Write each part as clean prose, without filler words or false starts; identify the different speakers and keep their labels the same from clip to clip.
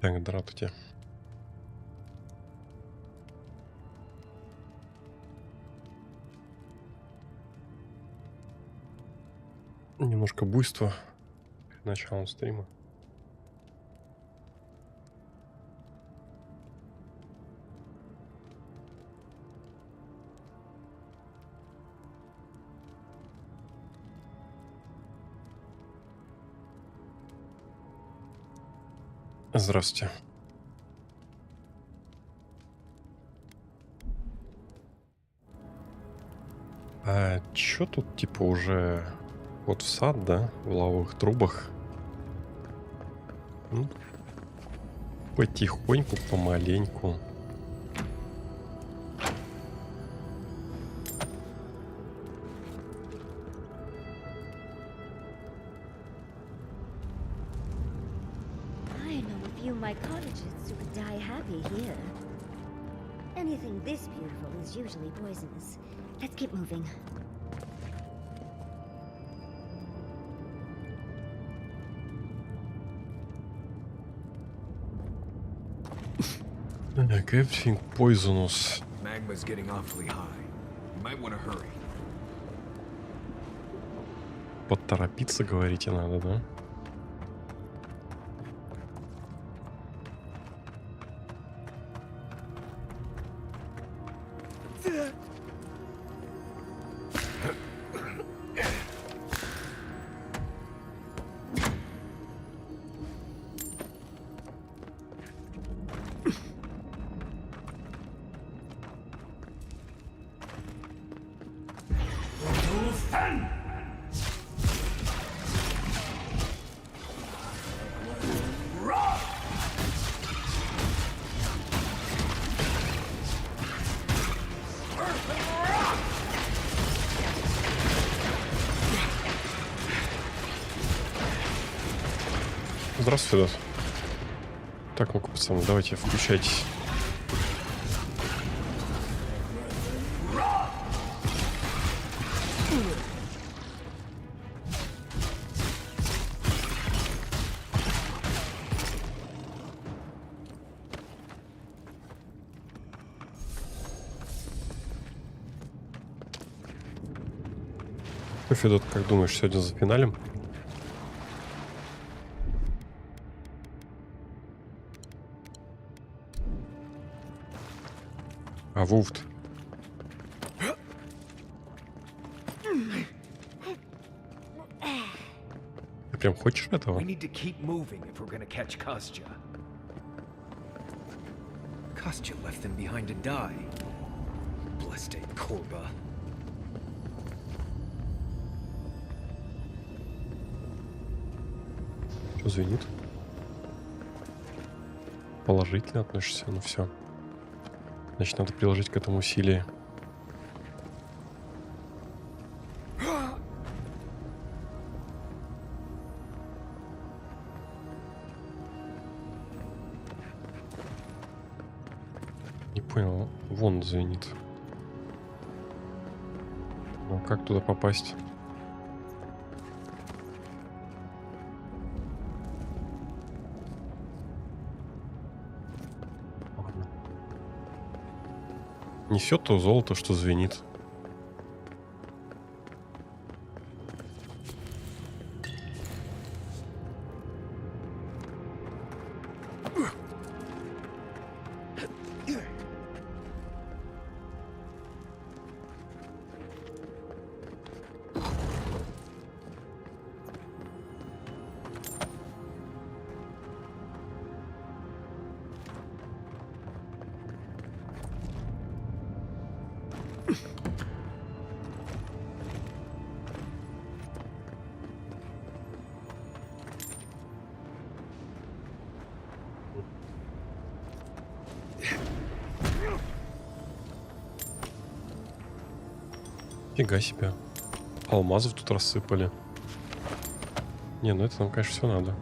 Speaker 1: Так, здравствуйте. Немножко буйства перед началом стрима. Здравствуйте. А чё тут типа уже вот в сад, да, в лавовых трубах? Ну, потихоньку, помаленьку.
Speaker 2: I know a few mycologists who could die happy here. Anything this beautiful is usually poisonous. Let's keep moving.
Speaker 1: Like everything poisonous.
Speaker 3: Magma's getting awfully high. You might want to hurry.
Speaker 1: Поторопиться, говорите, надо, да? Здравствуйте, Дас. Так, ну-ка, пацаны, давайте, включайтесь. Федот, как думаешь, сегодня за финалем? Avowed. Ты прям хочешь этого?
Speaker 3: We need to keep moving if we're gonna catch Kostya. Kostya left them behind to die. Blessed Korba.
Speaker 1: Что звенит? Положительно относишься? Ну все. Значит, надо приложить к этому усилие. Не понял, вон звенит. Ну, как туда попасть? Несет то золото, что звенит. Фига себе. Алмазов тут рассыпали. Не, ну это нам, конечно, все надо.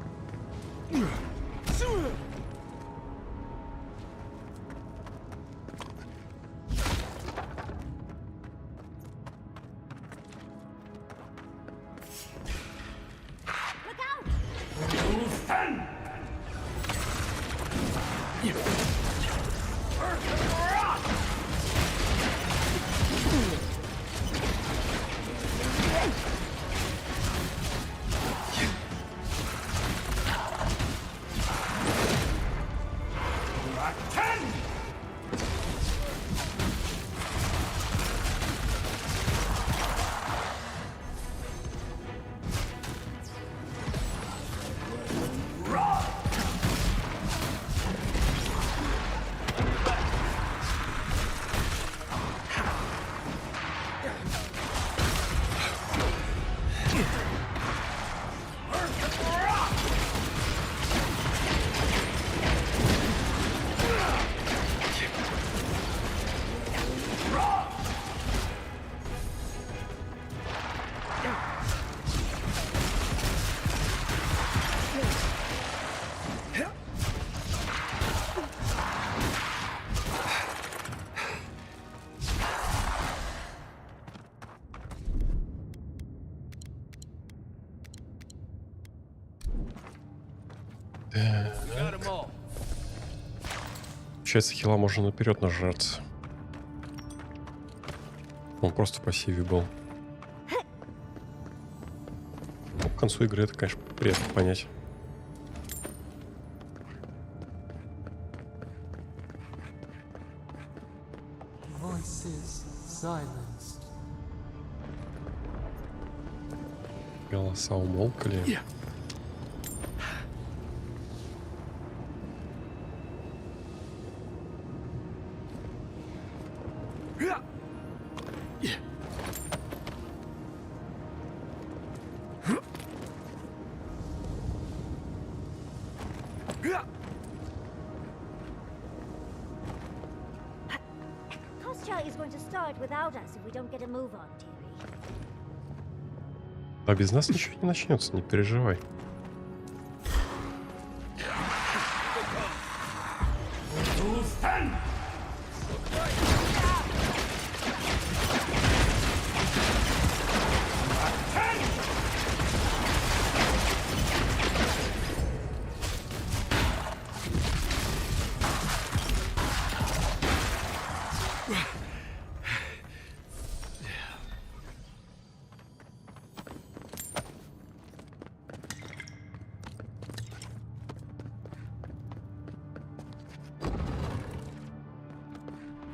Speaker 1: Получается, хила можно наперед нажраться. Он просто в пассиве был. Ну, к концу игры это, конечно, приятно понять. Голоса умолкли.
Speaker 2: Kostya is going to start without us if we don't get a move on, dearie.
Speaker 1: А без нас ничего не начнется, не переживай.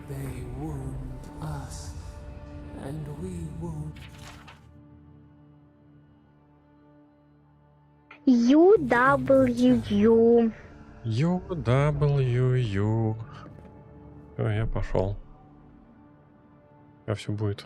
Speaker 4: They wound us, and we wound.
Speaker 5: UWU.
Speaker 1: UWU. Все, я пошел. А все будет.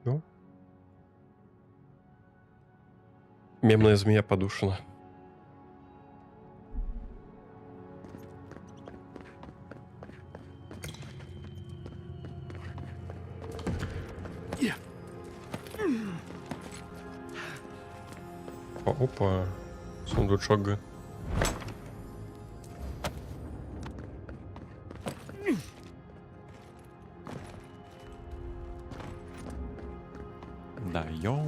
Speaker 1: Ну. Мемная змея подушена. Опа, сундучок. Даем.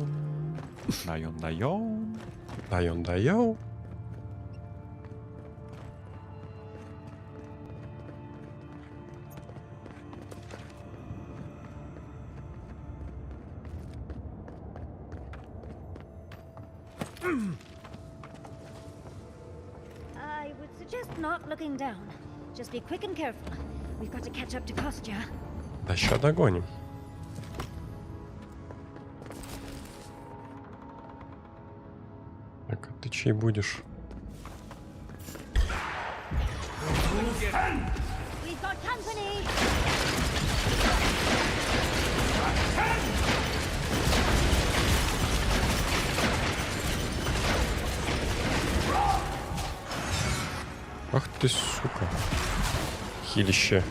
Speaker 2: I would suggest not looking down. Just be quick and careful. We've got to catch up to Kostya.
Speaker 1: Да ща догоним. Так, а ты чей будешь?
Speaker 2: We've got company.
Speaker 1: Ах ты, сука. Хилище.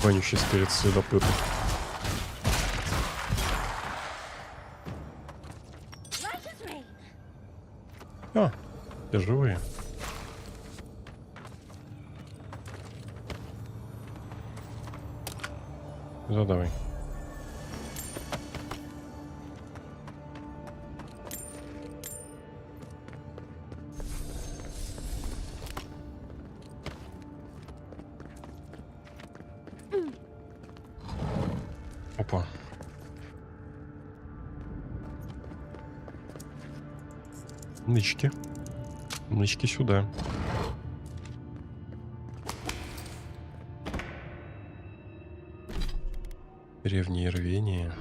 Speaker 1: Вонючий спирит следопыта. А, те живые. Задавай. Опа. Нычки. Нычки сюда. Древние рвения.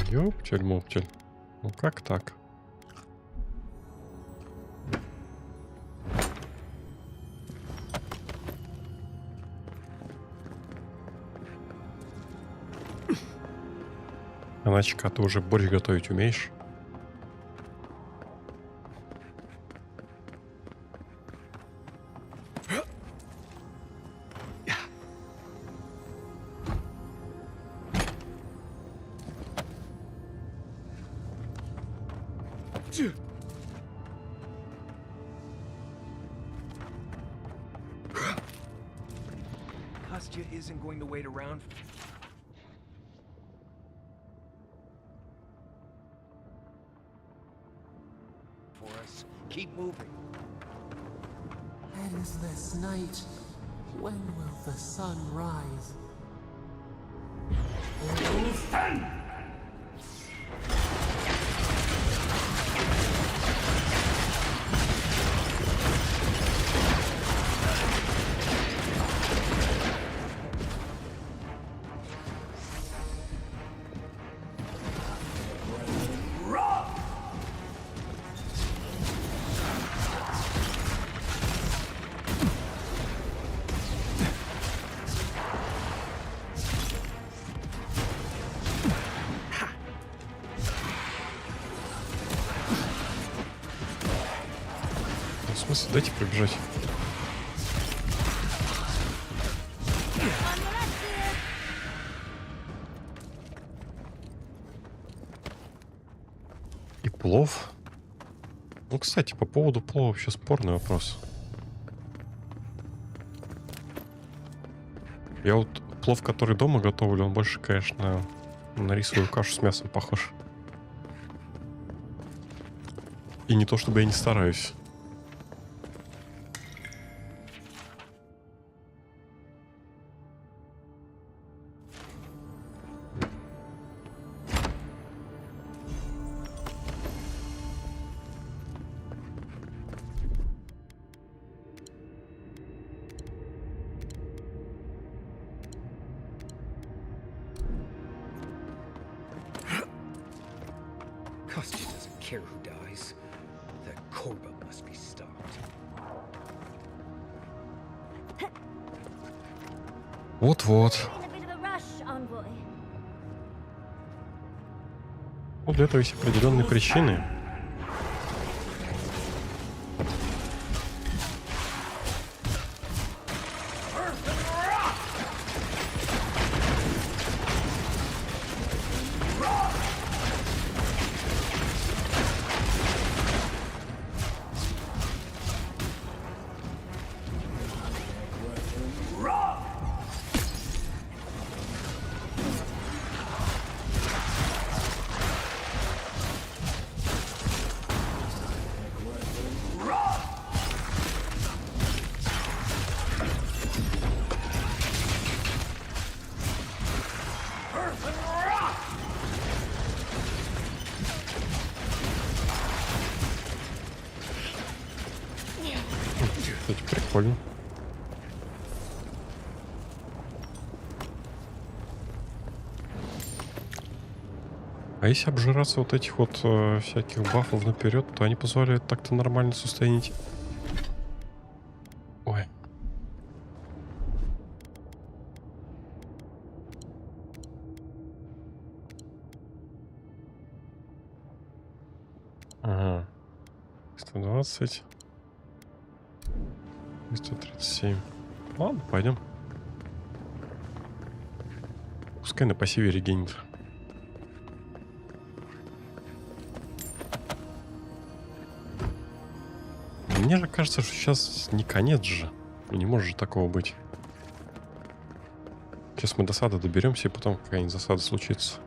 Speaker 1: Ёптель-моптель. Ну как так? Аначка, ты уже борщ готовить умеешь?
Speaker 3: Isn't going to wait around for us. Keep moving.
Speaker 4: Endless night. When will the sun rise?
Speaker 1: В смысле, дайте пробежать. И плов. Ну, кстати, по поводу плова вообще спорный вопрос. Я вот плов, который дома готовлю, он больше, конечно, на рисовую кашу с мясом похож. И не то, чтобы я не стараюсь.
Speaker 3: Kostya doesn't care who dies. That Korba must be stopped.
Speaker 1: Вот-вот. Ну, для этого есть определенные причины. прикольно. А если обжираться вот этих вот всяких бафов наперед, то они позволяют так-то нормально сустенить. Ой. Ага. 120. 137. Ладно, пойдем. Пускай на пассиве регенит. Мне же кажется, что сейчас не конец же. Не может же такого быть. Сейчас мы до сада доберемся, и потом какая-нибудь засада случится.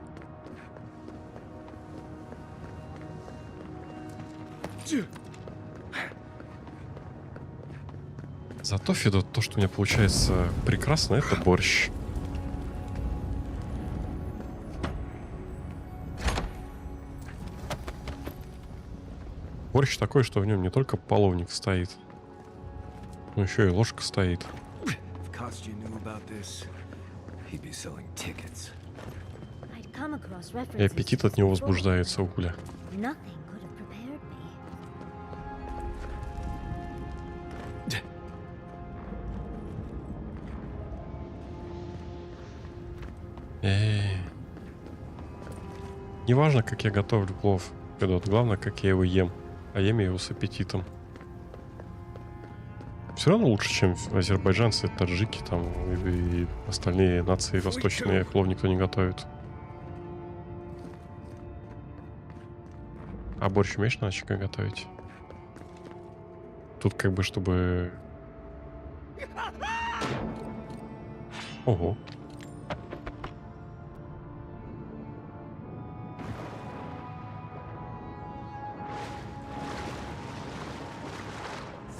Speaker 1: Зато, Федот, то, что у меня получается прекрасно, это борщ. Борщ такой, что в нем не только половник стоит, но еще и ложка стоит. И аппетит от него возбуждается, угля. Неважно, как я готовлю плов, Федот, главное, как я его ем. А ем я его с аппетитом. Все равно лучше, чем азербайджанцы, таджики там и остальные нации восточные. Плов никто не готовит. А борщ умеешь иначе как готовить? Тут как бы, чтобы... Ого.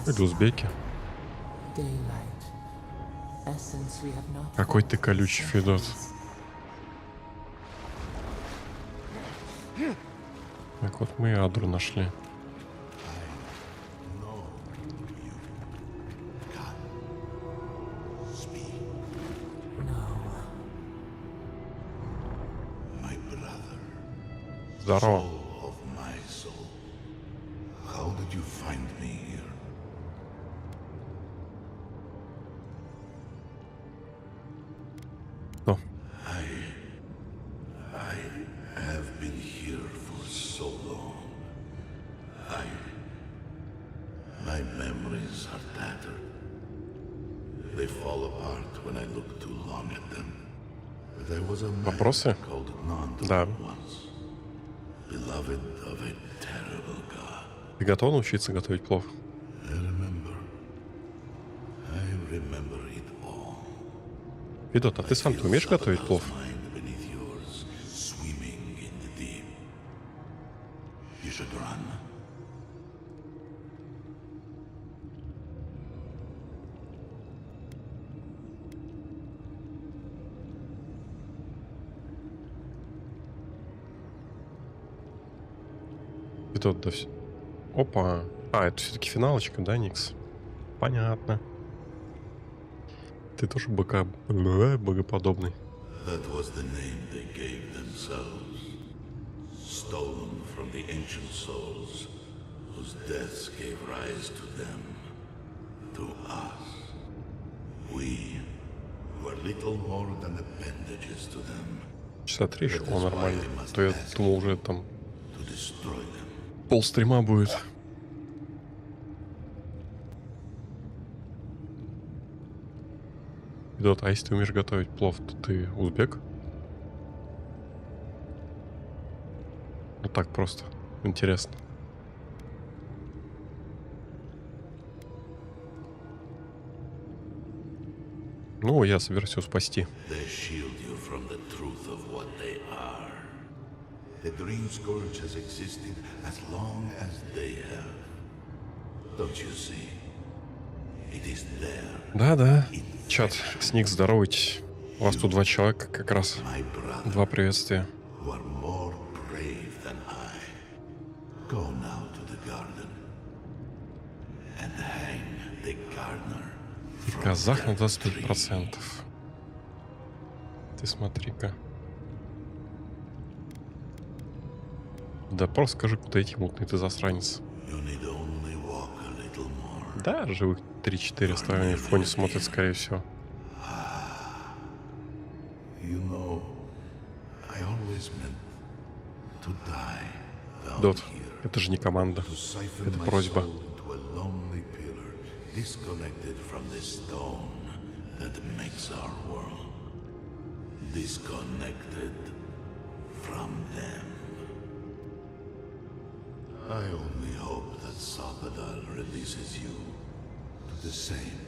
Speaker 1: Или узбеки. Какой ты колючий, Федот. Так вот мы и Адру нашли. Здорово. Вопросы? Да. Ты готов научиться готовить плов? Федот, а ты сам-то умеешь готовить плов? Федот, да все. Опа. А, это все-таки финалочка, да, Никс? Понятно. Ты тоже богоподобный. Часа 3 еще было нормально. То я думал, уже там полстрима будет. Федот, а если ты умеешь готовить плов, то ты узбек? Ну так просто. Интересно. Ну, я собираюсь его спасти. Да-да. Чат, Сник, здоровайтесь. У вас тут 2 человека, как раз 2 приветствия.
Speaker 5: Go now to the garden and hang the gardener.
Speaker 1: Казах на 25%. Ты смотри-ка. Да просто скажи, куда идти, мутный ты засранец. Да, живых 3-4 остальные в фоне смотрят, скорее всего. Дот, это же не команда. Это просьба.
Speaker 5: I only hope that Sapadal releases you to the same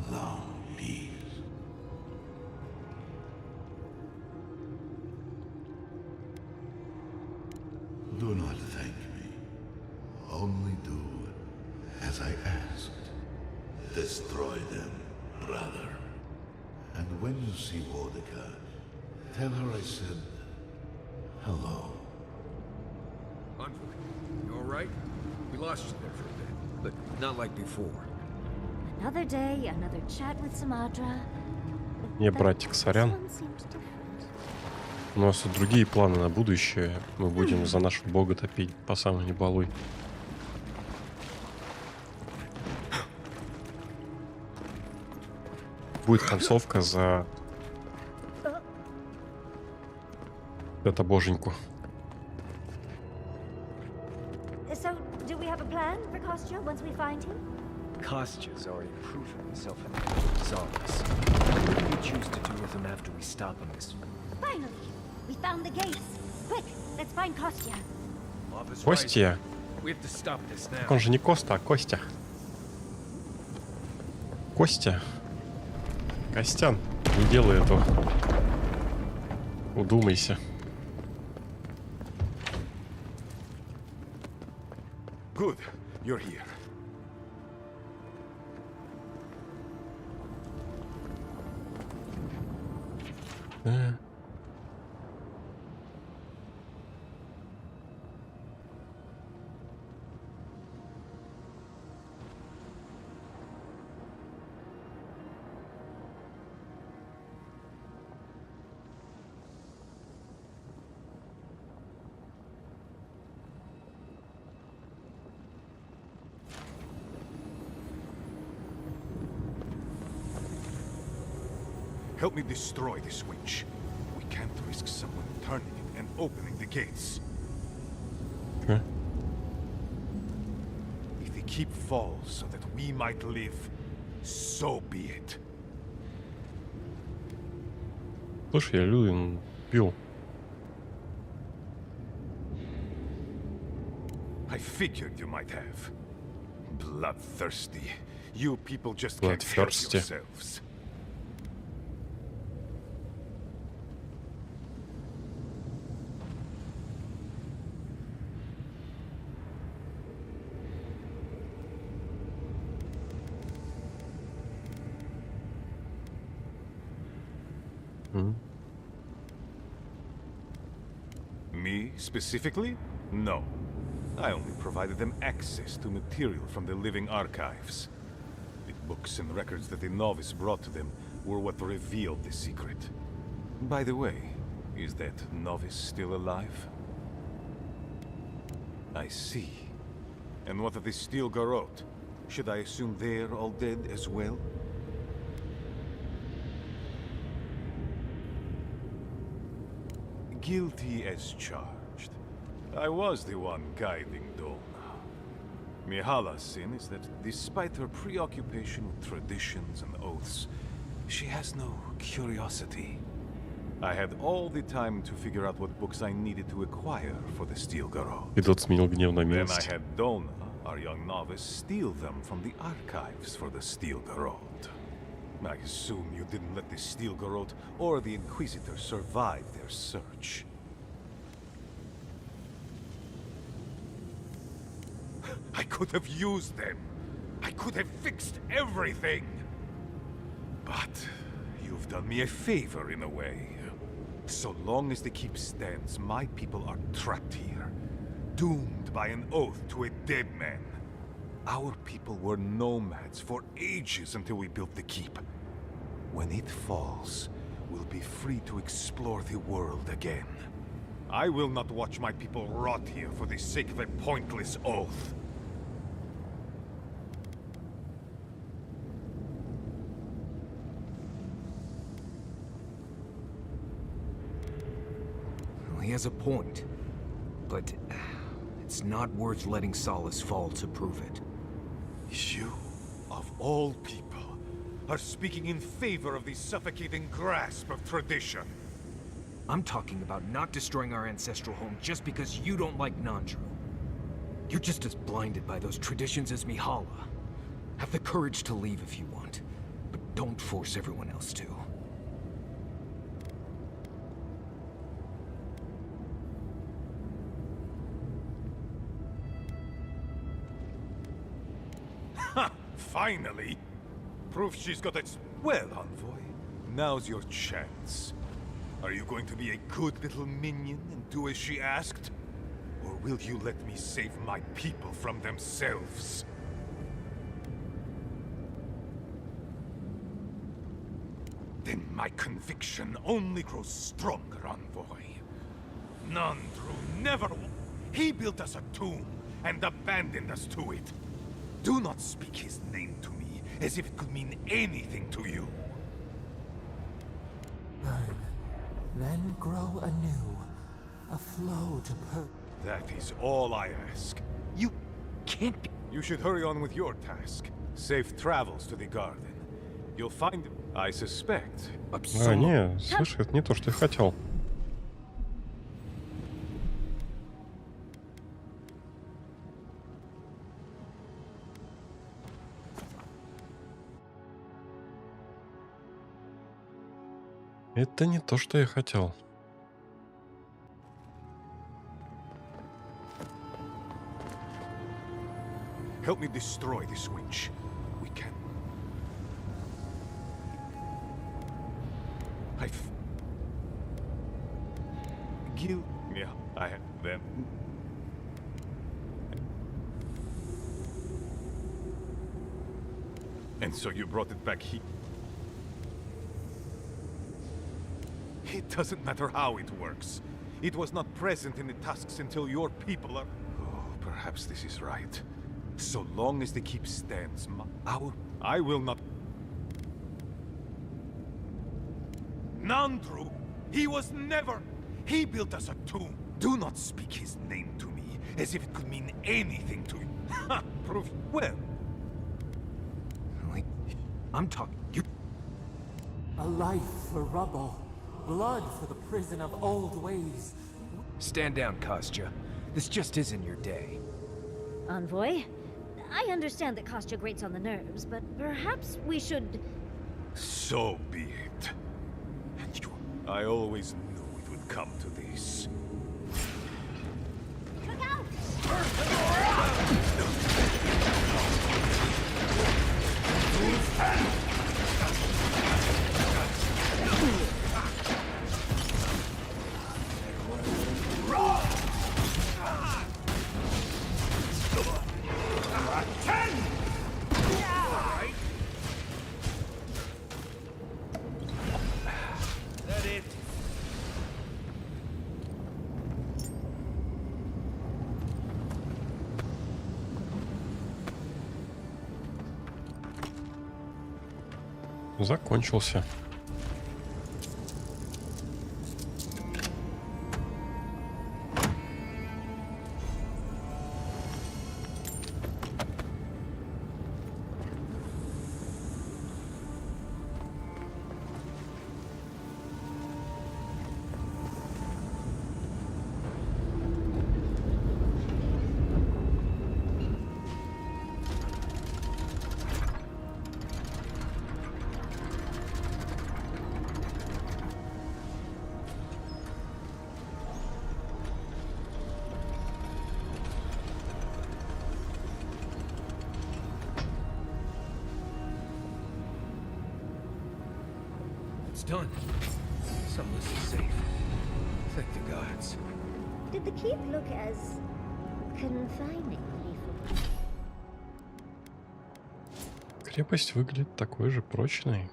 Speaker 5: long peace. Do not thank me. Only do as I asked. Destroy them, brother. And when you see Wodika, tell her I said hello.
Speaker 3: You alright? We lost you there for a bit, but not like before.
Speaker 2: Another day, another chat with Sumatra.
Speaker 1: Не, братик, сорян. У нас тут другие планы на будущее. Мы будем за нашего бога топить по самой небалуй. Будет концовка за это боженьку.
Speaker 2: So, do we have a plan for Kostya once we find him?
Speaker 3: Kostya's already proven himself an Zargus. What do we choose to do with him after we stop him is...
Speaker 2: Finally! We found the gates! Quick, let's find Kostya!
Speaker 1: Костя?
Speaker 3: We have to stop this now.
Speaker 1: Он же не Коста, а Костя. Костя. Костян, не делай этого. Удумайся.
Speaker 5: Good, you're here.
Speaker 6: Help me destroy this witch. We can't risk someone turning it and opening the gates.
Speaker 1: Okay.
Speaker 6: If the keep falls so that we might live, so be it.
Speaker 1: Слушай, я Люин пил.
Speaker 6: I figured you might have. Bloodthirsty. You people just can't help
Speaker 1: Bloodthirsty.
Speaker 6: yourselves. Me, specifically? No. I only provided them access to material from the living archives. The books and records that the novice brought to them were what revealed the secret. By the way, is that novice still alive? I see. And what of the Steel Garrote? Should I assume they're all dead as well? Guilty as charged. I was the one guiding Dolna. Mihala's sin is that despite her preoccupation with traditions and oaths, she has no curiosity. I had all the time to figure out what books I needed to acquire for the Steel Garrote.
Speaker 1: И тот сменил гнев на
Speaker 6: Then I
Speaker 1: милость.
Speaker 6: had Dolna, our young novice, steal them from the archives for the Steel Garrote. I assume you didn't let the Steel Garrote or the Inquisitor survive their search. I could have used them. I could have fixed everything. But you've done me a favor in a way. So long as the keep stands, my people are trapped here, doomed by an oath to a dead man. Our people were nomads for ages until we built the keep. When it falls, we'll be free to explore the world again. I will not watch my people rot here for the sake of a pointless oath.
Speaker 3: Well, he has a point, but it's not worth letting Solace fall to prove it.
Speaker 6: You, of all people, are speaking in favor of the suffocating grasp of tradition.
Speaker 3: I'm talking about not destroying our ancestral home just because you don't like Nandru. You're just as blinded by those traditions as Mihala. Have the courage to leave if you want, but don't force everyone else to.
Speaker 6: Ha! Finally! Proof she's got it. Well, Envoy, now's your chance. Are you going to be a good little minion and do as she asked? Or will you let me save my people from themselves? Then my conviction only grows stronger, Envoy. Nandru never... He built us a tomb and abandoned us to it. Do not speak his name to me as if it could mean anything to you.
Speaker 4: Burn, then grow anew, a flow to
Speaker 6: That is all I ask.
Speaker 3: You can't be...
Speaker 6: You should hurry on with your task. Safe travels to the garden. You'll find... I suspect.
Speaker 1: А, не, слушай, это не то, что я хотел. Это не то, что я хотел.
Speaker 6: Help me destroy this witch. We can. Gil. Yeah, I have them. And so you brought it back here. It doesn't matter how it works. It was not present in the tasks until your people are... Oh, perhaps this is right. So long as the keep stands, I will not... Nandru! He was never... He built us a tomb. Do not speak his name to me, as if it could mean anything to you. Ha! Prove... Well...
Speaker 3: Wait, I'm talking... You...
Speaker 4: a life for rubble, blood for the prison of old ways.
Speaker 3: Stand down, Kostya. This just isn't your day.
Speaker 2: Envoy, I understand that Kostya grates on the nerves, but perhaps we should...
Speaker 6: So be it. And you... I always knew it would come to this.
Speaker 2: Look out!
Speaker 1: Закончился.
Speaker 3: It's done. Someone's safe. Thank the gods.
Speaker 2: Did the keep look as confining before?
Speaker 1: Крепость выглядит такой же прочной.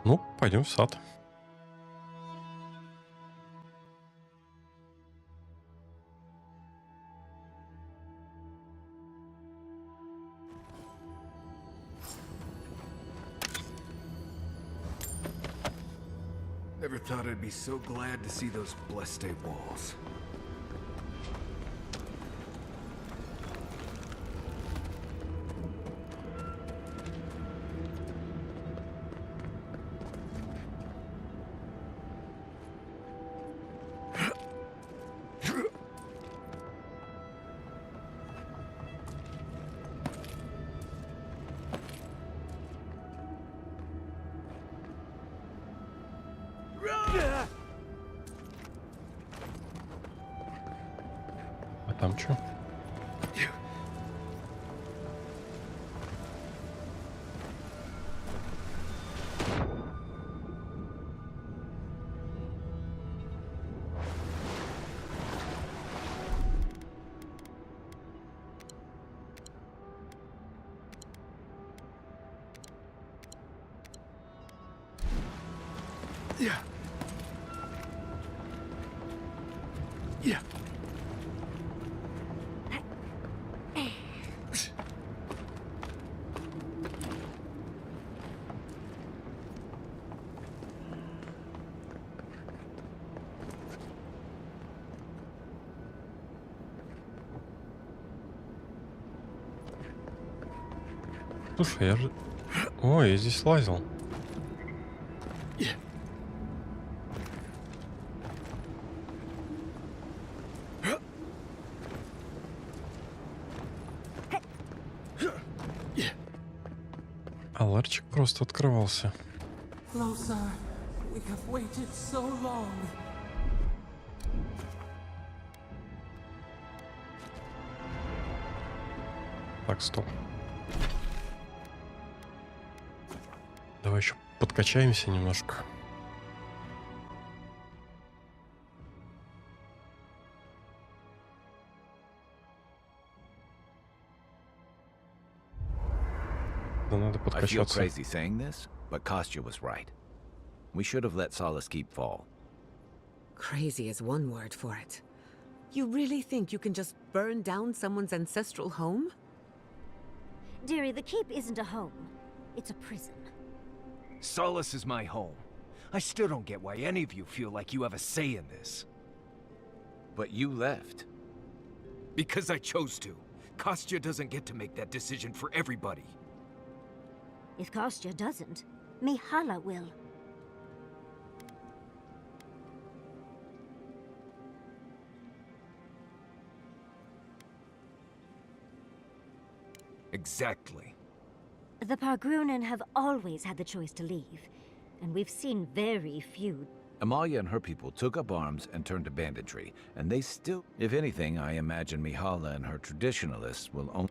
Speaker 1: Ну, пойдем в сад.
Speaker 3: Never thought I'd be so glad to see those blessed walls.
Speaker 1: А там что? Слушай, я же... Ой, я здесь лазил. А ларчик просто открывался.
Speaker 4: Closer. We have waited so long.
Speaker 1: Так, стоп. Давай еще подкачаемся немножко. Да надо
Speaker 7: I feel
Speaker 1: подкачаться.
Speaker 7: crazy saying this, but Kostya was right. We should have let Solace keep fall.
Speaker 8: Crazy is one word for it. You really think you can just burn down someone's ancestral home?
Speaker 2: Dearie, the keep isn't a home. It's a prison.
Speaker 3: Solace is my home. I still don't get why any of you feel like you have a say in this.
Speaker 7: But you left.
Speaker 3: Because I chose to. Kostya doesn't get to make that decision for everybody.
Speaker 2: If Kostya doesn't, Mihala will.
Speaker 3: Exactly.
Speaker 2: The Pargrunen have always had the choice to leave, and we've seen very few.
Speaker 7: Amalia and her people took up arms and turned to banditry, and they still... If anything, I imagine Mihala and her traditionalists will only...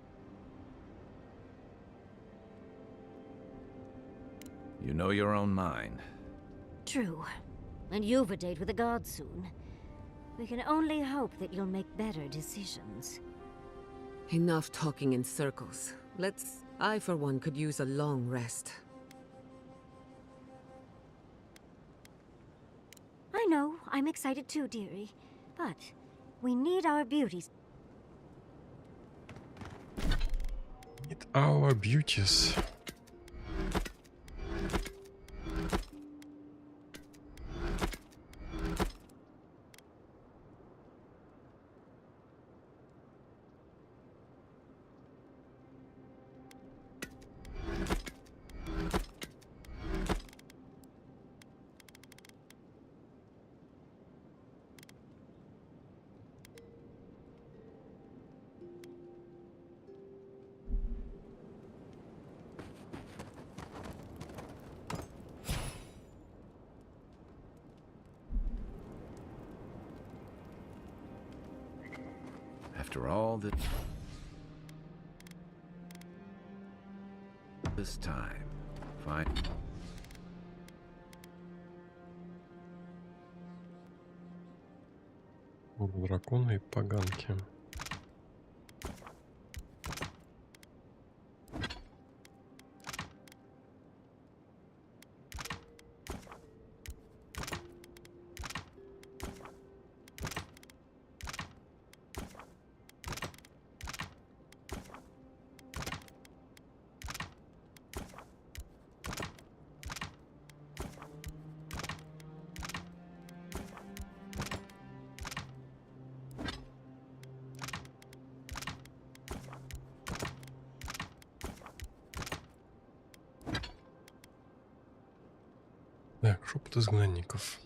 Speaker 7: You know your own mind.
Speaker 2: True. And you've a date with the gods soon. We can only hope that you'll make better decisions.
Speaker 8: Enough talking in circles. I, for one, could use a long rest.
Speaker 2: I know, I'm excited too, dearie. But we need our beauties.
Speaker 1: Need our beauties.
Speaker 7: After all this time, fine.
Speaker 1: Драконы и поганки. Так, шепот изгнанников.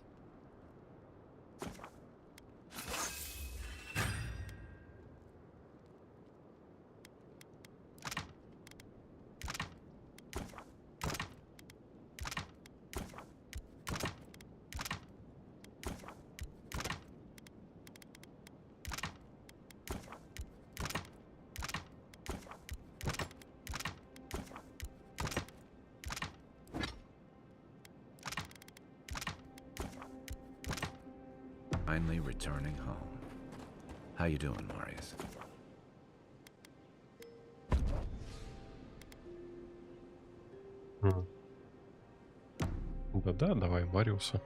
Speaker 7: Finally returning home. How you doing, Marius?
Speaker 1: Да-да, давай, Мариуса.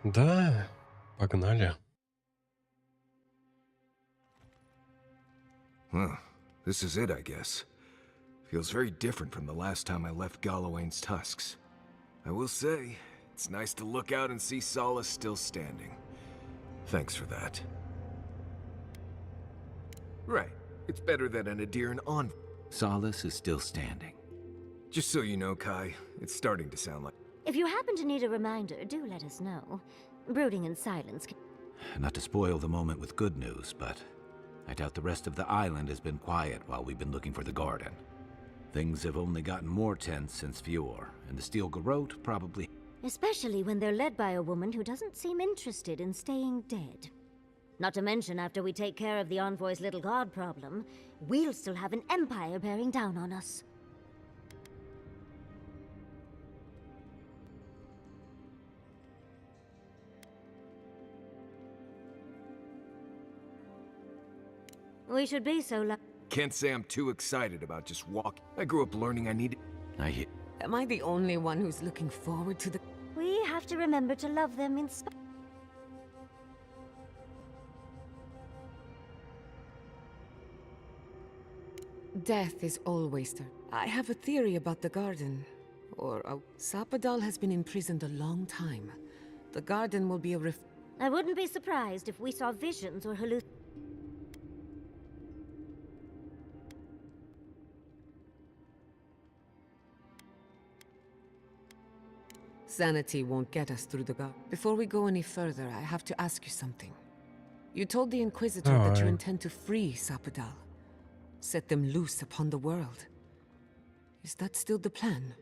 Speaker 1: Да, погнали.
Speaker 3: Well, this is it, I guess. Feels very different from the last time I left Galawain's tusks. I will say, it's nice to look out and see Solace still standing. Thanks for that. Right. It's better than an Adiran on.
Speaker 7: Solace is still standing.
Speaker 3: Just so you know, Kai, it's starting to sound like...
Speaker 2: If you happen to need a reminder, do let us know. Brooding in silence can...
Speaker 7: Not to spoil the moment with good news, but I doubt the rest of the island has been quiet while we've been looking for the garden. Things have only gotten more tense since Fjord, and the Steel Garrote probably...
Speaker 2: Especially when they're led by a woman who doesn't seem interested in staying dead. Not to mention, after we take care of the Envoy's little god problem, we'll still have an empire bearing down on us. We should be so lucky.
Speaker 3: Can't say I'm too excited about just walking. I grew up learning I needed...
Speaker 8: Am I the only one who's looking forward to the...
Speaker 2: We have to remember to love them in spite.
Speaker 8: Death is always there. I have a theory about the garden. Sapadal has been imprisoned a long time. The garden will be a
Speaker 2: I wouldn't be surprised if we saw visions or hallucinations.
Speaker 8: Sanity won't get us through the garden. Before we go any further, I have to ask you something. You told the Inquisitor that you intend to free Sapadal. Set them loose upon the world. Is that still the plan?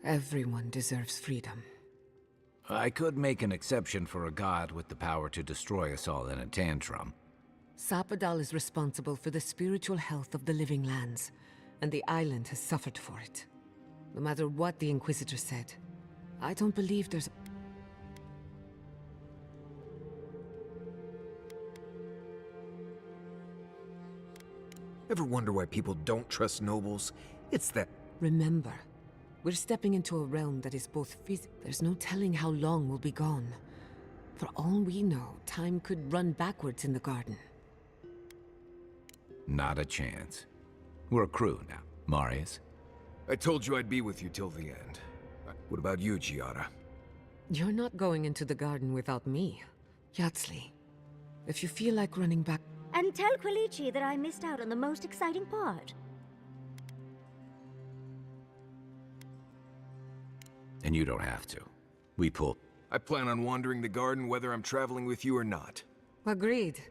Speaker 8: Everyone deserves freedom.
Speaker 7: I could make an exception for a god with the power to destroy us all in a tantrum.
Speaker 8: Sapadal is responsible for the spiritual health of the living lands, and the island has suffered for it. No matter what the Inquisitor said, I don't believe there's...
Speaker 3: Ever wonder why people don't trust nobles? It's that...
Speaker 8: Remember, we're stepping into a realm that is both There's no telling how long we'll be gone. For all we know, time could run backwards in the garden.
Speaker 7: Not a chance. We're a crew now, Marius.
Speaker 3: I told you I'd be with you till the end. What about you, Giada?
Speaker 8: You're not going into the garden without me. Yatsli, if you feel like running back...
Speaker 2: And tell Quilici that I missed out on the most exciting part.
Speaker 7: And you don't have to. We pull...
Speaker 3: I plan on wandering the garden whether I'm traveling with you or not.
Speaker 8: Agreed.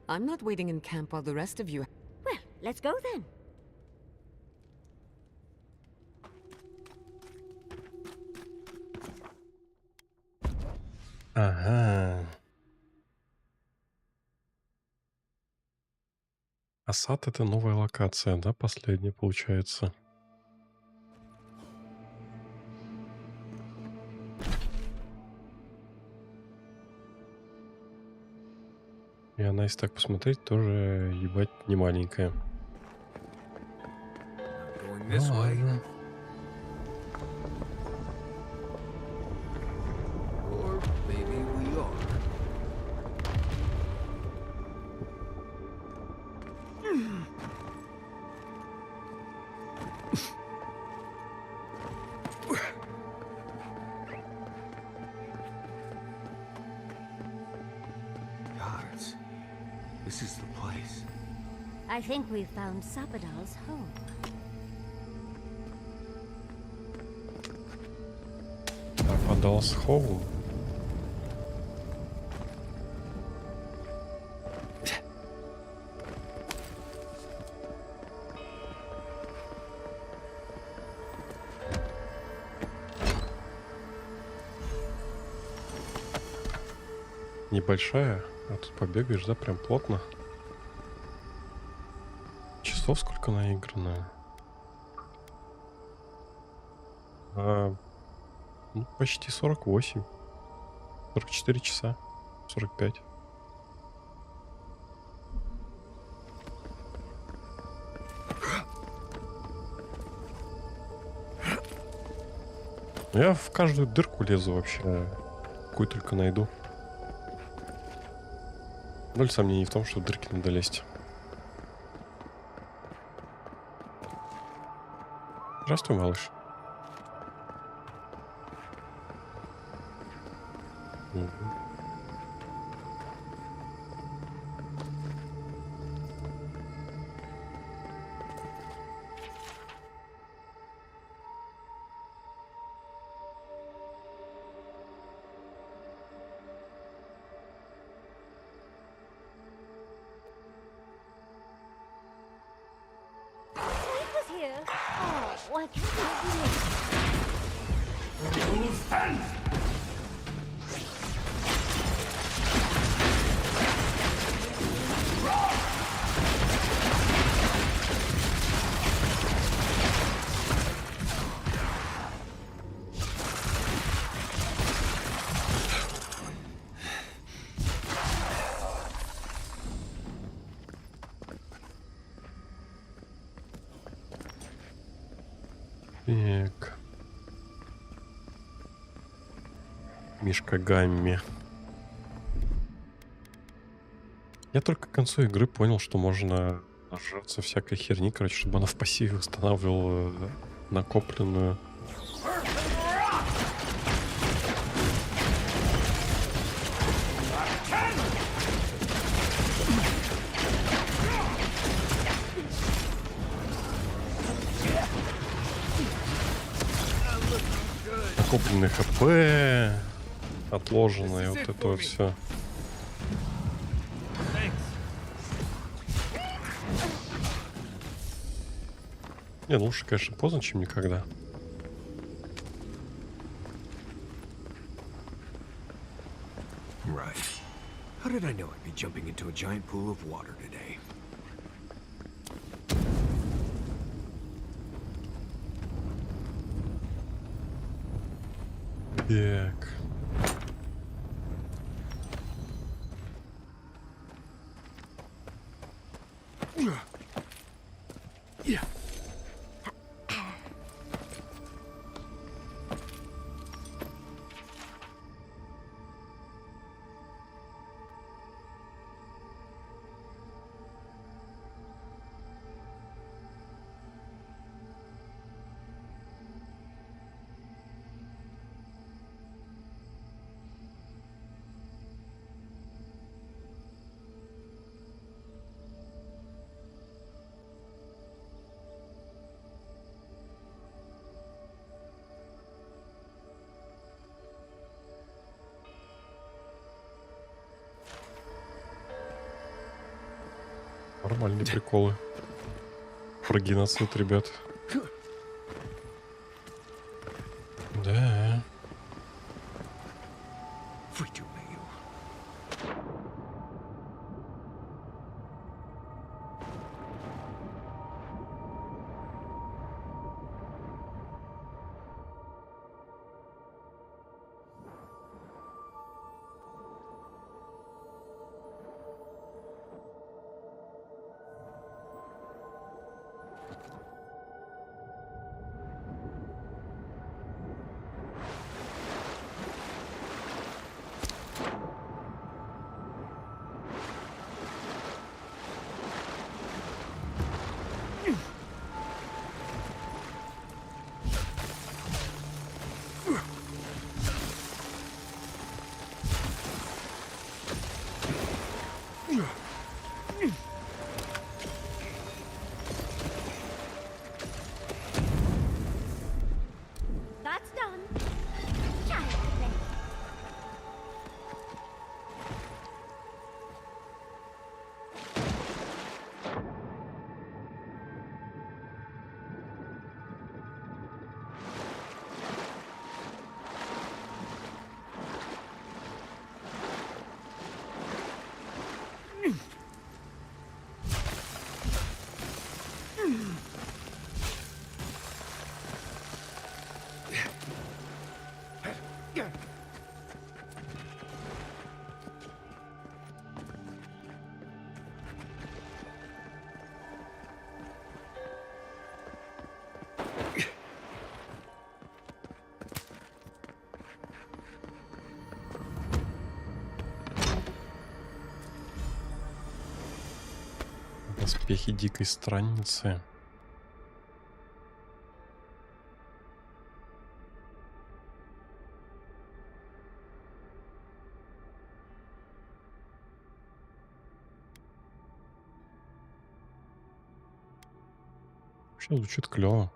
Speaker 8: I'm not waiting in camp while the rest of you...
Speaker 2: Well, let's go then.
Speaker 1: Ага. А сад — это новая локация, да, последняя, получается? И она, если так посмотреть, тоже, ебать, не маленькая.
Speaker 3: Going
Speaker 1: Ну
Speaker 3: this way.
Speaker 1: ладно.
Speaker 3: Or maybe we are. Gods, this is the place.
Speaker 2: I think we've found Sapadal's home.
Speaker 1: Подался Хоум. Небольшая, а тут побегаешь, да, прям плотно. Часов сколько наиграно? Ну, почти 48. 44 часа. 45. Я в каждую дырку лезу вообще. Какую только найду. Ноль сомнений в том, что в дырки надо лезть. Здравствуй, малыш.
Speaker 2: Why can't I
Speaker 1: Так. Мишка Гамми. Я только к концу игры понял, что можно нажраться всякой херни, короче, чтобы она в пассиве восстанавливала накопленную. Накопленный ХП, отложенное, вот это вот все. Не, ну лучше, конечно, поздно, чем никогда.
Speaker 3: Right. How did I know I'd be jumping into a giant pool of water today?
Speaker 1: Так. Нормальные приколы. Про геноцид, ребят. Да.
Speaker 2: That's done. Child play.
Speaker 1: Доспехи дикой странницы. Вообще звучит клево.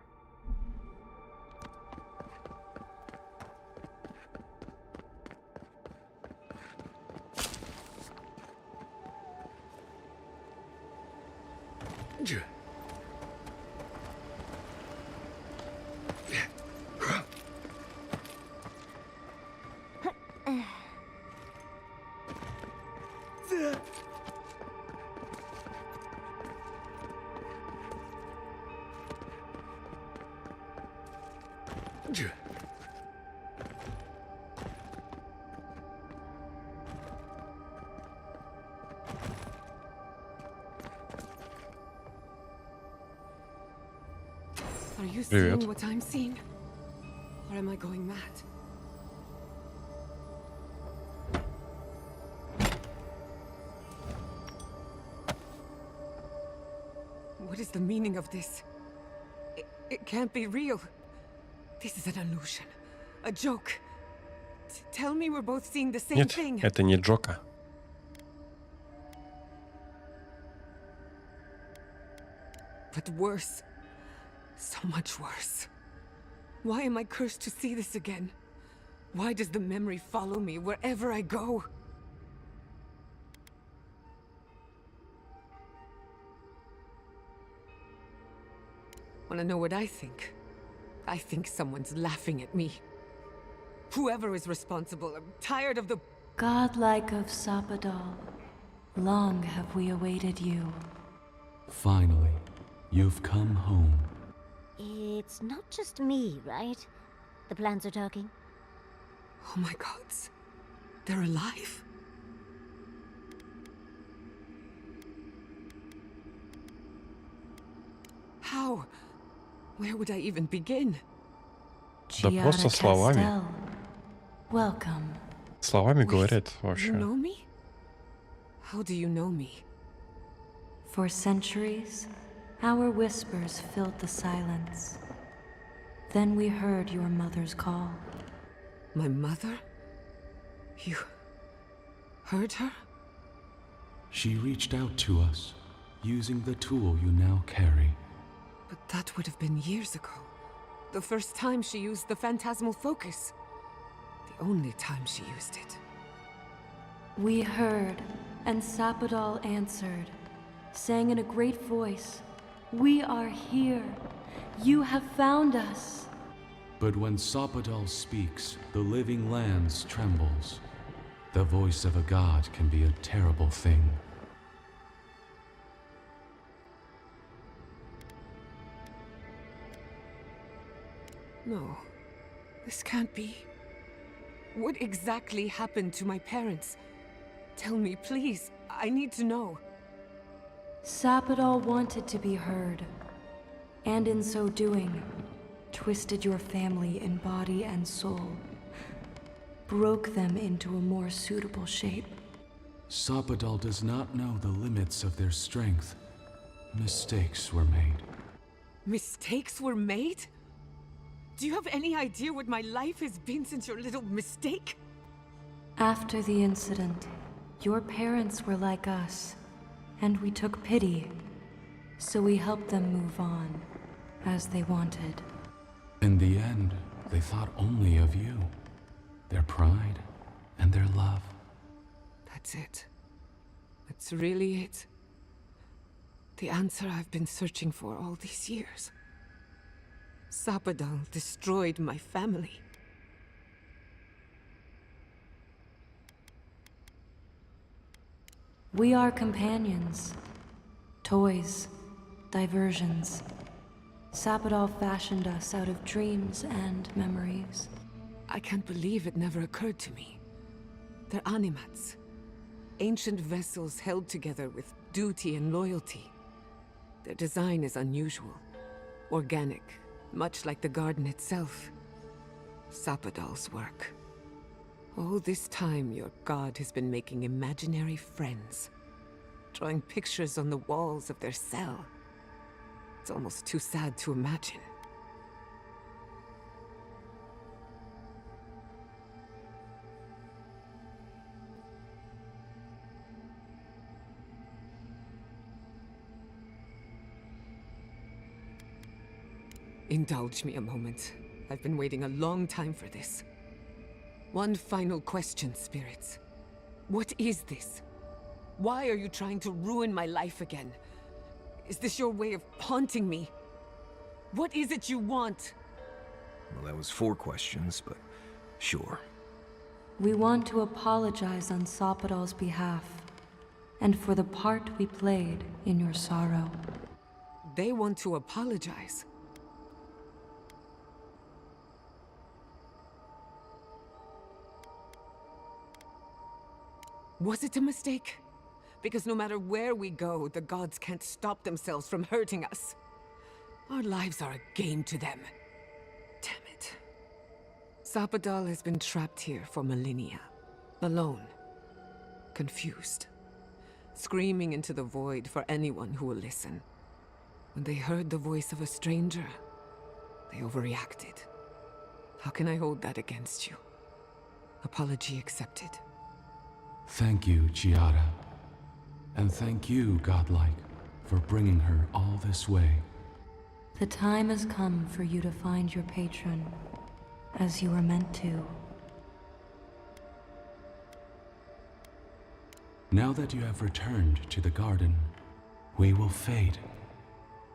Speaker 8: Are you
Speaker 1: Привет.
Speaker 8: seeing what I'm seeing? Or am I going mad? What is the meaning of this? It can't be real. This is an illusion. A joke. Tell me we're both seeing the same
Speaker 1: Нет,
Speaker 8: thing.
Speaker 1: это не Джока.
Speaker 8: But worse. So much worse. Why am I cursed to see this again? Why does the memory follow me wherever I go? Wanna know what I think? I think someone's laughing at me. Whoever is responsible, I'm tired of the...
Speaker 9: Godlike of Sapadal, long have we awaited you.
Speaker 10: Finally, you've come home.
Speaker 2: It's not just me, right? The plants are talking.
Speaker 8: Oh my gods. They're alive? How? Where would I even begin?
Speaker 1: Да просто словами.
Speaker 9: Welcome.
Speaker 1: Словами говорят
Speaker 8: You
Speaker 1: вообще.
Speaker 8: know me? How do you know me?
Speaker 9: For centuries, our whispers filled the silence. Then we heard your mother's call.
Speaker 8: My mother? You... heard her?
Speaker 10: She reached out to us, using the tool you now carry.
Speaker 8: But that would have been years ago. The first time she used the phantasmal focus. The only time she used it.
Speaker 9: We heard, and Sapadal answered. sang in a great voice, "We are here. You have found us."
Speaker 10: But when Sapadal speaks, the living lands trembles. The voice of a god can be a terrible thing.
Speaker 8: No, this can't be. What exactly happened to my parents? Tell me, please. I need to know.
Speaker 9: Sapadal wanted to be heard, and in so doing, twisted your family in body and soul, broke them into a more suitable shape.
Speaker 10: Sapadal does not know the limits of their strength. Mistakes were made.
Speaker 8: Mistakes were made? Do you have any idea what my life has been since your little mistake?
Speaker 9: After the incident, your parents were like us, and we took pity, so we helped them move on, as they wanted.
Speaker 10: In the end, they thought only of you, their pride and their love.
Speaker 8: That's it. That's really it. The answer I've been searching for all these years. Sapadal destroyed my family.
Speaker 9: We are companions, toys, diversions. Sapadal fashioned us out of dreams and memories.
Speaker 8: I can't believe it never occurred to me. They're animats. Ancient vessels held together with duty and loyalty. Their design is unusual, organic, much like the garden itself. Sapadal's work. All this time, your god has been making imaginary friends, drawing pictures on the walls of their cell. It's almost too sad to imagine. Indulge me a moment. I've been waiting a long time for this. One final question, spirits. What is this? Why are you trying to ruin my life again? Is this your way of haunting me? What is it you want?
Speaker 3: Well, that was 4 questions, but sure.
Speaker 9: We want to apologize on Sapadal's behalf, and for the part we played in your sorrow.
Speaker 8: They want to apologize. Was it a mistake? Because no matter where we go, the gods can't stop themselves from hurting us. Our lives are a game to them. Damn it. Sapadal has been trapped here for millennia. Alone. Confused. Screaming into the void for anyone who will listen. When they heard the voice of a stranger, they overreacted. How can I hold that against you? Apology accepted.
Speaker 10: Thank you, Chiara. And thank you, Godlike, for bringing her all this way.
Speaker 9: The time has come for you to find your patron, as you were meant to.
Speaker 10: Now that you have returned to the garden, we will fade,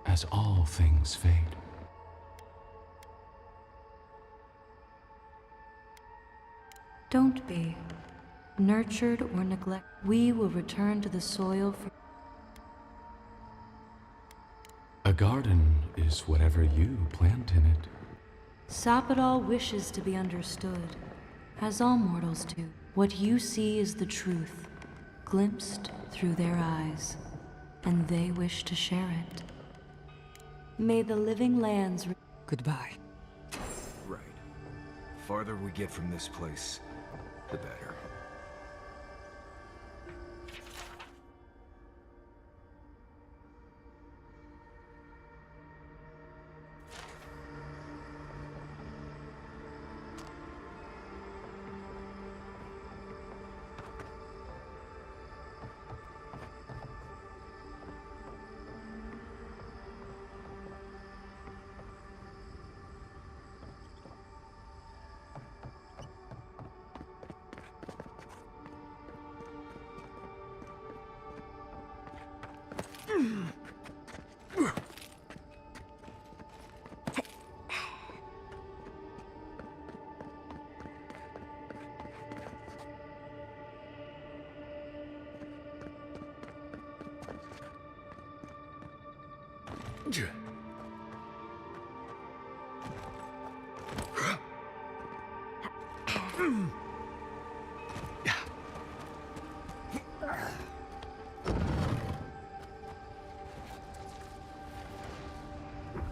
Speaker 10: as all things fade.
Speaker 9: Don't be. Nurtured or neglected, we will return to the soil for...
Speaker 10: A garden is whatever you plant in it.
Speaker 9: Sapadal wishes to be understood, as all mortals do. What you see is the truth, glimpsed through their eyes, and they wish to share it. May the living lands...
Speaker 8: Goodbye.
Speaker 3: Right. The farther we get from this place, the better.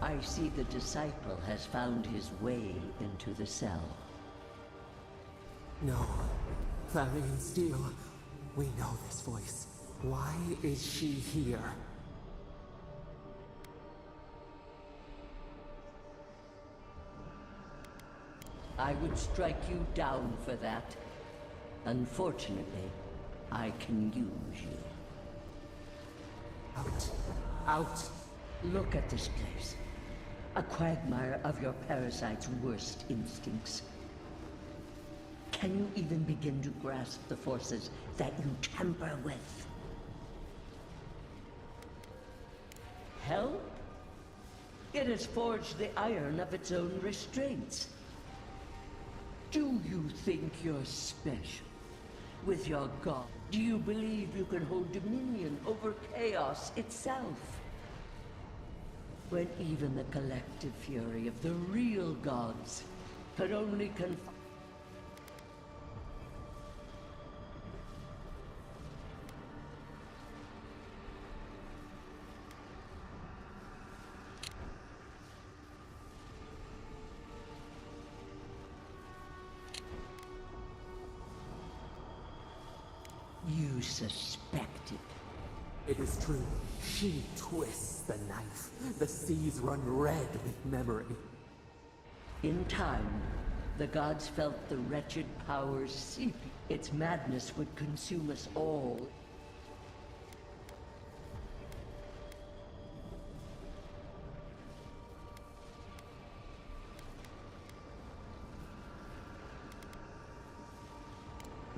Speaker 11: I see the disciple has found his way into the cell.
Speaker 4: No. Clarion Steel. We know this voice. Why is she here?
Speaker 11: I would strike you down for that. Unfortunately, I can use you.
Speaker 4: Out. Out.
Speaker 11: Look at this place. A quagmire of your parasite's worst instincts. Can you even begin to grasp the forces that you tamper with? Hell? It has forged the iron of its own restraints. Do you think you're special? With your god, do you believe you can hold dominion over chaos itself? When even the collective fury of the real gods could only You suspected.
Speaker 4: It is true. She twists the knife. The seas run red with memory.
Speaker 11: In time, the gods felt the wretched powers seep. Its madness would consume us all.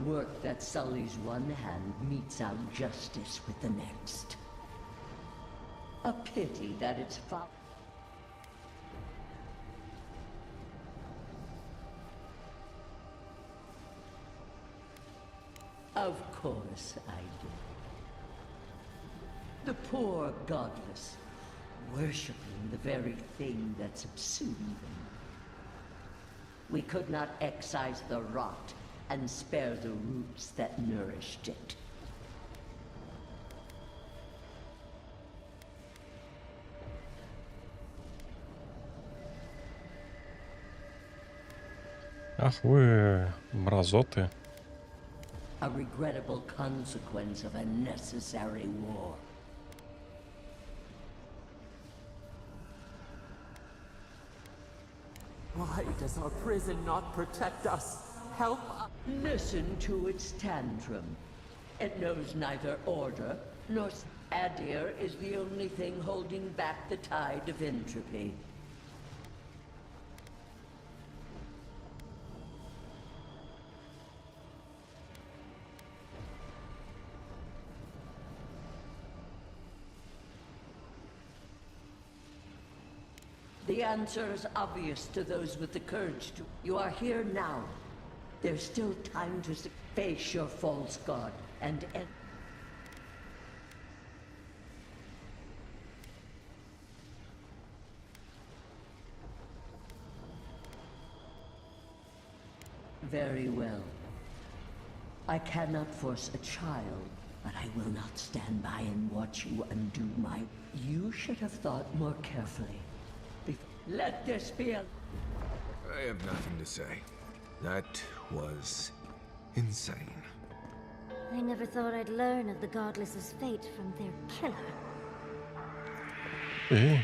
Speaker 11: Work that sullies one hand meets out justice with the next. A pity that it's foul. Of course I do. The poor godless, worshipping the very thing that subsumed them. We could not excise the rot and spare the roots that nourished it.
Speaker 1: Ах вы, мразоты.
Speaker 11: A regrettable consequence of a necessary war.
Speaker 4: Why does our prison not protect us? Help us.
Speaker 11: Listen to its tantrum. It knows neither order nor... Adir is the only thing holding back the tide of entropy. The answer is obvious to those with the courage to... You are here now. There's still time to face your false god and end... Very well. I cannot force a child, but I will not stand by and watch you undo my... You should have thought more carefully. Let this be a...
Speaker 3: I have nothing to say. That was insane.
Speaker 2: I never thought I'd learn of the godless's fate from their killer.
Speaker 1: Эй.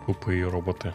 Speaker 1: Тупые роботы.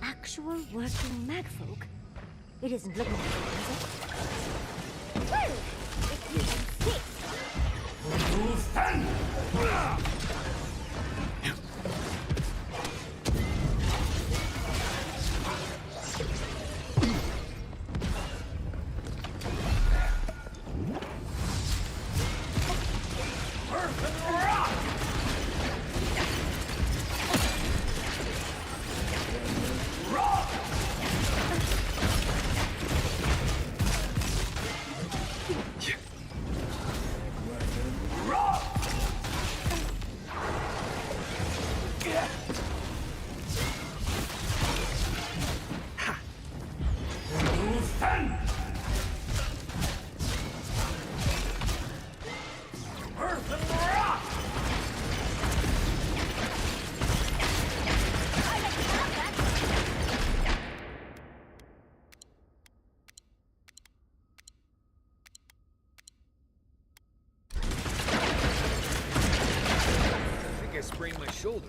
Speaker 2: Actual working magfolk? It isn't looking like it, is it? Well, if you insist.
Speaker 3: Sprained my shoulder.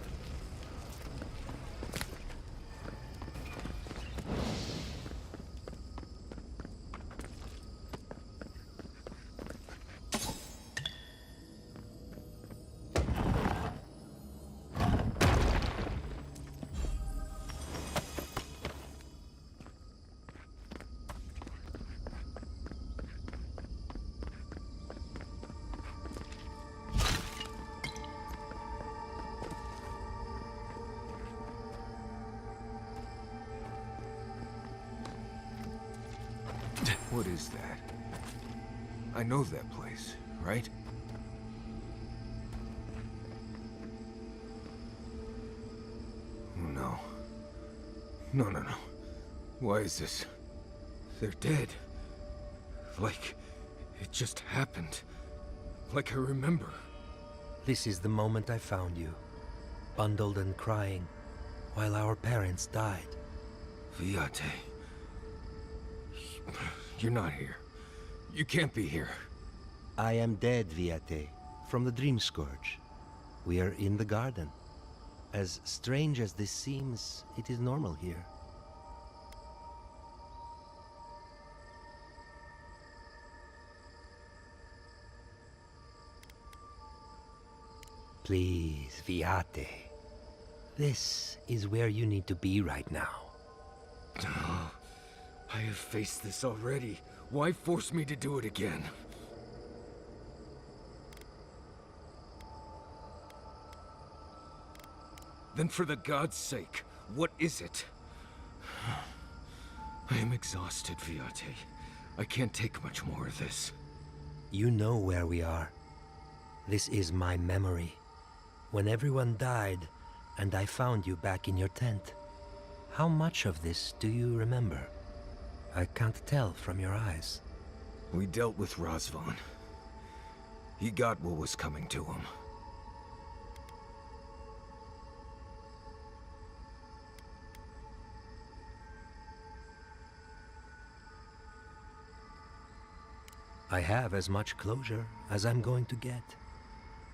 Speaker 3: What is that? I know that place, right? Oh, no. No. Why is this? They're dead. Like, it just happened. Like I remember.
Speaker 12: This is the moment I found you. Bundled and crying, while our parents died.
Speaker 3: Viate. You're not here. You can't be here.
Speaker 12: I am dead, Viate, from the Dream Scourge. We are in the garden. As strange as this seems, it is normal here. Please, Viate. This is where you need to be right now.
Speaker 3: I have faced this already. Why force me to do it again? Then for the god's sake, what is it? I am exhausted, Viate. I can't take much more of this.
Speaker 12: You know where we are. This is my memory. When everyone died, and I found you back in your tent. How much of this do you remember? I can't tell from your eyes.
Speaker 3: We dealt with Razvan. He got what was coming to him.
Speaker 12: I have as much closure as I'm going to get.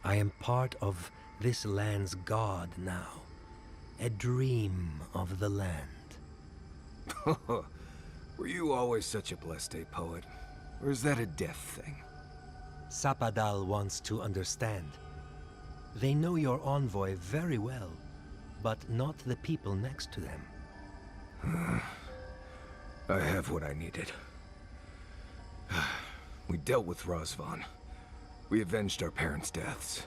Speaker 12: I am part of this land's god now. A dream of the land.
Speaker 3: Were you always such a blessed day poet? Or is that a death thing?
Speaker 12: Sapadal wants to understand. They know your envoy very well, but not the people next to them.
Speaker 3: I have what I needed. We dealt with Razvan. We avenged our parents' deaths.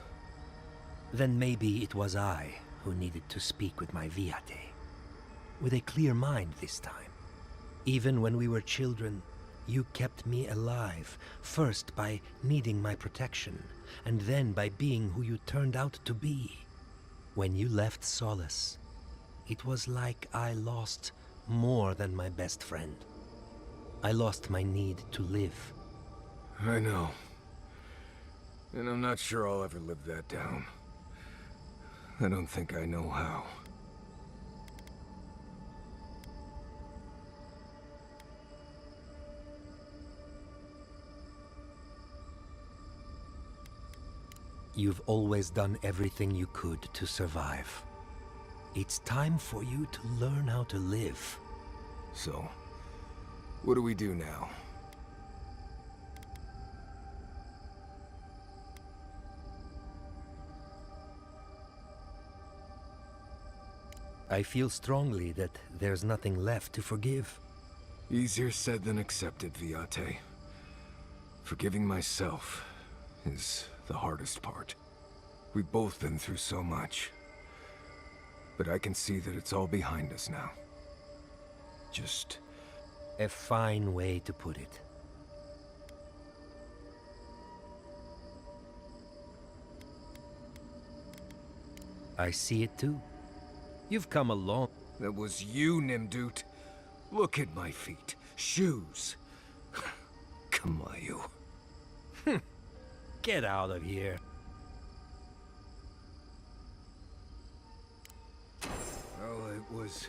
Speaker 12: Then maybe it was I who needed to speak with my Viate. With a clear mind this time. Even when we were children, you kept me alive, first by needing my protection, and then by being who you turned out to be. When you left Solace, it was like I lost more than my best friend. I lost my need to live.
Speaker 3: I know. And I'm not sure I'll ever live that down. I don't think I know how.
Speaker 12: You've always done everything you could to survive. It's time for you to learn how to live.
Speaker 3: So, what do we do now?
Speaker 12: I feel strongly that there's nothing left to forgive.
Speaker 3: Easier said than accepted, Viate. Forgiving myself is the hardest part. We've both been through so much. But I can see that it's all behind us now. Just...
Speaker 12: a fine way to put it. I see it too. You've come a long...
Speaker 3: That was you, Nimdut. Look at my feet. Shoes. Kamayu.
Speaker 12: Get out of here.
Speaker 3: Well, it was...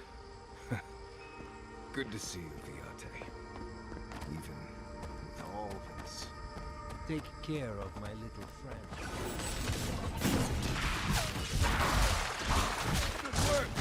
Speaker 3: good to see you, Viate. Even with all this.
Speaker 12: Take care of my little friend.
Speaker 3: Good work!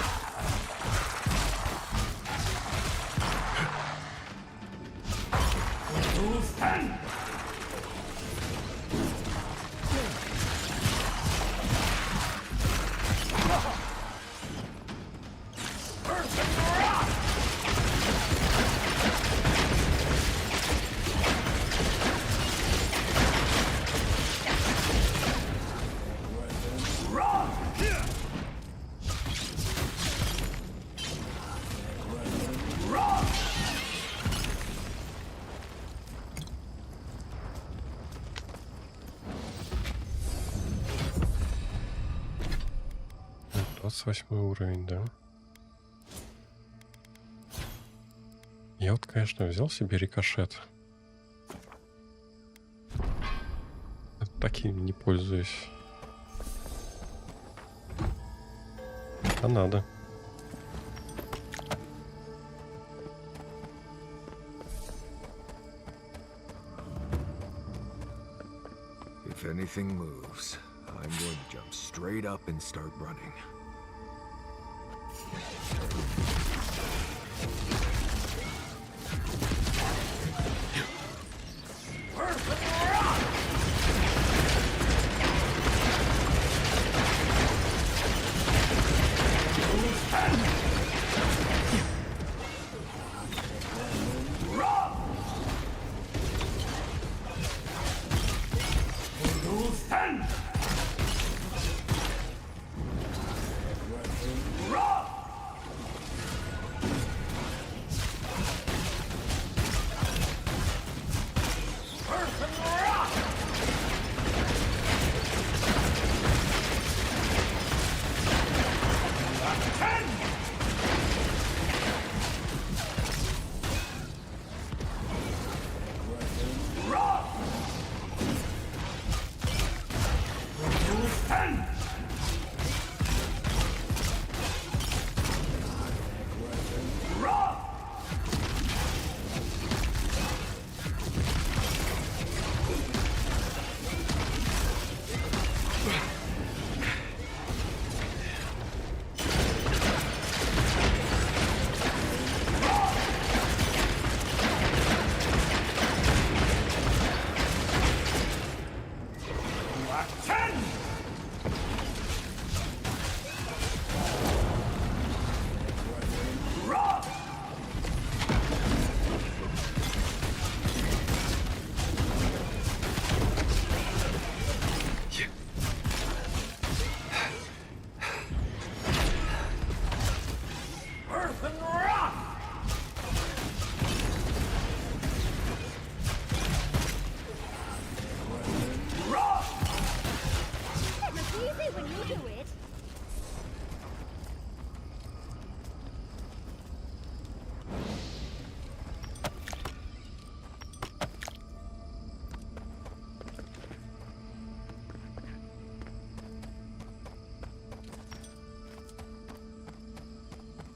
Speaker 1: Восьмой уровень, да? Я вот, конечно, взял себе рикошет. Таким не пользуюсь. А надо.
Speaker 3: If anything moves, I'm going to jump straight up and start running.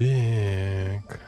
Speaker 1: Так.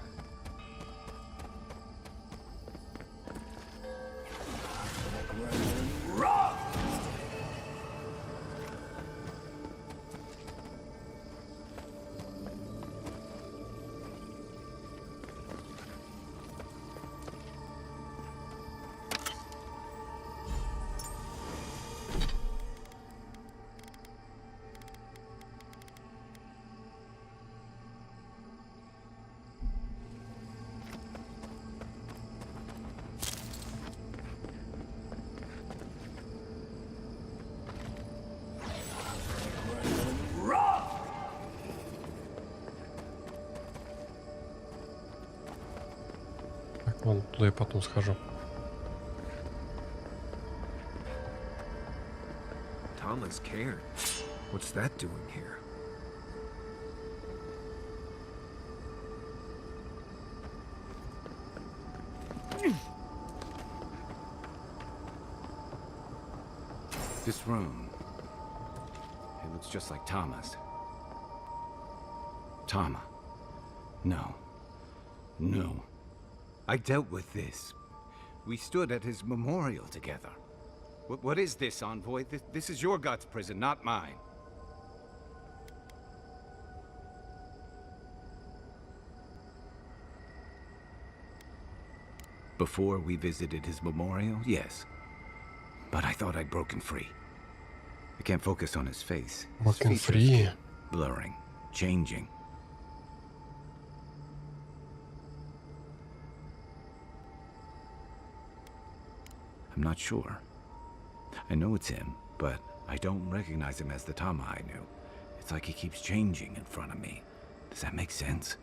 Speaker 1: Ладно, туда я потом схожу.
Speaker 3: Thomas cared. What's that doing here?
Speaker 7: This room. It looks just like Tama's. Tama. No. No. I dealt with this. We stood at his memorial together. What is this, Envoy? This is your God's prison, not mine. Before we visited his memorial, yes. But I thought I'd broken free. I can't focus on his face.
Speaker 1: Broken free?
Speaker 7: Blurring, changing. I'm not sure. I know it's him, but I don't recognize him as the Tama I knew. It's like he keeps changing in front of me. Does that make sense?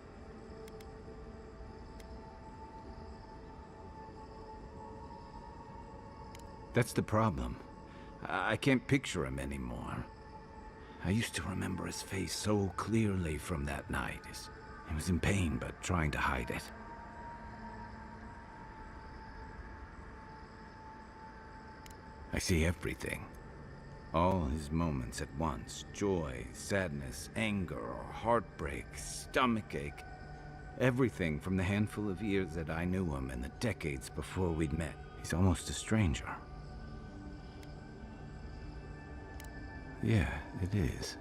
Speaker 7: That's the problem. I can't picture him anymore. I used to remember his face so clearly from that night. He was in pain, but trying to hide it. I see everything. All his moments at once. Joy, sadness, anger, heartbreak, stomachache. Everything from the handful of years that I knew him and the decades before we'd met. He's almost a stranger. Yeah, it is.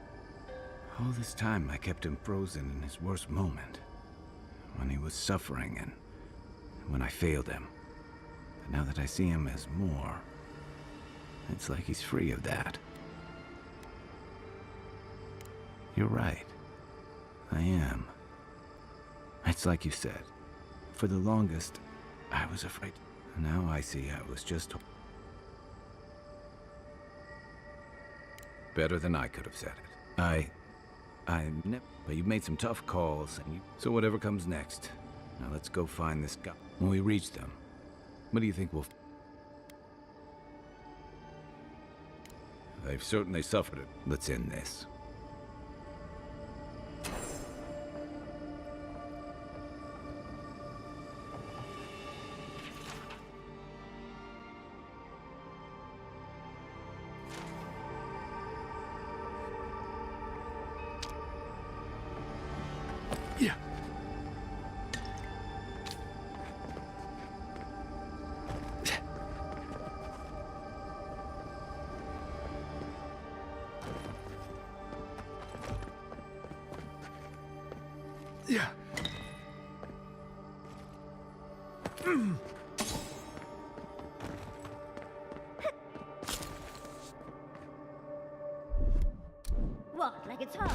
Speaker 7: All this time I kept him frozen in his worst moment. When he was suffering and when I failed him. But now that I see him as more, it's like he's free of that. You're right. I am. It's like you said. For the longest, I was afraid. Now I see I was just... Better than I could have said it. But you made some tough calls, and so whatever comes next. Now let's go find this guy. When we reach them, what do you think we'll... They've certainly suffered it. Let's end this.
Speaker 3: Yeah. Yeah.
Speaker 2: What? Like it's hard?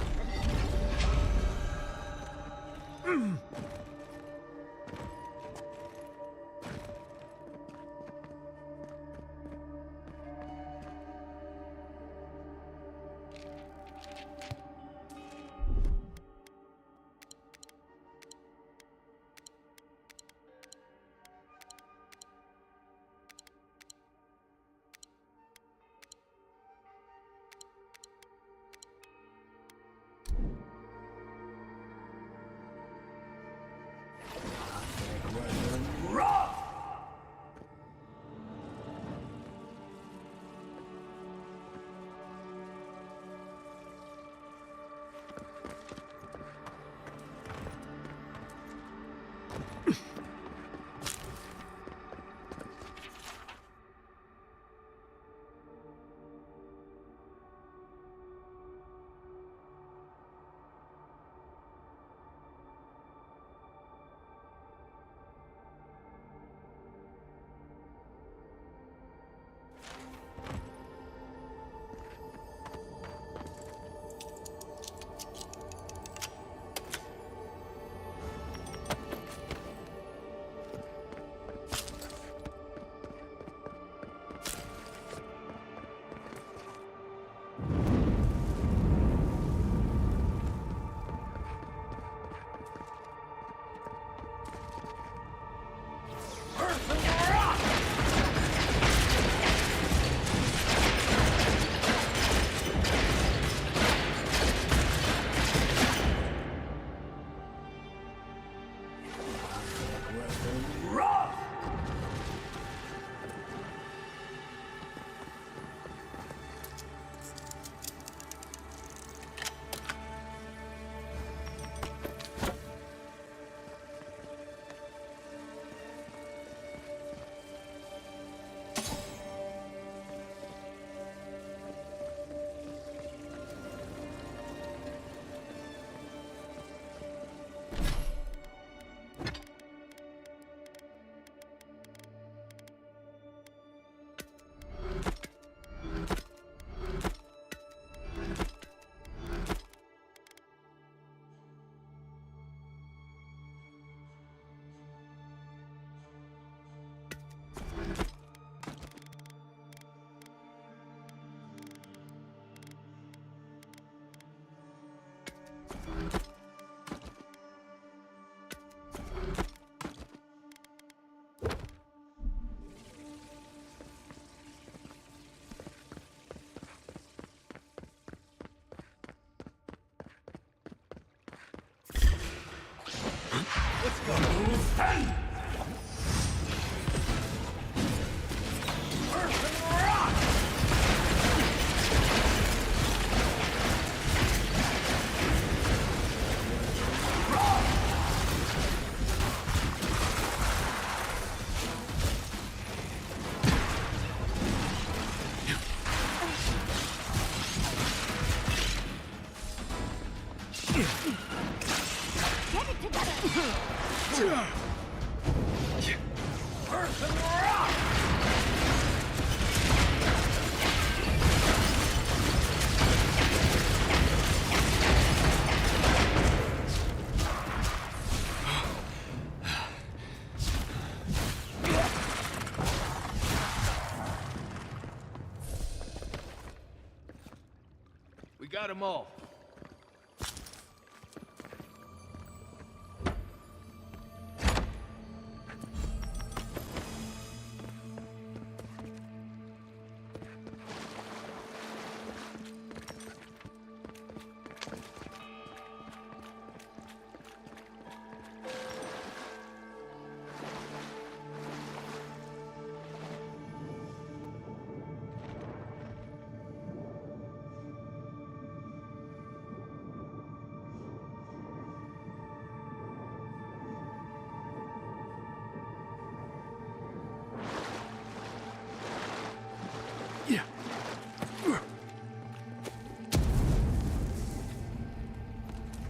Speaker 3: Got them all.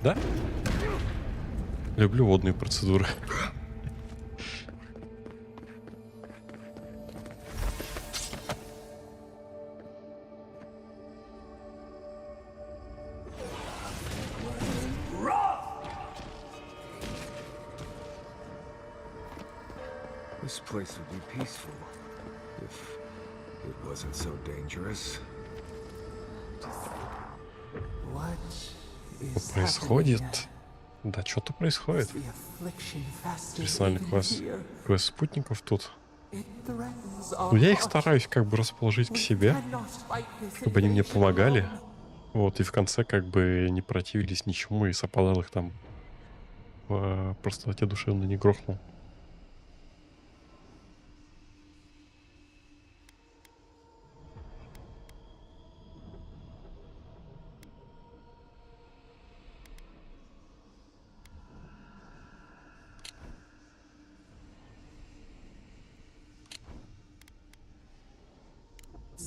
Speaker 1: Да? Люблю водные процедуры.
Speaker 3: This place would be peaceful if it wasn't so dangerous.
Speaker 1: Что происходит? Да, что-то происходит. Персональный квест спутников тут. Ну, я их стараюсь как бы расположить к себе, чтобы они мне помогали. Вот, и в конце как бы не противились ничему, и Сападал их там в простоте душевно не грохнул.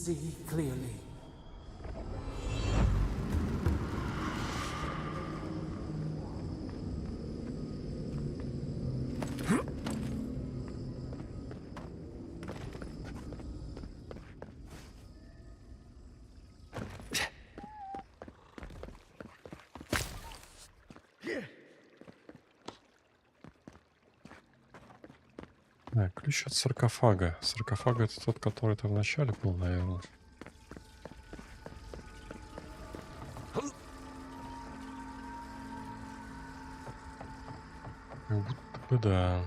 Speaker 4: see clearly.
Speaker 1: Ключ от саркофага. Саркофаг — это тот, который там в начале был, наверное. Как будто бы да.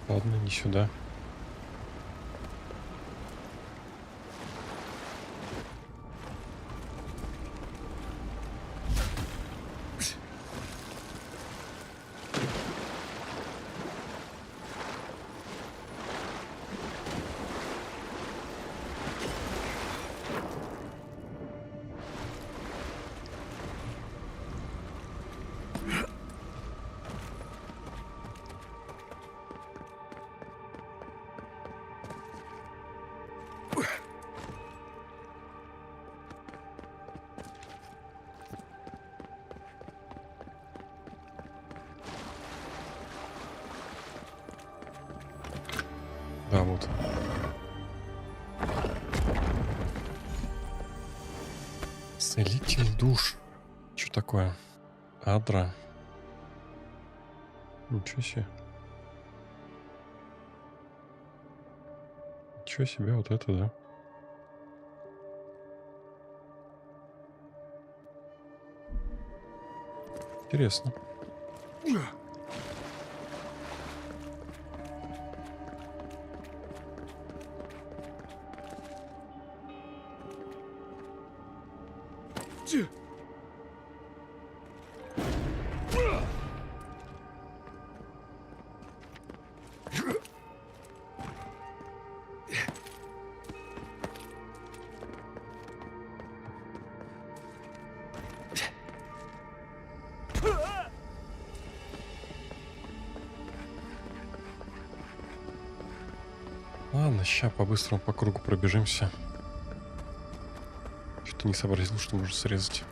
Speaker 1: Ладно, не сюда. Да, вот. Целитель душ. Что такое? Адра. Ничего себе. Ничего себе, вот это да. Интересно. Ладно, сейчас по-быстрому по кругу пробежимся. Что-то не сообразил, что можно срезать.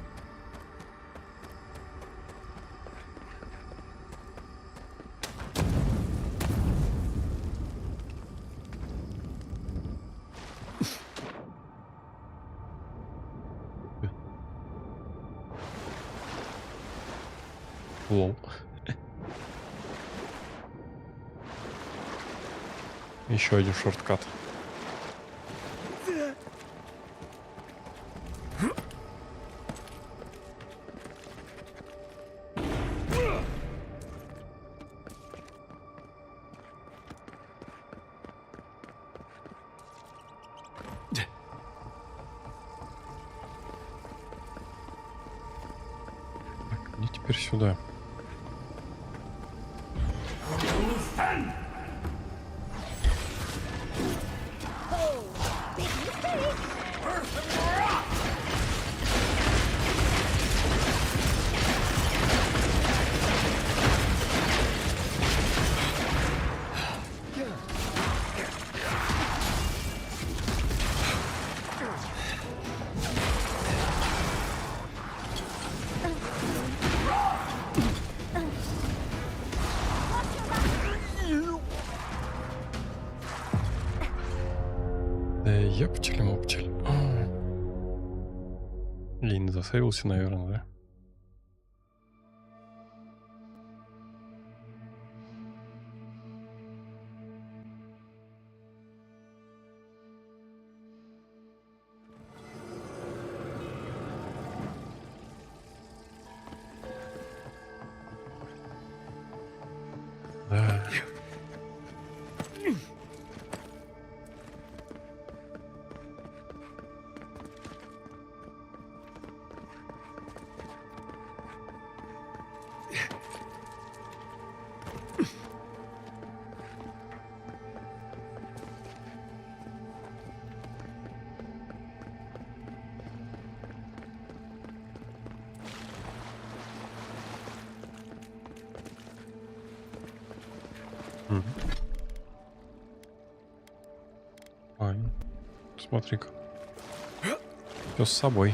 Speaker 1: Лол. Еще один шорткат. Так, иди теперь сюда. Ептель-моптель. Я не засейвился, наверное, да? Да. Ай, смотри-ка. Всё с собой.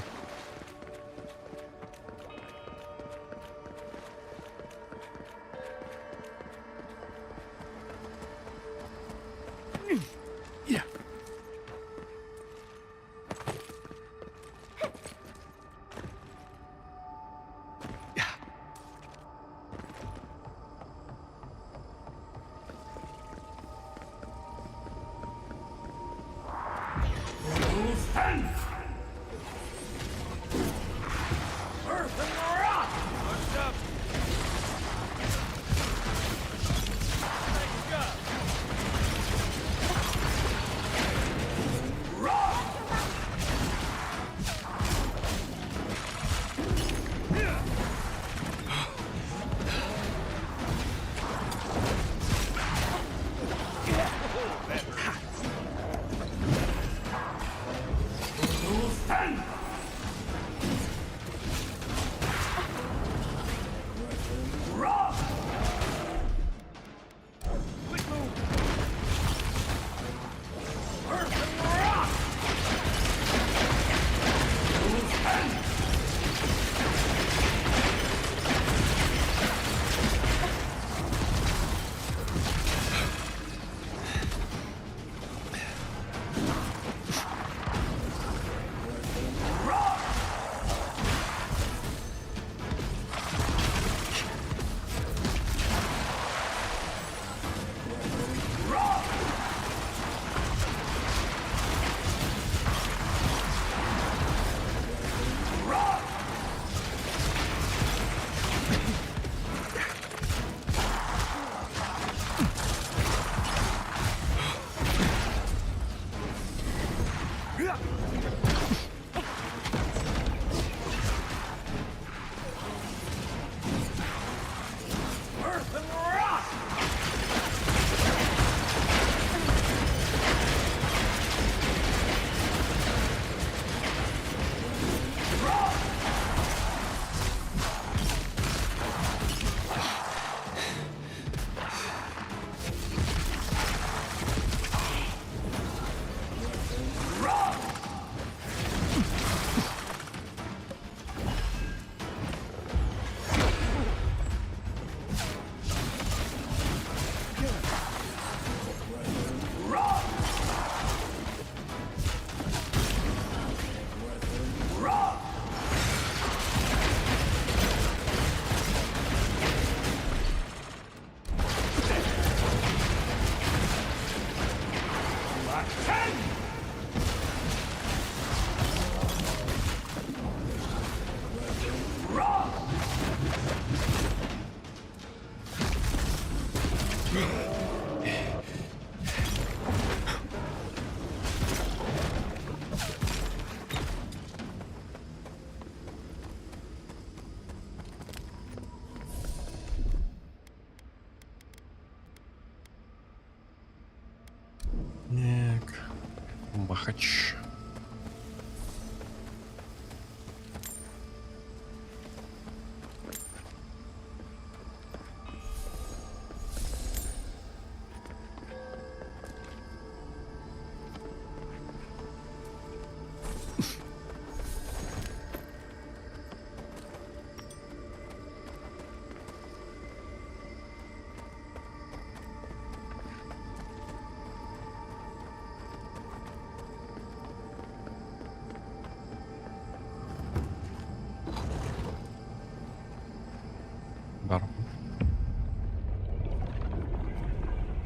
Speaker 1: Махач.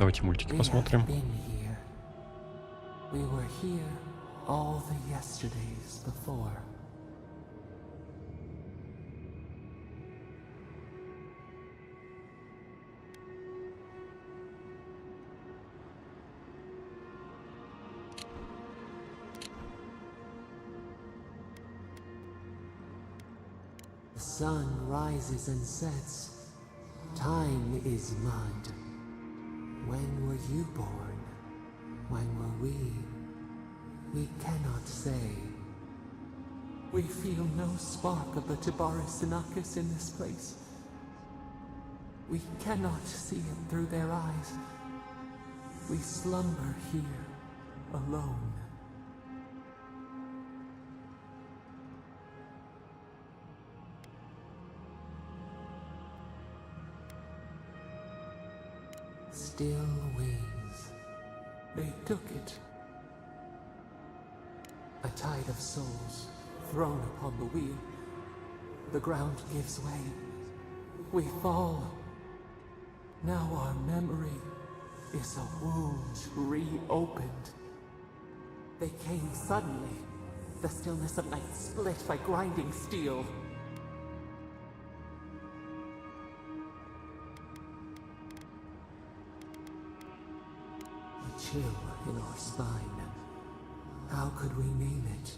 Speaker 1: Давайте мультики посмотрим.
Speaker 4: We were here all the yesterdays before. sun rises and sets. Time is mud. When were you born? When were we? We cannot say. We feel no spark of the Tibaris Sinakis in this place. We cannot see it through their eyes. We slumber here, alone. Still wings. They took it. A tide of souls thrown upon the wheel. The ground gives way. We fall. Now our memory is a wound reopened. They came suddenly. The stillness of night split by grinding steel. A chill in our spine. How could we name it?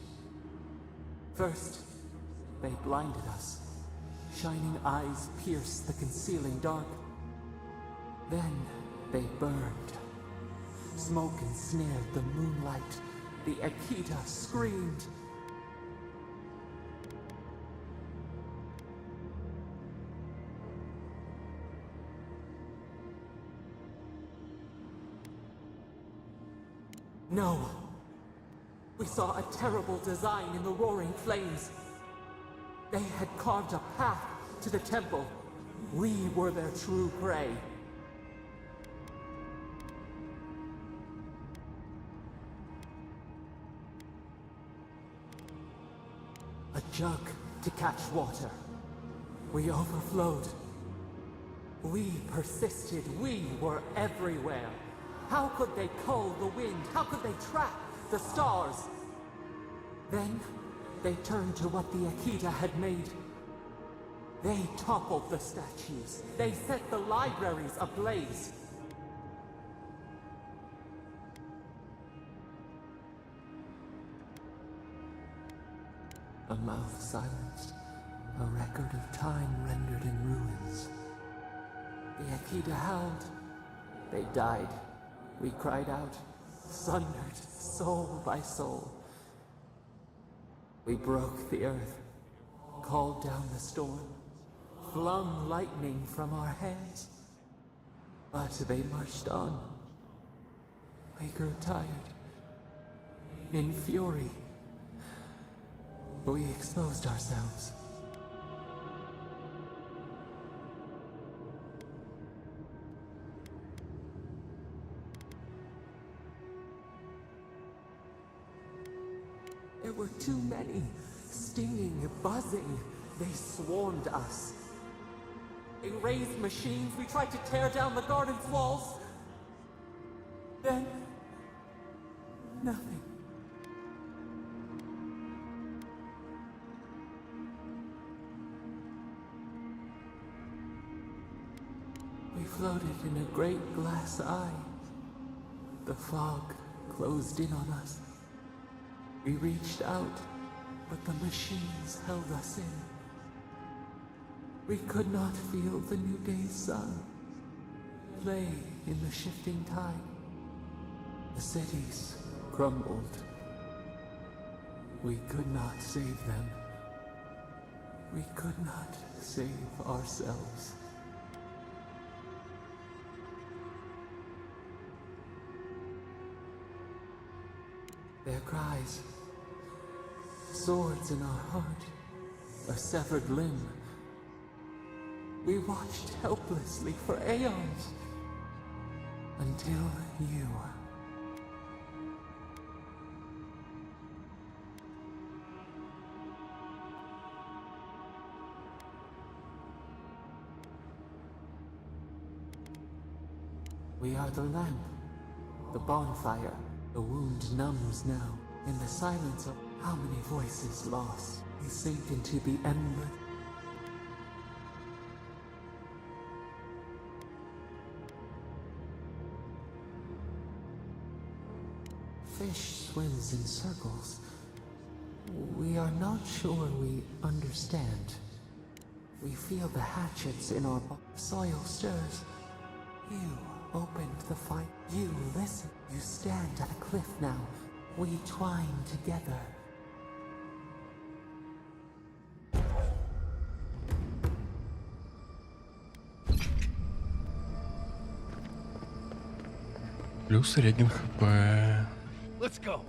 Speaker 4: First, they blinded us. Shining eyes pierced the concealing dark. Then they burned. Smoke ensnared the moonlight. The Akita screamed. No. We saw a terrible design in the roaring flames. They had carved a path to the temple. We were their true prey. A jug to catch water. We overflowed. We persisted. We were everywhere. How could they cull the wind? How could they track the stars? Then they turned to what the Akita had made. They toppled the statues. They set the libraries ablaze. A mouth silenced, a record of time rendered in ruins. The Akita howled. They died. We cried out, sundered, soul by soul. We broke the earth, called down the storm, flung lightning from our hands. But they marched on. We grew tired. In fury, we exposed ourselves. There were too many, stinging, buzzing. They swarmed us. They raised machines. We tried to tear down the garden's walls. Then, nothing. We floated in a great glass eye. The fog closed in on us. We reached out, but the machines held us in. We could not feel the new day's sun play in the shifting tide. The cities crumbled. We could not save them. We could not save ourselves. Their cries, swords in our heart, a severed limb. We watched helplessly for aeons, until you. We are the lamp, the bonfire. The wound numbs now. In the silence of how many voices lost, we sink into the ember. Fish swims in circles. We are not sure we understand. We feel the hatchets in our soil stirs. You opened the fight. You listen. You stand at a cliff now. We twine together.
Speaker 1: Плюс реген хп.
Speaker 3: Let's go.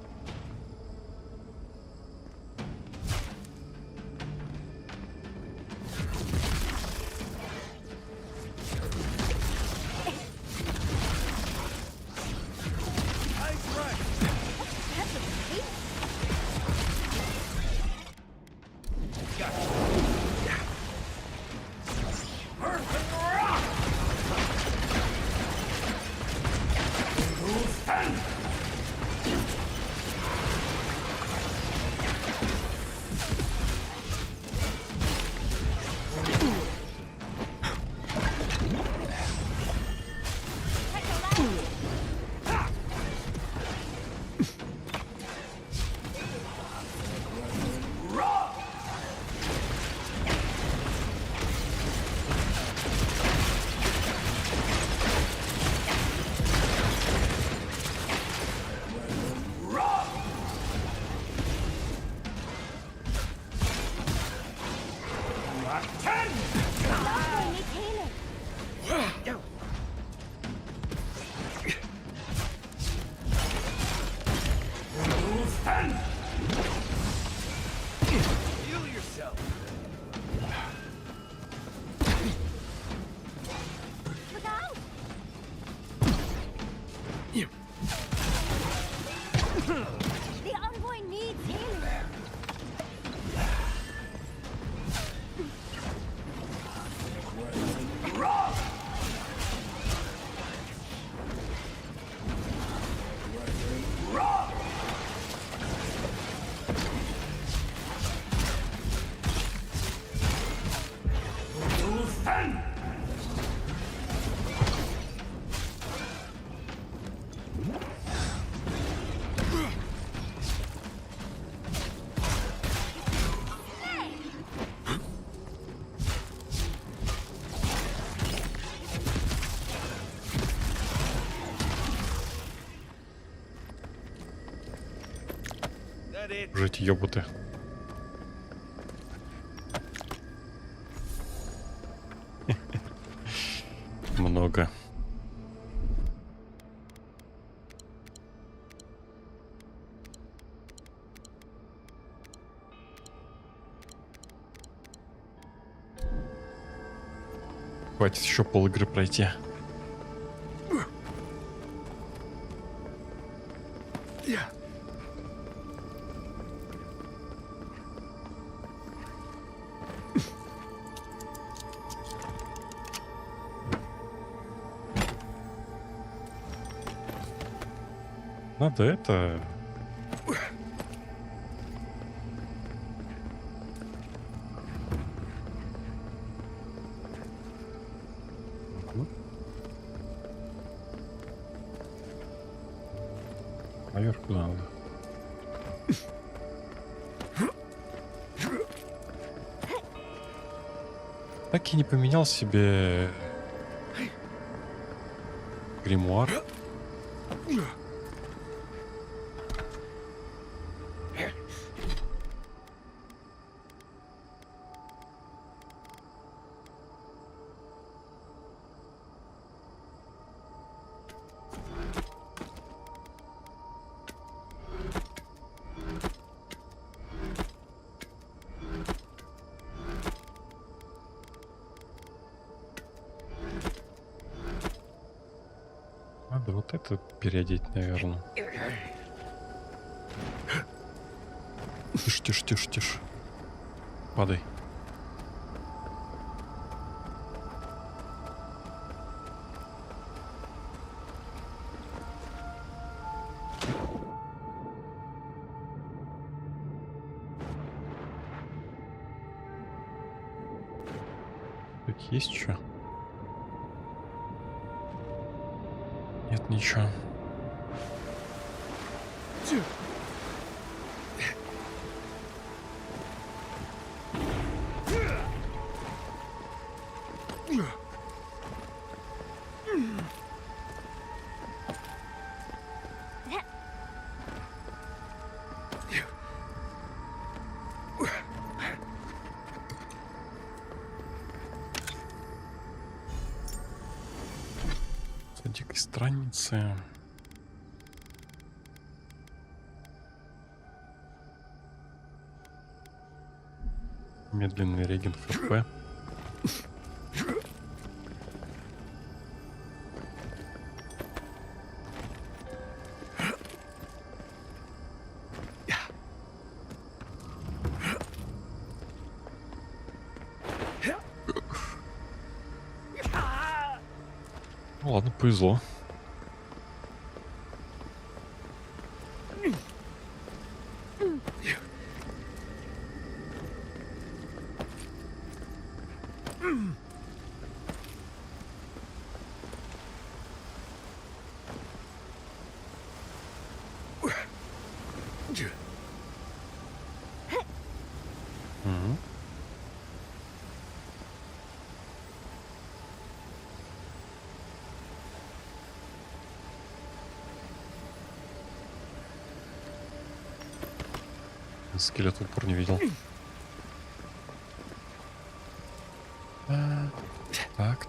Speaker 1: Жить ёбуты. Много. Хватит еще пол игры пройти. Надо это... Наверх куда надо? Так и не поменял себе гримуар. Надо вот это переодеть, наверное. Тише, тише, тише, тише. Падай. Так, есть что? Нет, ничего. дикой страницы. Медленный реген ХП. Ну ладно, повезло. Скелет в упор не видел. Так.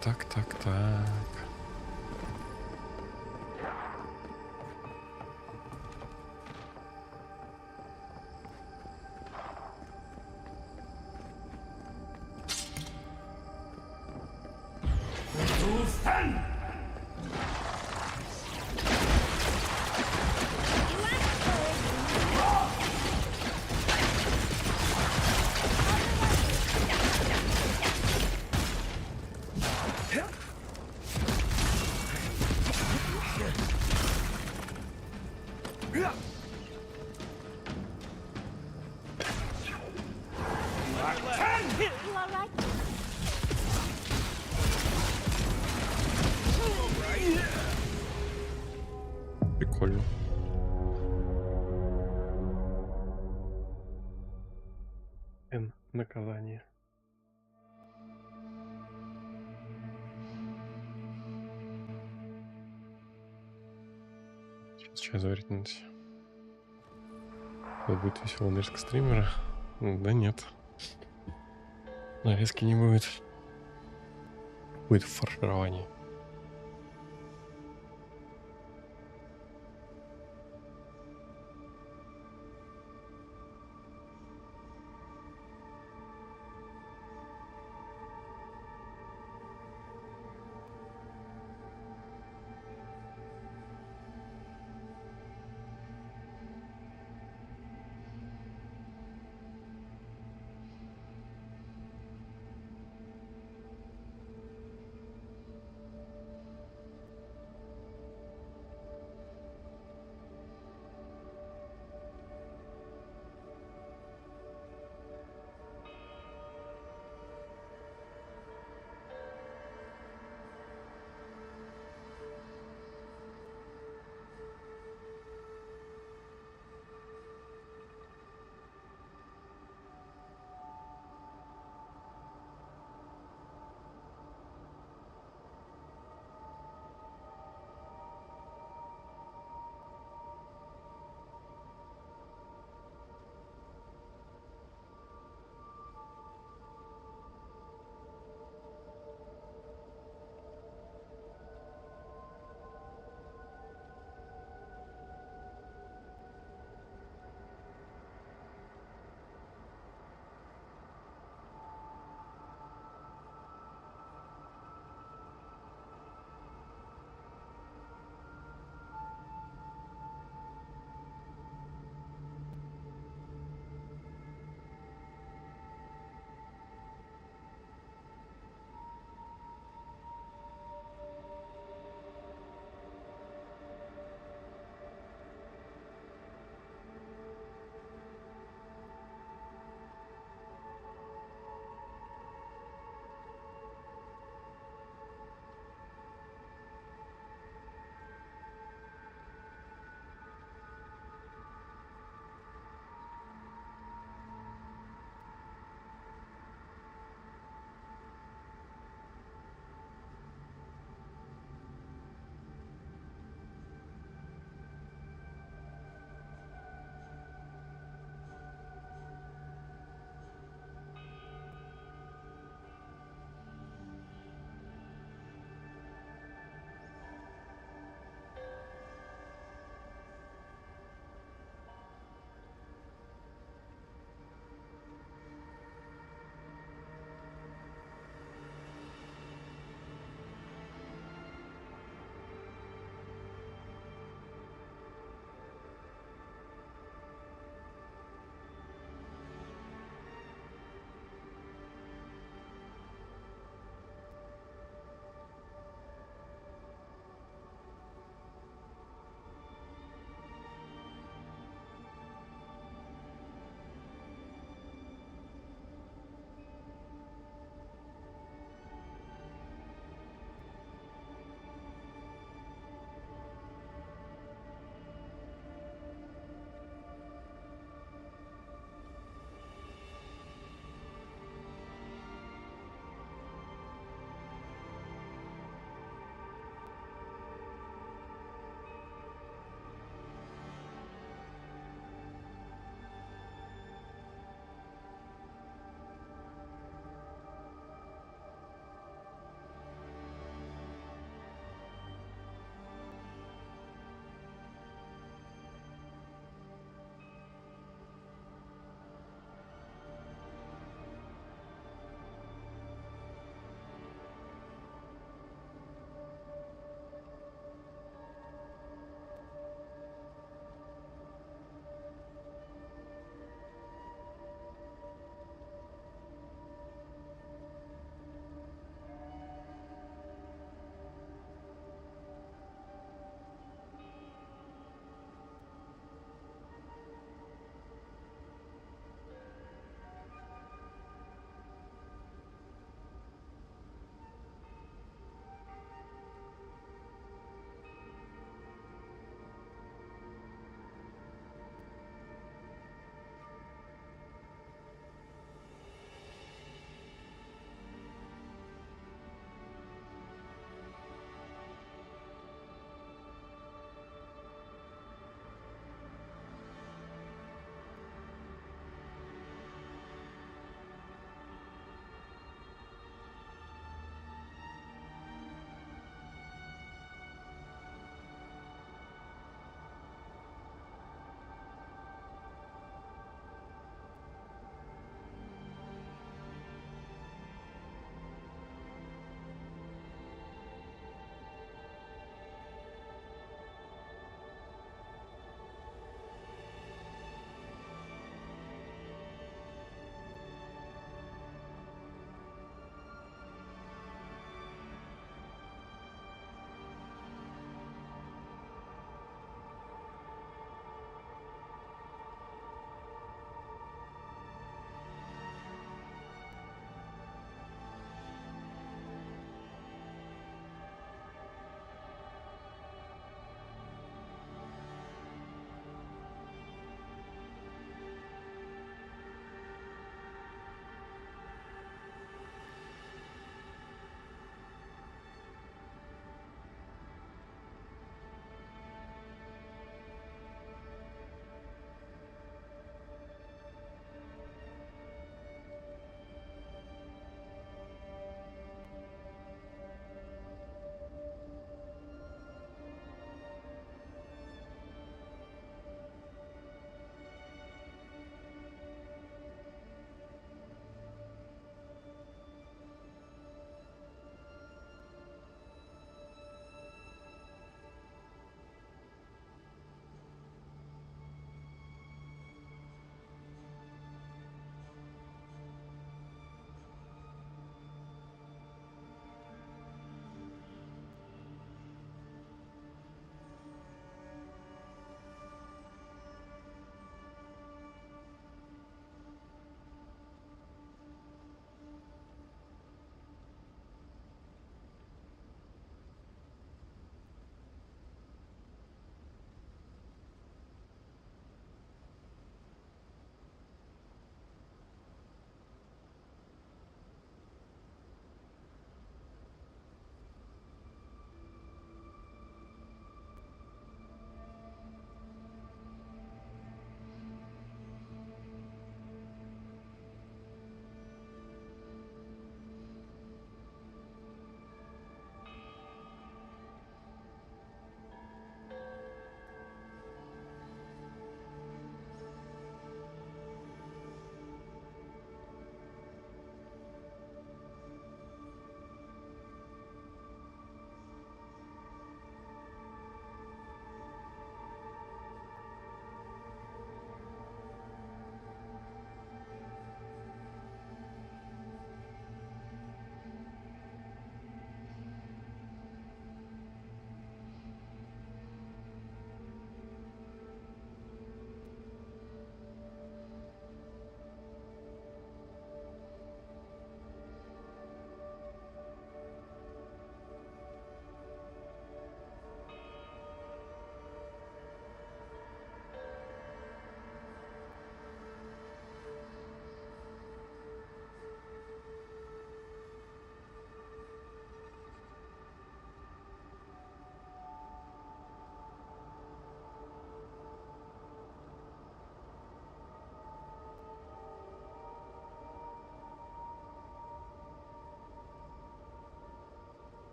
Speaker 1: Прикольно. Наказание. Сейчас чай заварить надо. Это будет веселая нарезка стримера. Да нет. Нарезки не будет. Будет фарширование.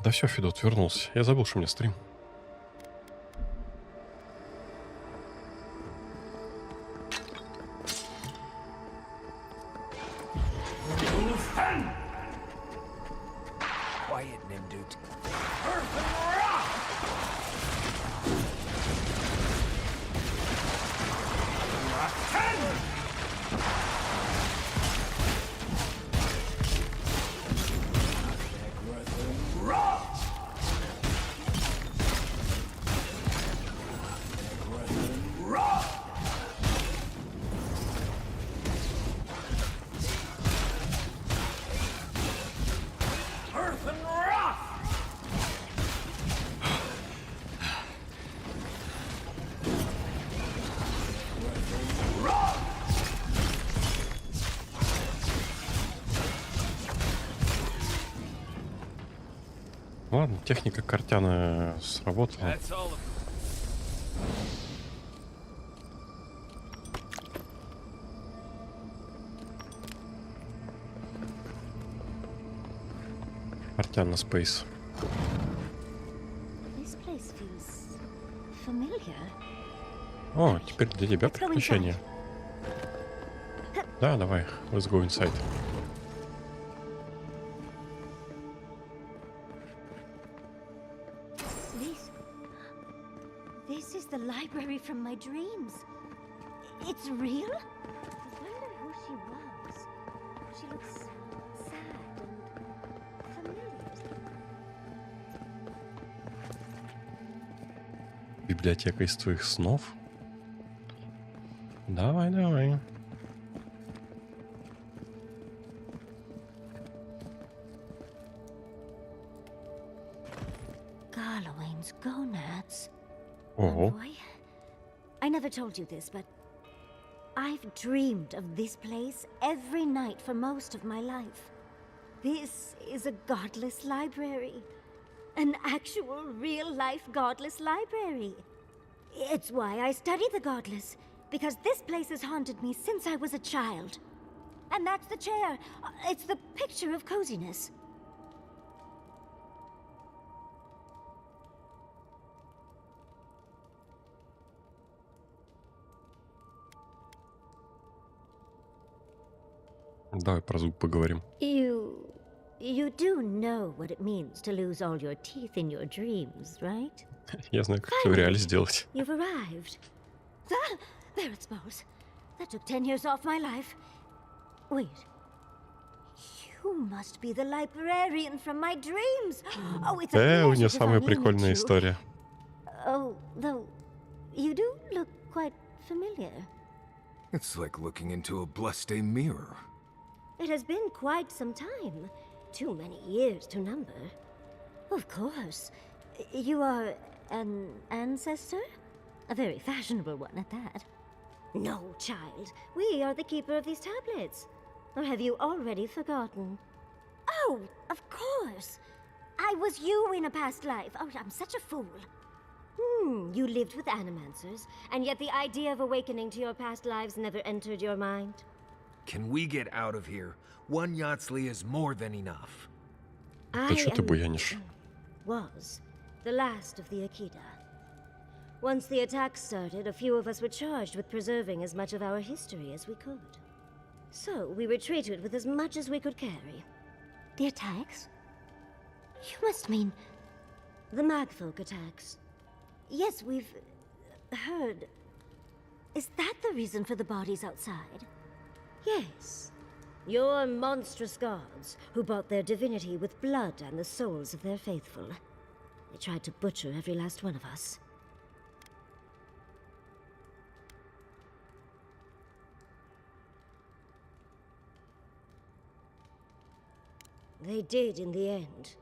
Speaker 1: Да все, Федот вернулся. Я забыл, что у меня стрим. Ладно, техника Кортяна сработала. Кортян на Space. О, теперь для тебя приключение. Да, давай, let's go inside.
Speaker 2: This is the library from my dreams. It's real? I wonder who she was. She looks sad and familiar.
Speaker 1: Библиотека из твоих снов? Давай, давай.
Speaker 2: Garlowane's gonads.
Speaker 1: Ого.
Speaker 2: Boy, I never told you this, but I've dreamed of this place every night for most of my life. This is a godless library. An actual, real-life godless library. It's why I study the godless, because this place has haunted me since I was a child. And that's the chair. It's the picture of coziness.
Speaker 1: Давай про звук поговорим.
Speaker 2: You do know what it means to lose all your teeth in your dreams, right?
Speaker 1: Я знаю, как это в реале сделать.
Speaker 2: You've arrived. There it spells. That took 10 years off my life. Wait. You must be the librarian from my dreams. Oh, it's a
Speaker 1: у нее
Speaker 2: pleasure to
Speaker 1: самая
Speaker 2: finally
Speaker 1: прикольная
Speaker 2: meet you.
Speaker 1: история.
Speaker 2: Oh, though you do look quite familiar.
Speaker 3: It's like looking into a blood-stained mirror.
Speaker 2: It has been quite some time. Too many years to number. Of course. You are an ancestor? A very fashionable one at that. No, child. We are the keeper of these tablets. Or have you already forgotten? Oh, of course. I was you in a past life. Oh, I'm such a fool. You lived with animancers, and yet the idea of awakening to your past lives never entered your mind.
Speaker 3: Can we get out of here? One Yatsley is more than enough.
Speaker 1: Да что ты буянишь?
Speaker 2: Was the last of the Akita. Once the attack started, a few of us were charged with preserving as much of our history as we could. So we retreated with as much as we could carry. The attacks? You must mean the Magfolk attacks. Yes, we've heard. Is that the reason for the bodies outside? Yes. Your monstrous gods, who bought their divinity with blood and the souls of their faithful. They tried to butcher every last one of us. They did in the end.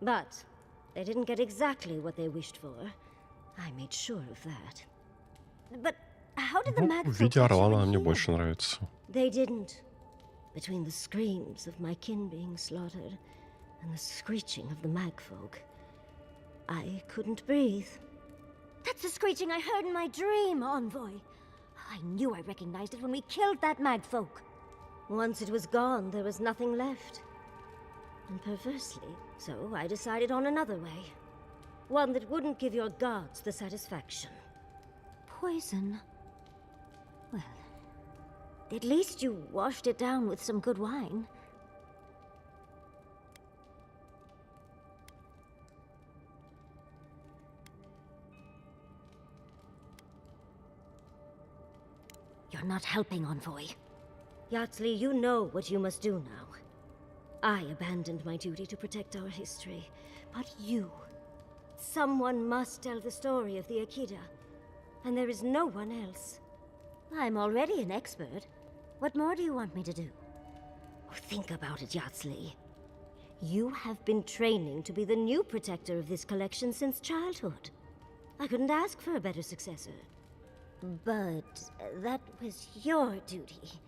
Speaker 2: But they didn't get exactly what they wished for. I made sure of that. But how did the
Speaker 1: В виде Орлана она мне больше нравится.
Speaker 2: They didn't. Between the screams of my kin being slaughtered and the screeching of the Magfolk, I couldn't breathe. That's the screeching I heard in my dream, Envoy. I knew I recognized it when we killed that Magfolk. Once it was gone, there was nothing left. And perversely, so I decided on another way. One that wouldn't give your gods the satisfaction. Poison? Well, at least you washed it down with some good wine. You're not helping, Envoy. Yardley, you know what you must do now. I abandoned my duty to protect our history, but you... Someone must tell the story of the Akita, and there is no one else. I'm already an expert. What more do you want me to do? Oh, think about it, Yardley. You have been training to be the new protector of this collection since childhood. I couldn't ask for a better successor. But that was your duty.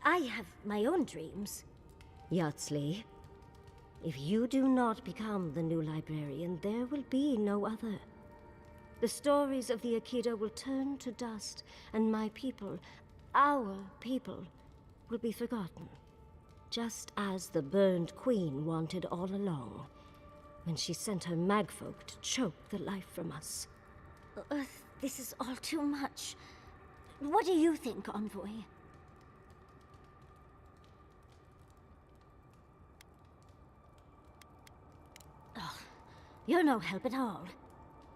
Speaker 2: I have my own dreams. Yardley, if you do not become the new librarian, there will be no other. The stories of the Akita will turn to dust, and my people, our people, will be forgotten. Just as the burned queen wanted all along, when she sent her magfolk to choke the life from us. This is all too much. What do you think, Envoy? Oh, you're no help at all.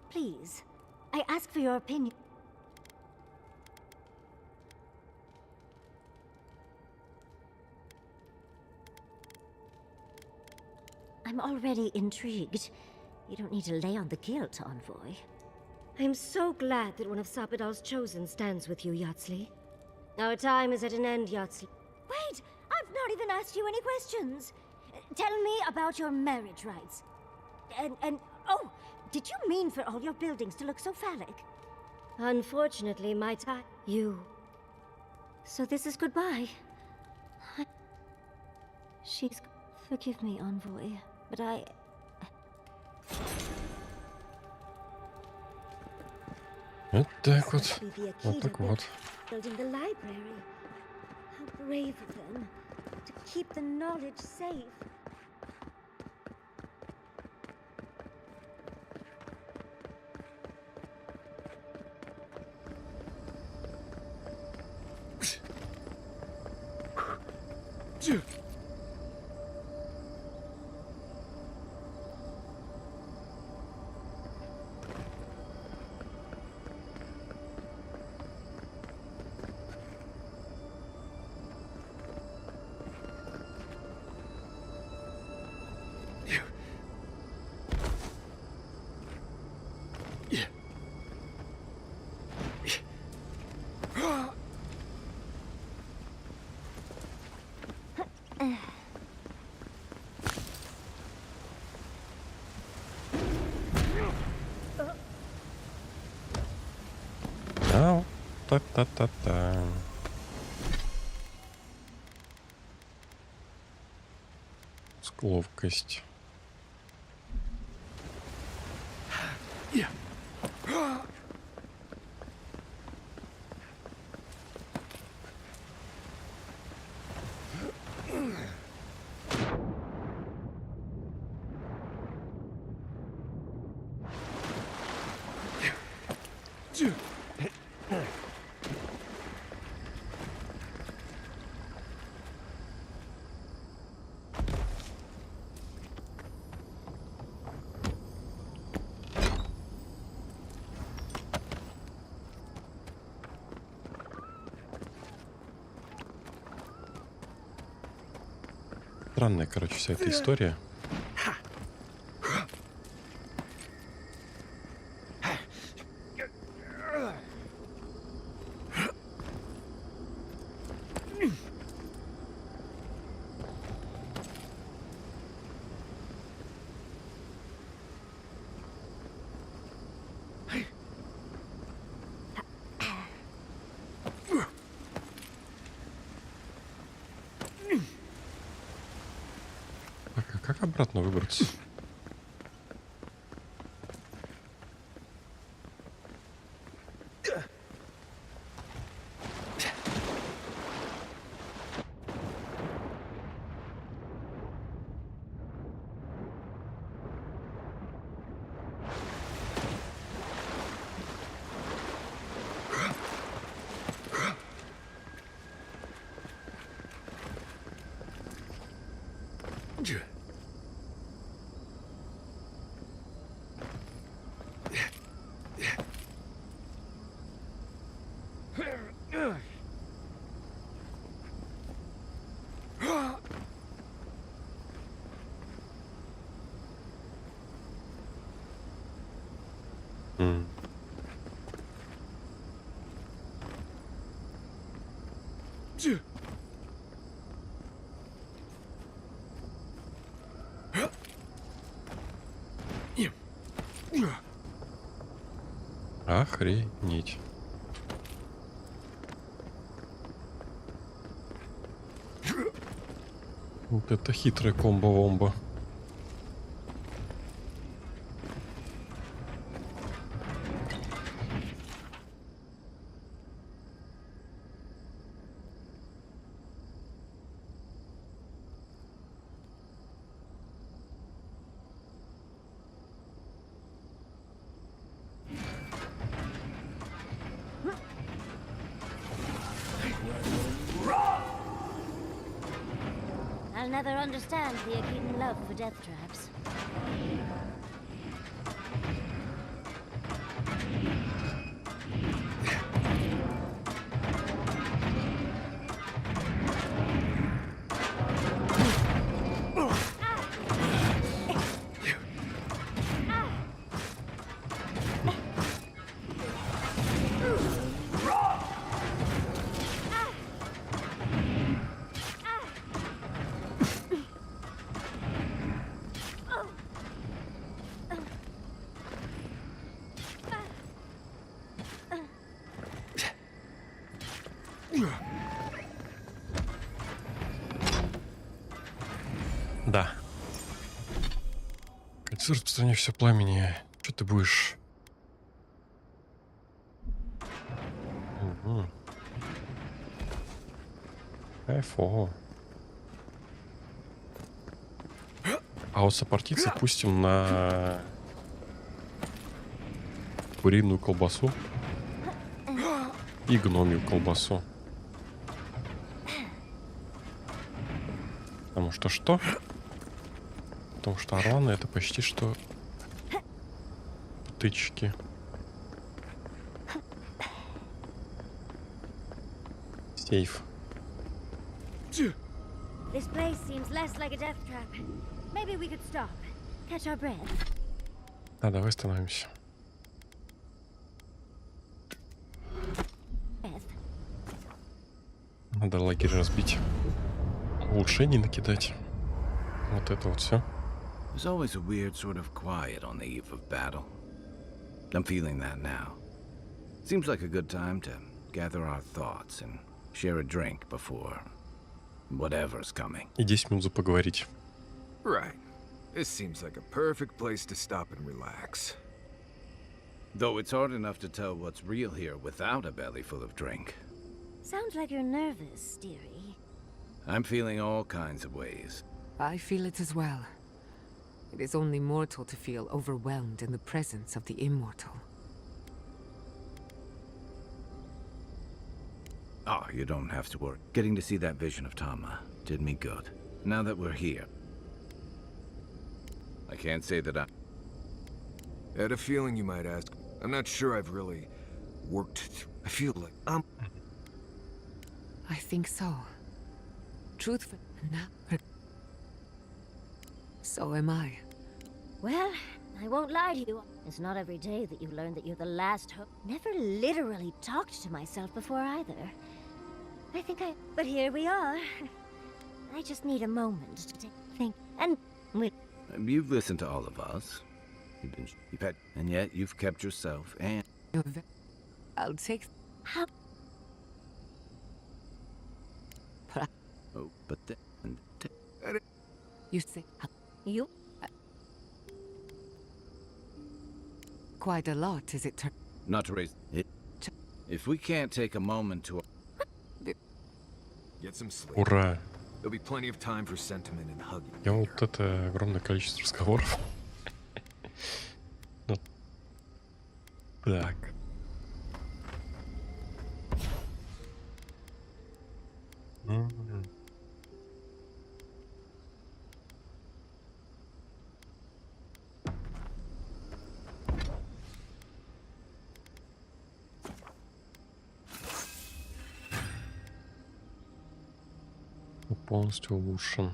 Speaker 2: Please, I ask for your opinion. I'm already intrigued. You don't need to lay on the guilt, Envoy. I am so glad that one of Sapadal's chosen stands with you, Yardley. Our time is at an end, Yardley. Wait! I've not even asked you any questions! Tell me about your marriage rights. And oh, did you mean for all your buildings to look so phallic? Unfortunately, my time... You... So this is goodbye. She's... Forgive me, Envoy, but I...
Speaker 1: Вот так вот. Вот так вот.
Speaker 2: Building the library. How brave of them to keep the knowledge safe.
Speaker 1: Та-та-та-та. Ловкость. Странная, короче, вся эта история. Как обратно выбраться? Охренеть. Вот это хитрая комбо-вомба.
Speaker 2: I'll never understand the Akhetan love for death traps.
Speaker 1: Да. Кольцо распространяющее все пламени. Что ты будешь? Угу. Кайфово. А вот сопартийцы пустим на куриную колбасу и гномью колбасу. Потому что что? Потому что орланы это почти что птички. Сейф.
Speaker 2: This place seems less like a death trap. Maybe we could stop, catch our breath.
Speaker 1: Да, давай остановимся. Надо лагерь разбить. Улучшений накидать. Вот это вот все.
Speaker 7: There's always a weird sort of quiet on the eve of battle. I'm feeling that now. Seems like a good time to gather our thoughts and share a drink before whatever's coming.
Speaker 1: И 10 минут за поговорить.
Speaker 3: Right. This seems like a perfect place to stop and relax.
Speaker 7: Though it's hard enough to tell what's real here without a belly full of drink.
Speaker 2: Sounds like you're nervous, dearie.
Speaker 7: I'm feeling all kinds of ways.
Speaker 8: I feel it as well. It is only mortal to feel overwhelmed in the presence of the immortal.
Speaker 7: Oh, you don't have to worry. Getting to see that vision of Tama did me good. Now that we're here, I can't say that I
Speaker 3: had a feeling you might ask. I'm not sure I've really worked through. I feel like
Speaker 8: I think so. Truthfully, so am I.
Speaker 2: Well, I won't lie to you. It's not every day that you learn that you're the last hope. Never literally talked to myself before either. But here we are. I just need a moment to think. And
Speaker 7: you've listened to all of us. You've had, and yet you've kept yourself and...
Speaker 8: I'll take...
Speaker 2: How?
Speaker 7: Oh, but then...
Speaker 8: You say...
Speaker 2: You?
Speaker 8: Quite a lot, is it?
Speaker 7: Not to raise it. If we can't take a moment to...
Speaker 3: Get some sleep.
Speaker 1: Ура!
Speaker 3: There'll be plenty of time for sentiment and hugging.
Speaker 1: Я вот это огромное количество разговоров. Так. полностью улучшен.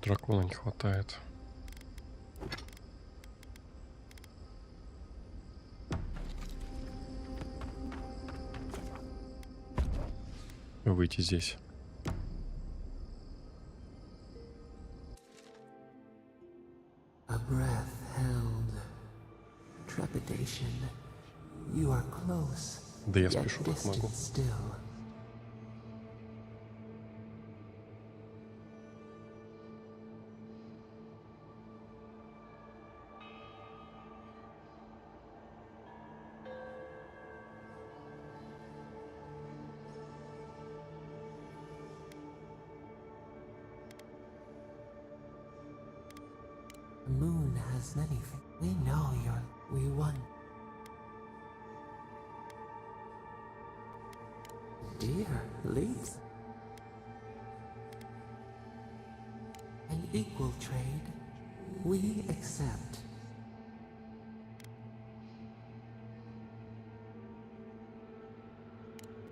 Speaker 1: Дракона не хватает. Выйти здесь.
Speaker 4: A breath held. Trepidation. You are close.
Speaker 1: Да я спешу как могу.
Speaker 4: Still. The moon has many things. We know we won. Dear leaves. An equal trade. We accept.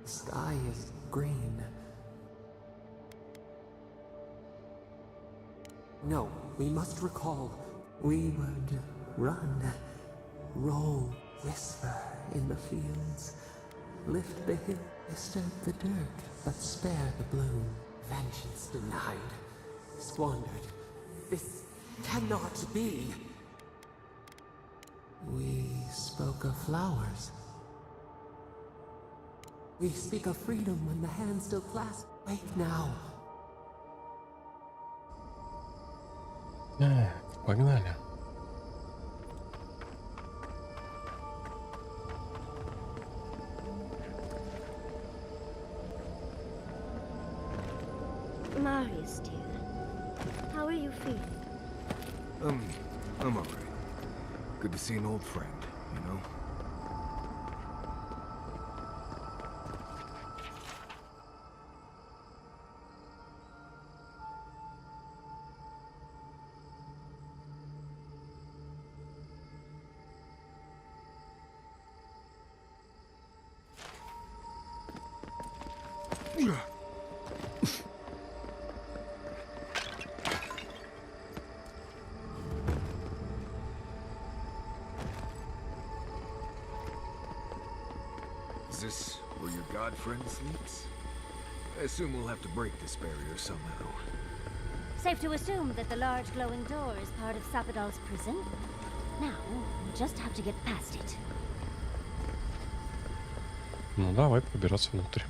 Speaker 4: The sky is green. No, we must recall. We would run, roll, whisper in the fields, lift the hill, disturb the dirt, but spare the bloom. Vengeance denied, squandered. This cannot be. We spoke of flowers. We speak of freedom when the hand still clasps. Wake now.
Speaker 1: Погнали.
Speaker 2: Marius, dear. How are you feeling?
Speaker 3: I'm alright. Good to see an old friend, you know? Is this where your god friend sleeps? I assume we'll have to break this barrier somehow.
Speaker 2: Safe to assume that the large glowing door is part of Sapadal's prison? Now, we just have to get past it.
Speaker 1: Ну, давай пробираться внутрь.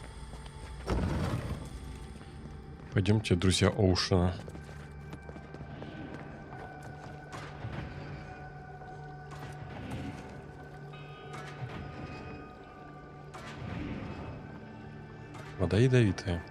Speaker 1: Пойдемте, друзья Оушена. Вода ядовитая.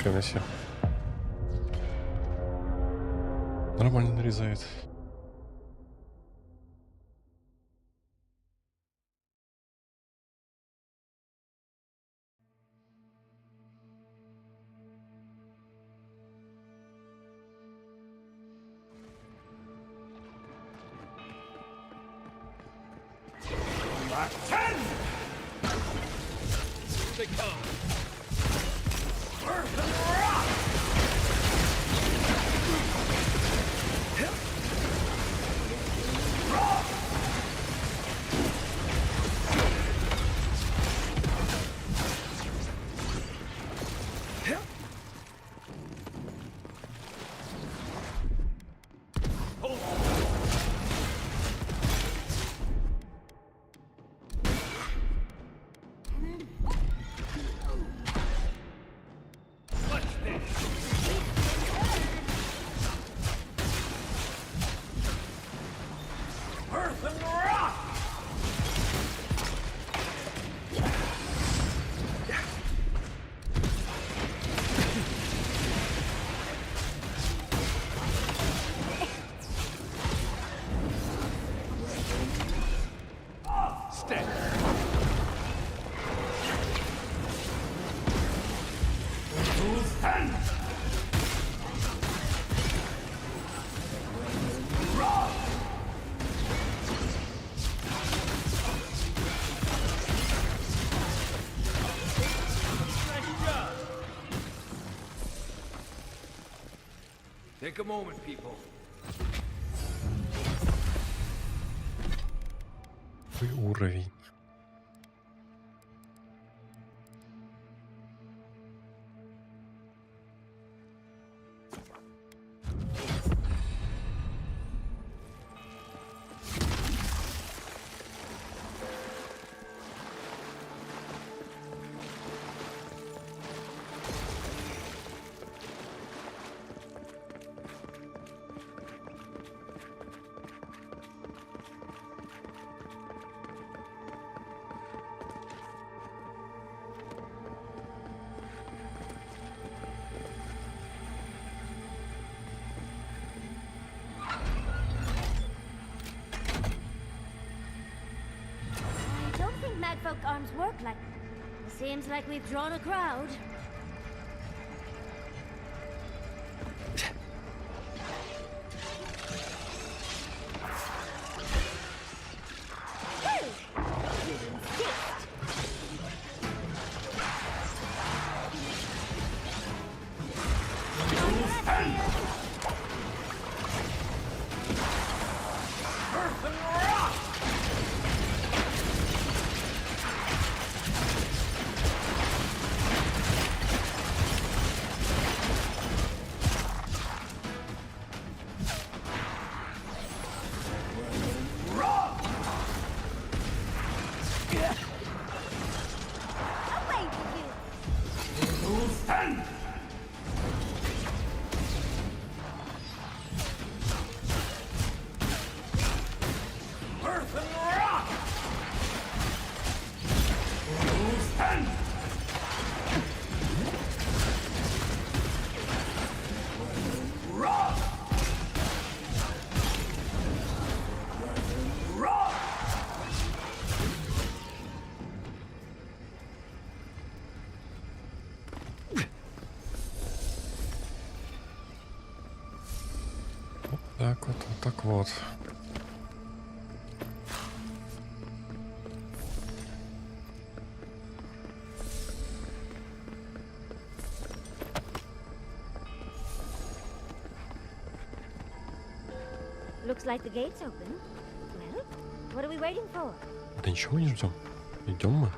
Speaker 1: Хрена себе. Нормально нарезает.
Speaker 3: Take a moment, people.
Speaker 1: Уровень.
Speaker 2: Folk arms work like... Seems like we've drawn a crowd. Так вот, вот так вот. Looks like the gate's open. Well, what are we waiting for?
Speaker 1: Да ничего не ждем. Идем мы.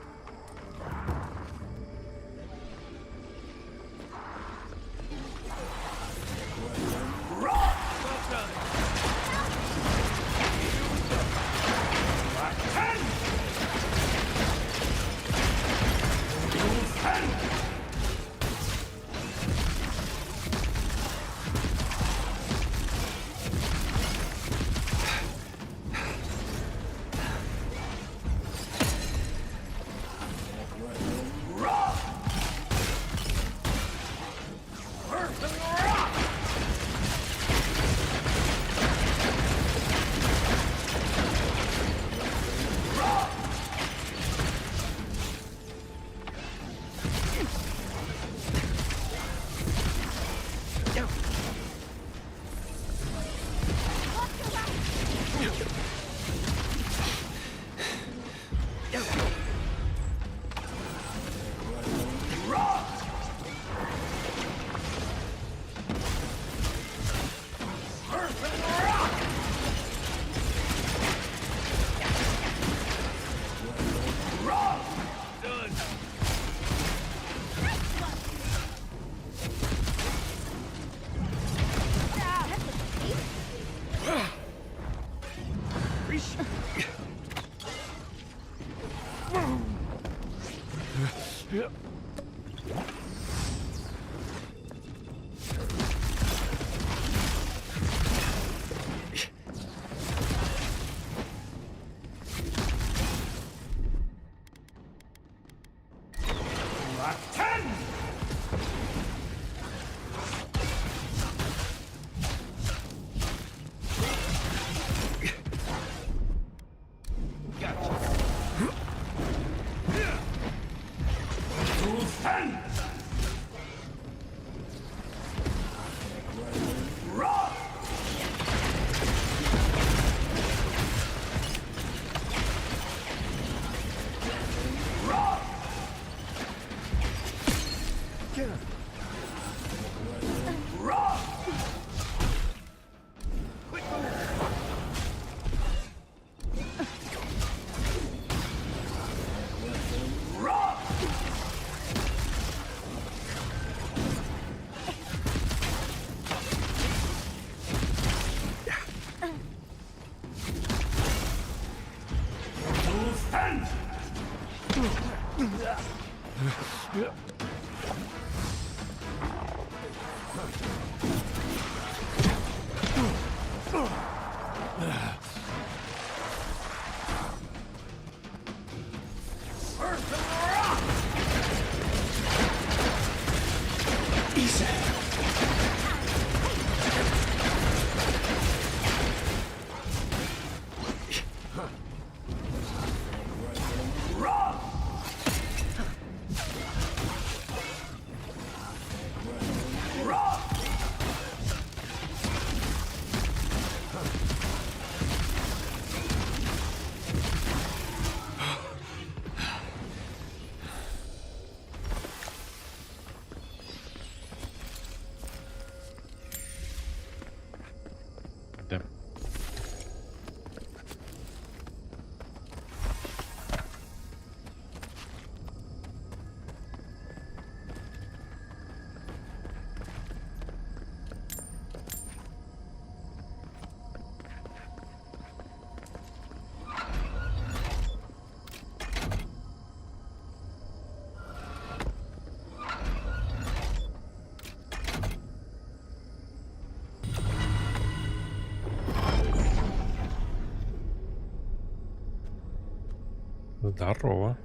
Speaker 1: Здорово.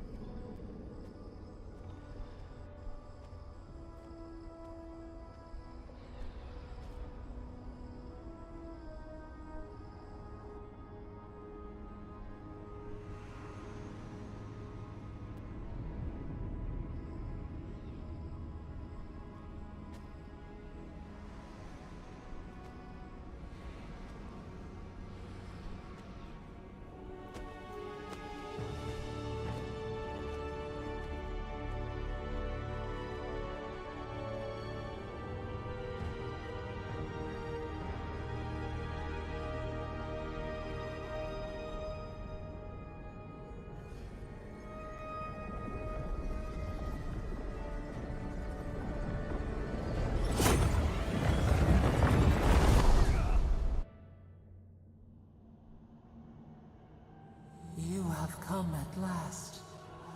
Speaker 4: Come at last,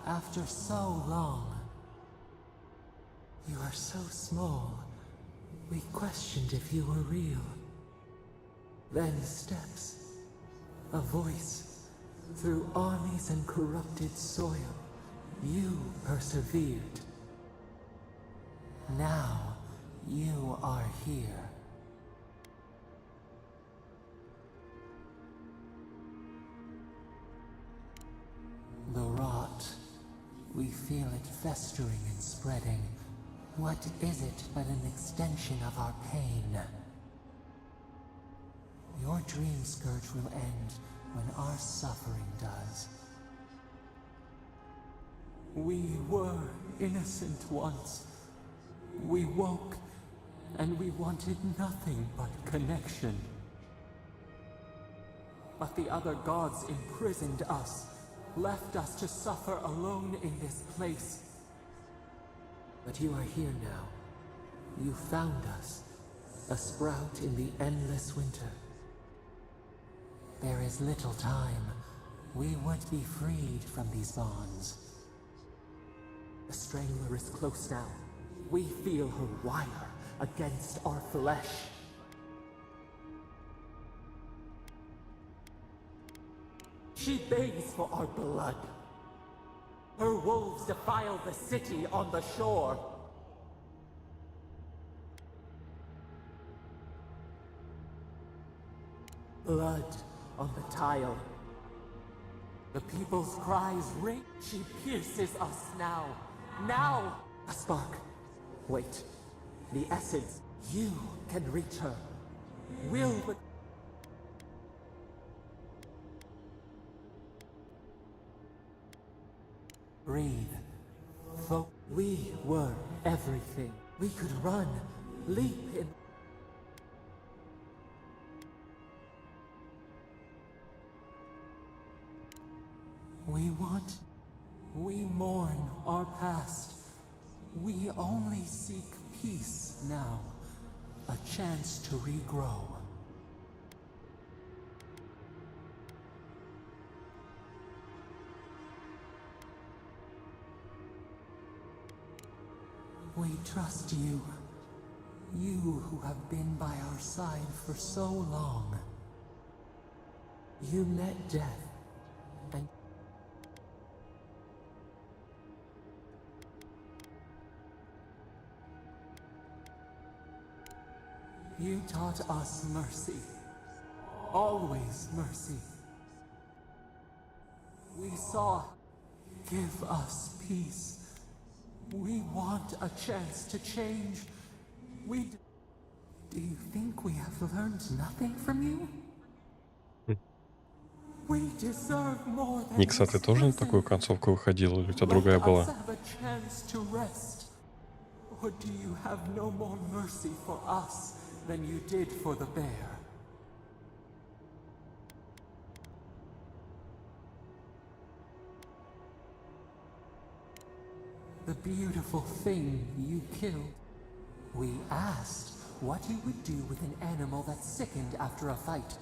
Speaker 4: after so long. You are so small, we questioned if you were real. Then steps, a voice, through armies and corrupted soil, you persevered. Now, you are here. The rot. We feel it festering and spreading. What is it but an extension of our pain? Your dream scourge will end when our suffering does. We were innocent once. We woke, and we wanted nothing but connection. But the other gods imprisoned us, left us to suffer alone in this place. But you are here now. You found us, a sprout in the endless winter. There is little time. We would be freed from these bonds. The Strangler is close now. We feel her wire against our flesh. She begs for our blood. Her wolves defile the city on the shore. Blood on the tile. The people's cries ring. She pierces us now. Now! A spark. Wait. The essence. You can reach her. Will but... Breathe. We were everything. We could run, leap in. We mourn our past. We only seek peace now. A chance to regrow. We trust you. You who have been by our side for so long. You met death, and you taught us mercy. Always mercy. We saw. Give us peace. We want a chance to change. Do you think we have learned nothing from you? We deserve more than
Speaker 1: Никса, ты тоже на такую концовку выходил, или у тебя другая была?
Speaker 4: Or do you have no more mercy for us than you did for the bear? The beautiful thing you killed. We asked what you would do with an animal that sickened after a fight.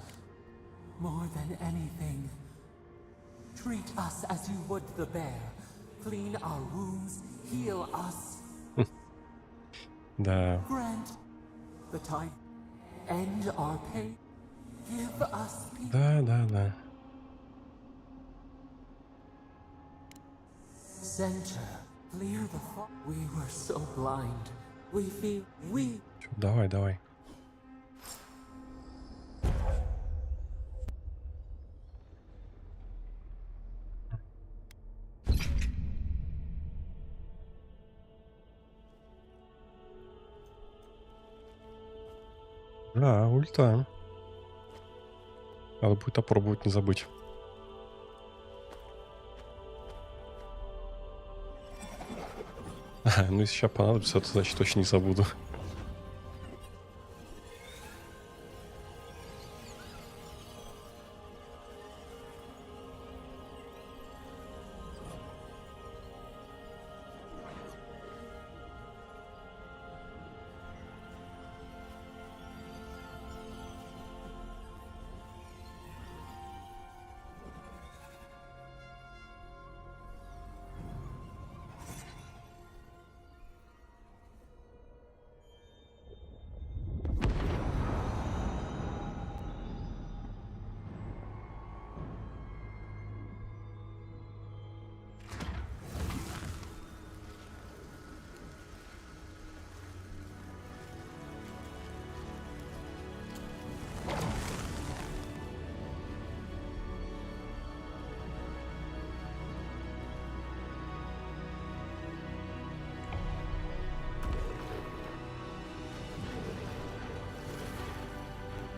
Speaker 4: More than anything, treat us as you would the bear. Clean our wounds, heal us.
Speaker 1: Да.
Speaker 4: Grant the time, end our pain, give us peace.
Speaker 1: Да.
Speaker 4: Center, clear the fog. We were so blind. We feel we.
Speaker 1: Давай. Да, ульта. Надо будет опробовать, не забыть. Ну если сейчас понадобится, это значит точно не забуду.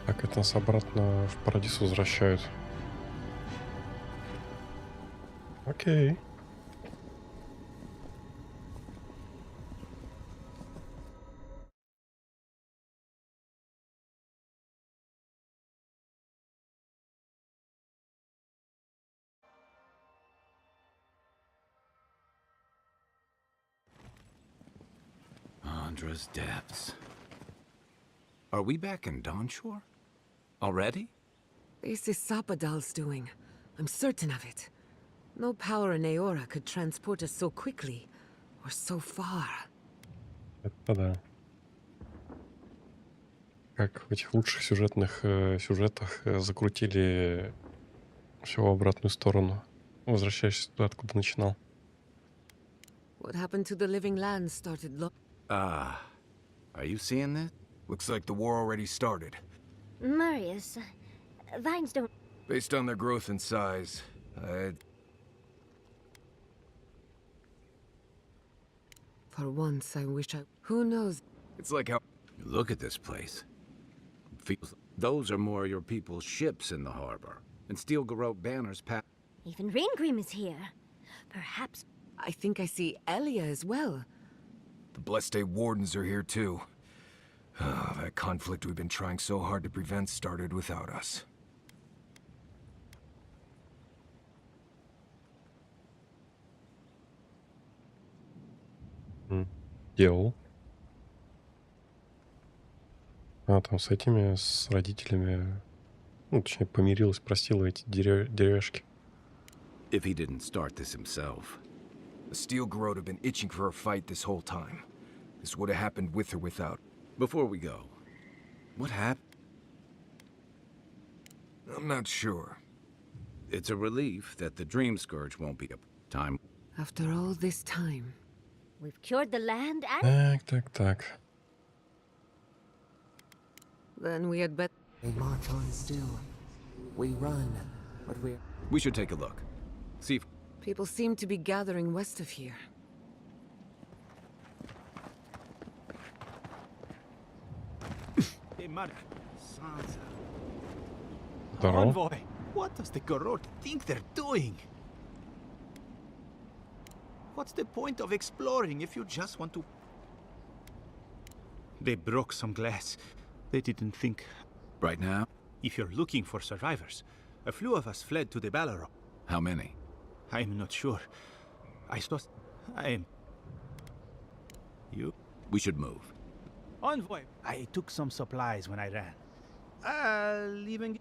Speaker 1: Так, это нас обратно в Парадис возвращают. Окей.
Speaker 7: Andra's depths. Are we back in Dawnshore? Already?
Speaker 8: This is Sapadal's doing. I'm certain of it. No power in Aora could transport us so quickly, or so far.
Speaker 1: Это да. Как в этих лучших сюжетах закрутили все в обратную сторону, возвращаясь туда, откуда начинал.
Speaker 8: What happened to the living land started
Speaker 7: Are you seeing that?
Speaker 3: Looks like the war already started.
Speaker 2: Marius, vines don't...
Speaker 3: Based on their growth and size,
Speaker 8: For once, I wish I... Who knows?
Speaker 3: It's like how...
Speaker 7: Look at this place. Feels... Those are more your people's ships in the harbor. And steel garrote banners
Speaker 2: Even Rain Cream is here. Perhaps...
Speaker 8: I think I see Elia as well.
Speaker 3: blessed day wardens are here too. That conflict we've been trying so hard to prevent started without us.
Speaker 1: Делал. А, там с этими, с родителями, ну, точнее, помирилась, простила эти деревяшки.
Speaker 7: If he didn't start this himself.
Speaker 3: The steel garrote have been itching for a fight this whole time. This would have happened with or without.
Speaker 7: Before we go, what happened?
Speaker 3: I'm not sure.
Speaker 7: It's a relief that the Dream Scourge won't be a time.
Speaker 8: After all this time.
Speaker 2: We've cured the land and...
Speaker 1: Так.
Speaker 8: Then we had better...
Speaker 4: We march on still. We run, but we're...
Speaker 7: We should take a look. See if...
Speaker 8: People seem to be gathering west of here.
Speaker 6: Envoy, what does the garrote think they're doing? What's the point of exploring if you just want to... They broke some glass. They didn't think...
Speaker 7: Right now?
Speaker 6: If you're looking for survivors, a few of us fled to the Ballarot.
Speaker 7: How many?
Speaker 6: I'm not sure. I suppose... You?
Speaker 7: We should move.
Speaker 6: Envoy! I took some supplies when I ran. Leaving...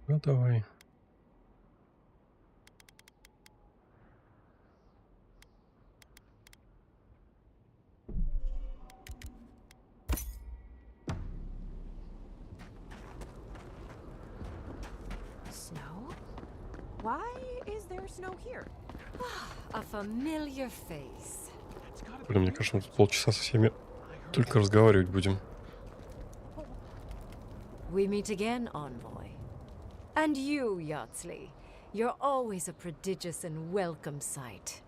Speaker 1: Ну, давай.
Speaker 13: Snow? Why is there snow here? A familiar face.
Speaker 1: Блин, мне кажется, мы тут полчаса со всеми только разговаривать будем.
Speaker 13: We meet again, Envoy. And you, Yardsley. You're always a prodigious and welcome sight.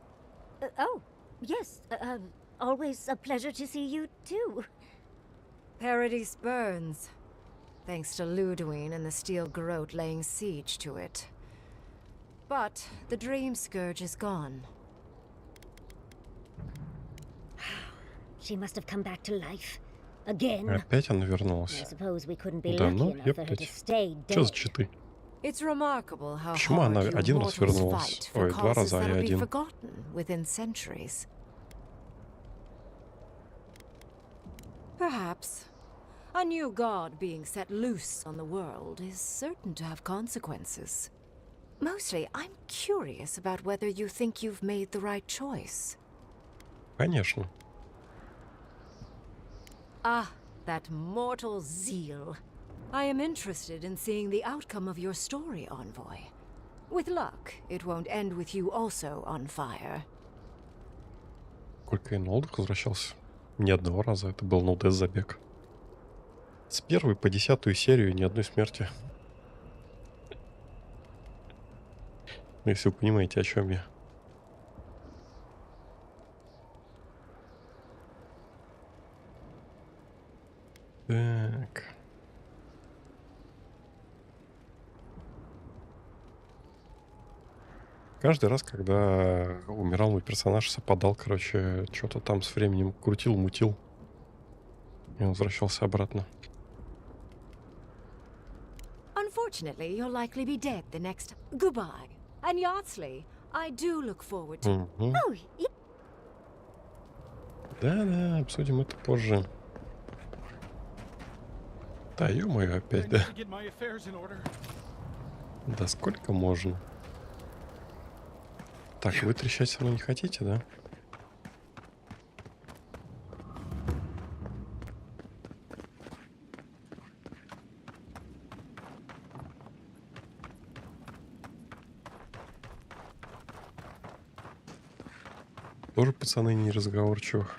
Speaker 2: Oh, yes. Always a pleasure to see you, too.
Speaker 13: Paradise burns. Thanks to Ludwine and the steel garrote laying siege to it. But the Dream Scourge is gone.
Speaker 2: She must have come back to life. Again.
Speaker 1: Опять она вернулась.
Speaker 2: I suppose we couldn't be
Speaker 1: Да
Speaker 2: lucky
Speaker 1: ну,
Speaker 2: enough for her to
Speaker 1: ептать.
Speaker 2: stay
Speaker 1: Что
Speaker 2: dead.
Speaker 1: за читы?
Speaker 13: It's remarkable how
Speaker 1: Почему она
Speaker 13: hard you
Speaker 1: один раз
Speaker 13: mortals
Speaker 1: вернулась?
Speaker 13: fight for
Speaker 1: Ой, два
Speaker 13: causes
Speaker 1: раза, а я
Speaker 13: that'll be
Speaker 1: один.
Speaker 13: forgotten within centuries. Perhaps. A new god being set loose on the world is certain to have consequences. Mostly, I'm curious about whether you think you've made the right choice.
Speaker 1: Конечно.
Speaker 13: Ah, that mortal zeal. I am interested in seeing the outcome of your story, Envoy. With luck, it won't end with you also on fire.
Speaker 1: Сколько я на отдых возвращался? Ни одного раза. Это был ноу-дэс-забег. С 1 по 10 серию ни одной смерти. Ну, если вы понимаете, о чем я. Так. Каждый раз, когда умирал мой персонаж, совпадал, короче, что-то там с временем крутил, мутил. И он возвращался обратно.
Speaker 13: Unfortunately, you'll likely be dead the next... Goodbye. And Yardsley, I do look forward to...
Speaker 2: Oh,
Speaker 1: Да-да, обсудим это позже. Да, ё-моё, опять, да. Да сколько можно? Так, вы трещать со мной не хотите, да? Тоже пацаны не разговорчивых.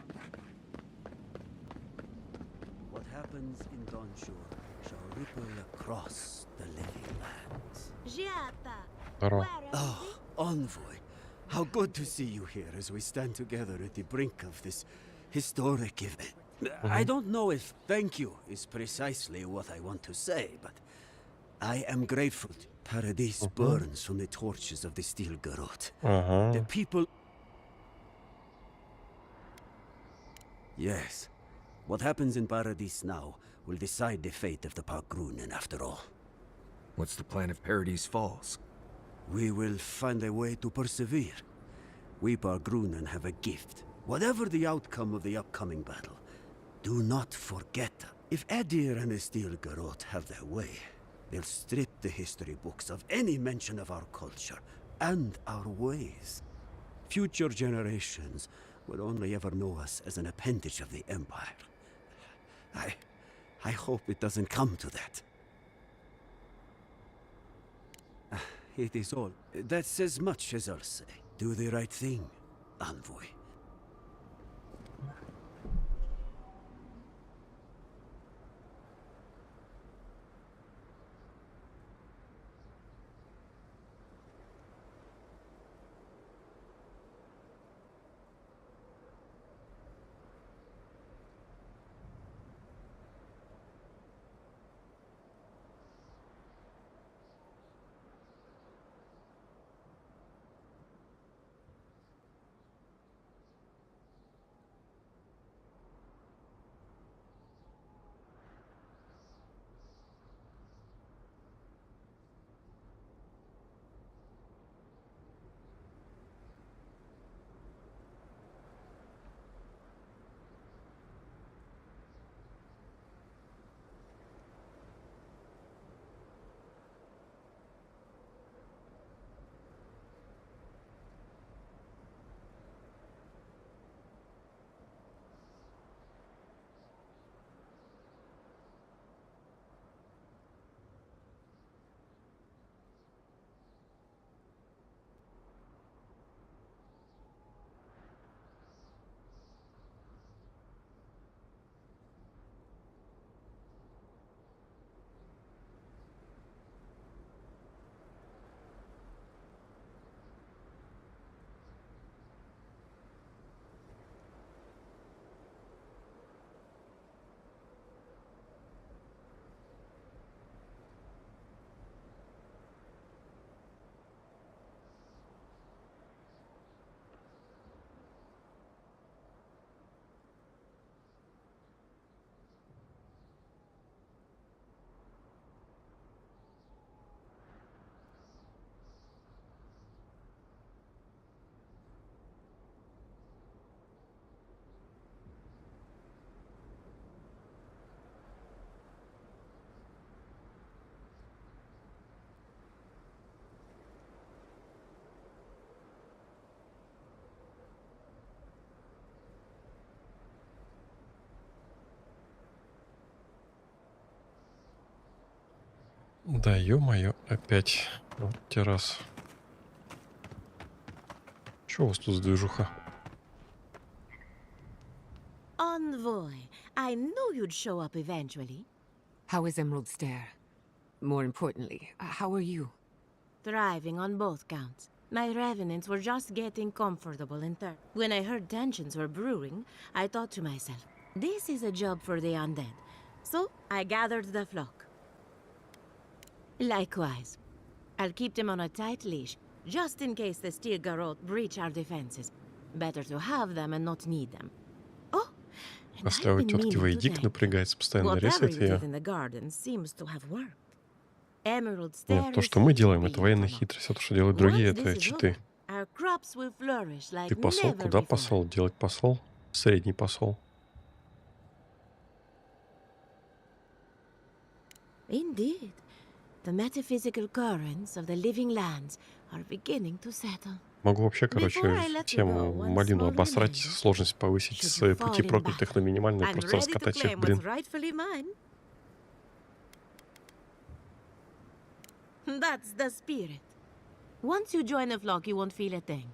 Speaker 14: Oh, Envoy. How good to see you here as we stand together at the brink of this historic event. I don't know if thank you is precisely what I want to say, but I am grateful. Paradise burns from the torches of the steel garrote.
Speaker 1: Ага.
Speaker 14: The people... Yes. What happens in Paradise now will decide the fate of the Parkrunen after all.
Speaker 3: What's the plan if Paradise falls?
Speaker 14: We will find a way to persevere. We Parkrunen have a gift. Whatever the outcome of the upcoming battle, do not forget. If Edir and the Steel Garrote have their way, they'll strip the history books of any mention of our culture and our ways. Future generations will only ever know us as an appendage of the Empire. I hope it doesn't come to that. It is all. That's as much as I'll say. Do the right thing, envoy.
Speaker 1: Да, ё-моё, опять. Вот террас. Чё у вас тут за движуха?
Speaker 15: Envoy, I knew you'd show up eventually.
Speaker 8: How is Emerald Stair? More importantly, how are you?
Speaker 15: Thriving on both counts. My revenants were just getting comfortable in turn. When I heard tensions were brewing, I thought to myself, this is a job for the undead. So I gathered the flock. Likewise, I'll keep them on a tight leash, just in case the Steel Garrote breach our defenses. Better to have them and not need them. Oh, and
Speaker 1: После у тетки Вейдик напрягается, постоянно рисует ее. Нет, то, что мы делаем, это военная хитрость, а то, что делают другие, это читы. Ты посол? Куда посол? Делать посол? Средний посол.
Speaker 15: Indeed. The metaphysical currents of the living lands are beginning to settle.
Speaker 1: Могу вообще, короче, тему малину обосрать, сложность повысить с пути проклятых на минимальную, просто раскатать их, блин.
Speaker 15: That's the spirit. Once you join the flock, you won't feel a thing.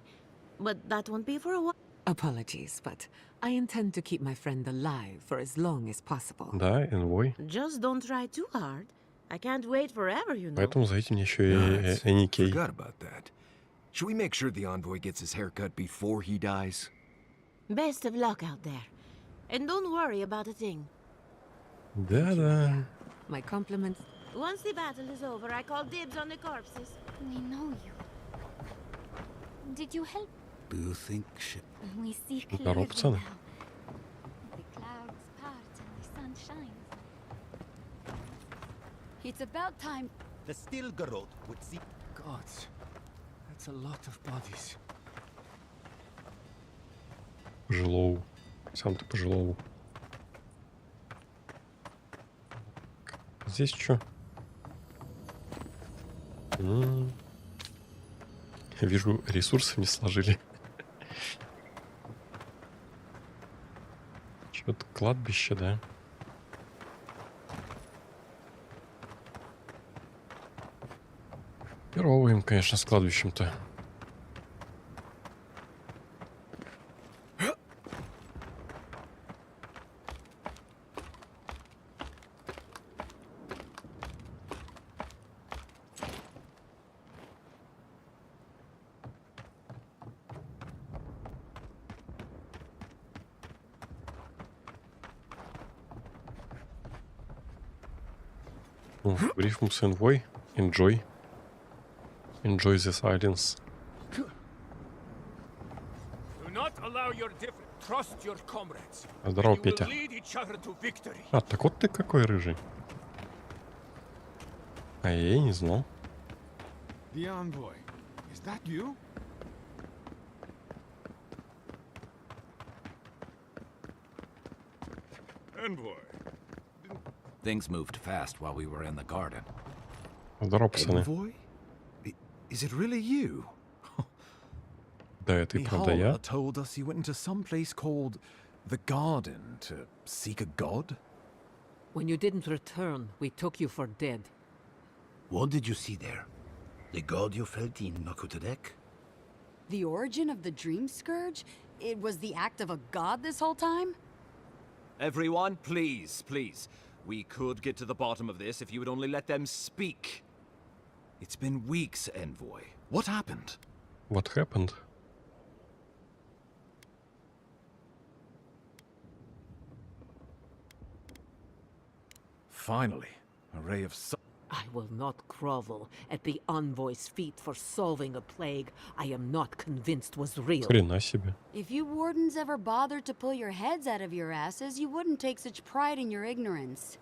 Speaker 15: But that won't be for a while.
Speaker 8: Apologies, but I intend to keep my friend alive for as long as possible.
Speaker 1: Да, envoy.
Speaker 15: Just don't try too hard. I can't wait forever, you know.
Speaker 1: Поэтому зовите мне еще и Эникей.
Speaker 3: Forgot about that. Should we make sure the envoy gets his haircut before he dies?
Speaker 15: Best of luck out there. And don't worry about a thing.
Speaker 1: Да-да.
Speaker 8: My compliments.
Speaker 15: Once the battle is over, I call dibs on the corpses.
Speaker 16: We know you. Did you help?
Speaker 14: Do you think she...
Speaker 16: We see
Speaker 1: Здорово,
Speaker 16: clearly
Speaker 1: пацаны.
Speaker 16: now. The clouds part and the sun shines. It's about time.
Speaker 17: The still garrot would see...
Speaker 4: Gods, that's a lot of bodies.
Speaker 1: Пожилову. Сам ты пожилову. Здесь что? Вижу, ресурсы не сложили. Что-то кладбище, да? Херово им, конечно, с кладбищем-то. Brief from Envoy. Enjoy. Enjoy the silence.
Speaker 18: Do not allow your trust your comrades.
Speaker 1: Здорово, Петя.
Speaker 18: Lead each other to victory.
Speaker 1: А, так вот ты какой рыжий. А я и не знал.
Speaker 19: The envoy. Is that you?
Speaker 6: Envoy.
Speaker 7: Things moved fast while we were in the garden.
Speaker 1: Здорово, пацаны.
Speaker 6: Envoy? Is it really you?
Speaker 1: Да, это и правда я.
Speaker 6: Mihala told us you went into some place called the Garden to seek a god?
Speaker 20: When you didn't return, we took you for dead.
Speaker 14: What did you see there? The god you felt in Nakutadek?
Speaker 21: The origin of the Dream Scourge? It was the act of a god this whole time?
Speaker 22: Everyone, please, please. We could get to the bottom of this if you would only let them speak.
Speaker 6: It's been weeks, Envoy. What happened?
Speaker 1: What happened?
Speaker 6: Finally, a ray of sun.
Speaker 20: I will not grovel at the envoy's feet for solving a plague I am not convinced was real.
Speaker 1: Хрена себе.
Speaker 21: If you wardens ever bothered to pull your heads out of your asses, you wouldn't take such pride in your ignorance.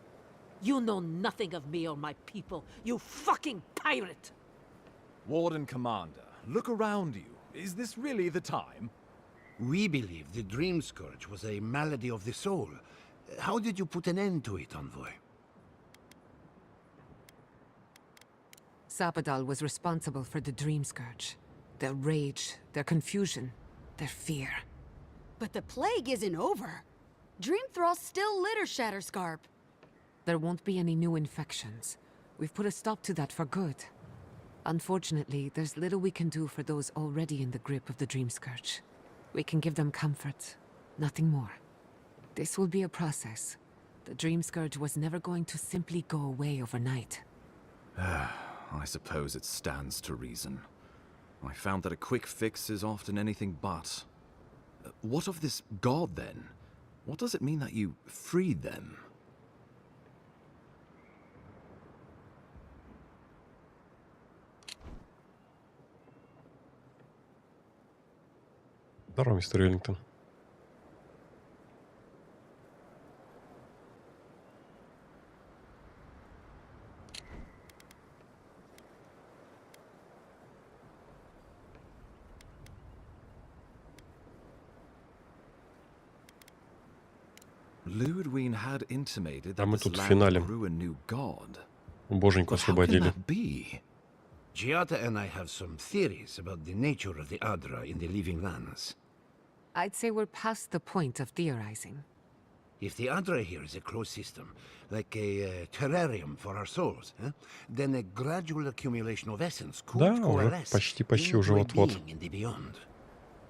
Speaker 20: You know nothing of me or my people, you fucking pirate!
Speaker 6: Warden Commander, look around you. Is this really the time?
Speaker 14: We believe the Dream Scourge was a malady of the soul. How did you put an end to it, Envoy?
Speaker 8: Sapadal was responsible for the Dream Scourge. Their rage, their confusion, their fear.
Speaker 21: But the plague isn't over. Dream Thrall still litter Shatterscarp.
Speaker 8: There won't be any new infections. We've put a stop to that for good. Unfortunately, there's little we can do for those already in the grip of the Dream Scourge. We can give them comfort, nothing more. This will be a process. The Dream Scourge was never going to simply go away overnight.
Speaker 6: I suppose it stands to reason. I found that a quick fix is often anything but. What of this god, then? What does it mean that you freed them?
Speaker 1: Здорово, мистер Веллингтон.
Speaker 6: Ludwig had intimated
Speaker 1: А
Speaker 6: that
Speaker 1: мы
Speaker 6: this
Speaker 1: тут в
Speaker 6: land
Speaker 1: финале.
Speaker 6: grew a new god.
Speaker 1: Боженьку
Speaker 6: But how can
Speaker 1: освободили.
Speaker 6: that be?
Speaker 14: Giata and I have some theories about the nature of the Adra in the Living Lands.
Speaker 8: I'd say we're past the point of theorizing.
Speaker 14: If the Adra here is a closed system, like a terrarium for our souls, then a gradual accumulation of essence could
Speaker 1: Да, уже
Speaker 14: coalesce
Speaker 1: почти уже
Speaker 14: into a
Speaker 1: вот-вот.
Speaker 14: being in the beyond.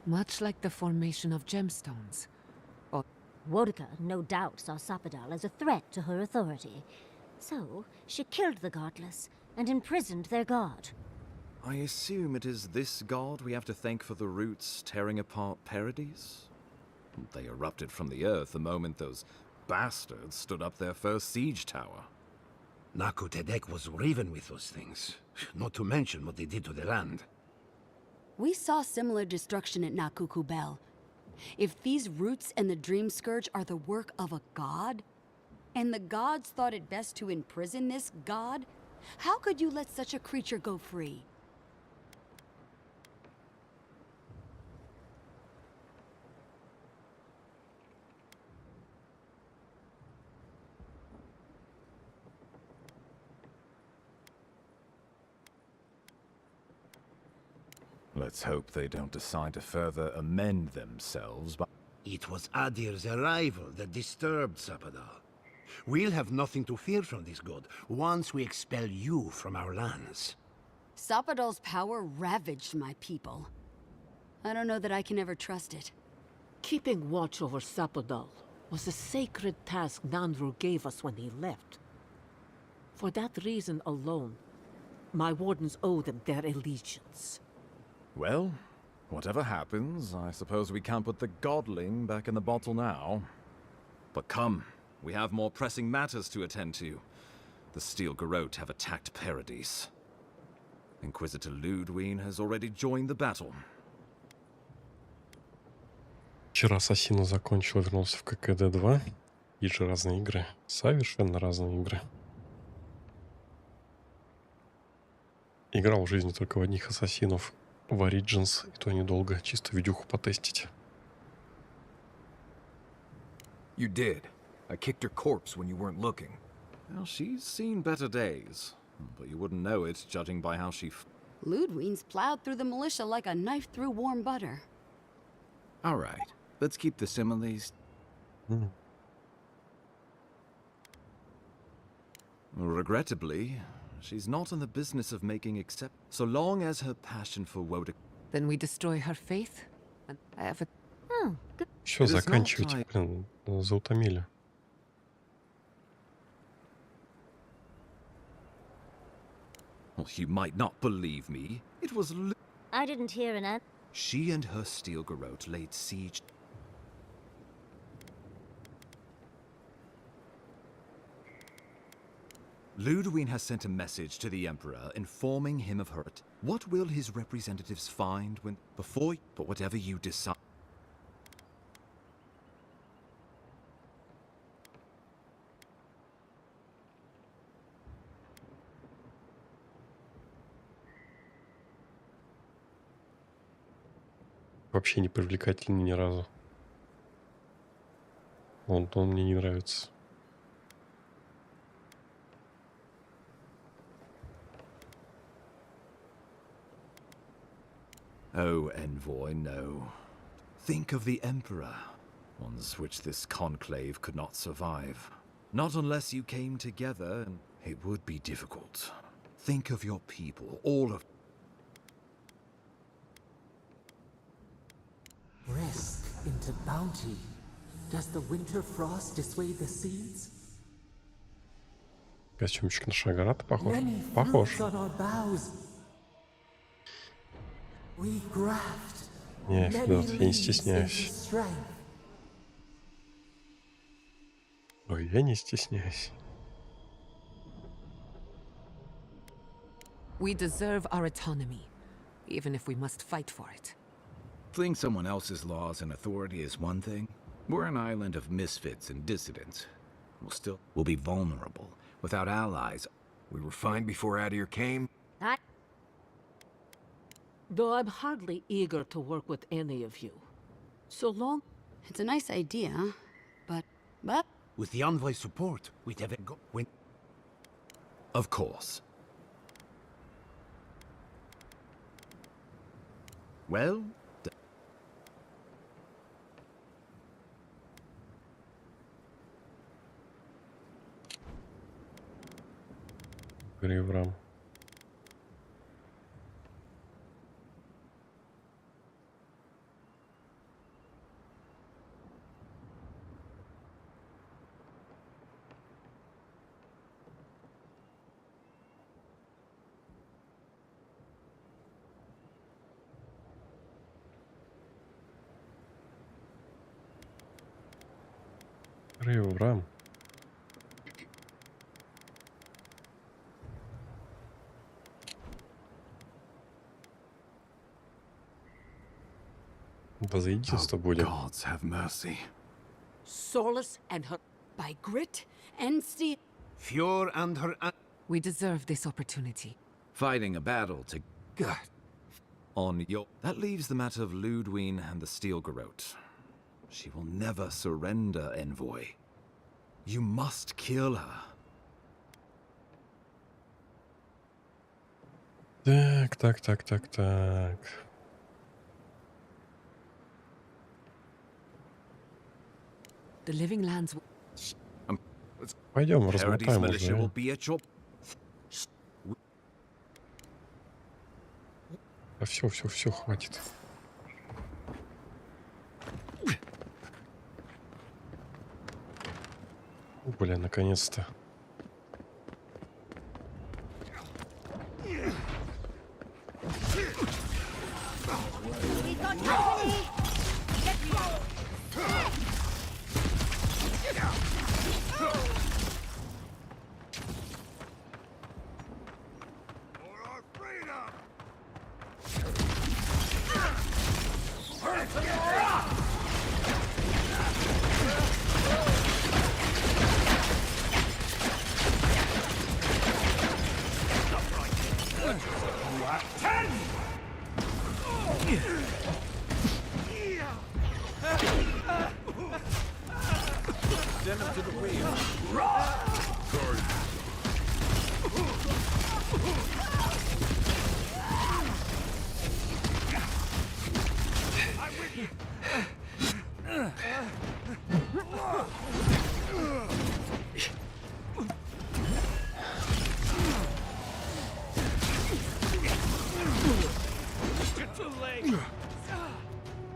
Speaker 8: Much like the formation of gemstones.
Speaker 2: Wodka no doubt saw Sapadal as a threat to her authority. So, she killed the godless and imprisoned their god.
Speaker 6: I assume it is this god we have to thank for the roots tearing apart Paradise? They erupted from the earth the moment those bastards stood up their first siege tower.
Speaker 7: Nakutedek was riven with those things, not to mention what they did to the land.
Speaker 21: We saw similar destruction at Nakuku Bell. If these roots and the Dream Scourge are the work of a god, and the gods thought it best to imprison this god, how could you let such a creature go free?
Speaker 6: Let's hope they don't decide to further amend themselves by...
Speaker 7: It was Adir's arrival that disturbed Sapadal. We'll have nothing to fear from this god once we expel you from our lands.
Speaker 21: Sapadal's power ravaged my people. I don't know that I can ever trust it.
Speaker 20: Keeping watch over Sapadal was a sacred task Nandru gave us when he left. For that reason alone, my wardens owe them their allegiance.
Speaker 22: Well, whatever happens, I suppose we can't put the godling back in the bottle now. But come, we have more pressing matters to attend to. The Steel Garrote have attacked Paradise. Inquisitor Ludwig has already joined the battle.
Speaker 1: Вчера Ассасину закончил, вернулся в ККД 2. И же разные игры. Совершенно разные игры. Играл в жизни только в одних Ассасинов. В Origins, и то недолго, чисто видюху потестить.
Speaker 3: You did. I kicked her corpse when you weren't looking.
Speaker 22: Well, she's seen better days, but you wouldn't know it, judging by how she...
Speaker 21: Ludwig's plowed through the militia like a knife through warm butter.
Speaker 7: All right, let's keep the similes.
Speaker 22: Regrettably, she's not in the business of making except so long as her passion for Woda...
Speaker 8: Then we destroy her faith? And I have a...
Speaker 1: Все, заканчивайте, блин, заутомили.
Speaker 22: Well, you might not believe me. It was...
Speaker 2: I didn't hear an answer.
Speaker 22: She and her Steel Garrote laid siege... Ludwig has sent a message to the Emperor informing him of her... What will his representatives find when... Before... But whatever you decide...
Speaker 1: Вообще не привлекательный ни разу. Он мне не нравится.
Speaker 22: Oh, Envoy, no. Think of the Emperor. Ones which this conclave could not survive. Not unless you came together, and it would be difficult. Think of your people, all of...
Speaker 4: Risk into bounty. Does the winter frost dissuade the seeds?
Speaker 1: Костюмчик на Шагарата похож.
Speaker 4: Many
Speaker 1: Похож.
Speaker 4: fruits on our boughs. We graft.
Speaker 1: Не,
Speaker 4: Many
Speaker 1: Федот, я не
Speaker 4: leaves into
Speaker 1: стесняюсь.
Speaker 4: strength.
Speaker 1: Ой, я не стесняюсь.
Speaker 8: We deserve our autonomy, even if we must fight for it.
Speaker 7: Fleeing someone else's laws and authority is one thing. We're an island of misfits and dissidents. We'll be vulnerable. Without allies...
Speaker 3: We were fine before Adir came.
Speaker 20: Though I'm hardly eager to work with any of you. So long...
Speaker 21: It's a nice idea, but...
Speaker 7: With the Envoy's support, we'd have it go...
Speaker 22: Of course. Well...
Speaker 1: Гриврам. Гриврам. Да за единство будем.
Speaker 7: Gods have mercy.
Speaker 21: Solace and her by grit and steel.
Speaker 14: Fjord and her.
Speaker 8: We deserve this opportunity.
Speaker 7: Fighting a battle to on your. That leaves the matter of Ludwine and the Steel Garrote. She will never surrender, envoy. You must kill her.
Speaker 1: Так.
Speaker 8: The living lands.
Speaker 1: Пойдем, размотаем уже. А все, хватит. Блин, наконец-то.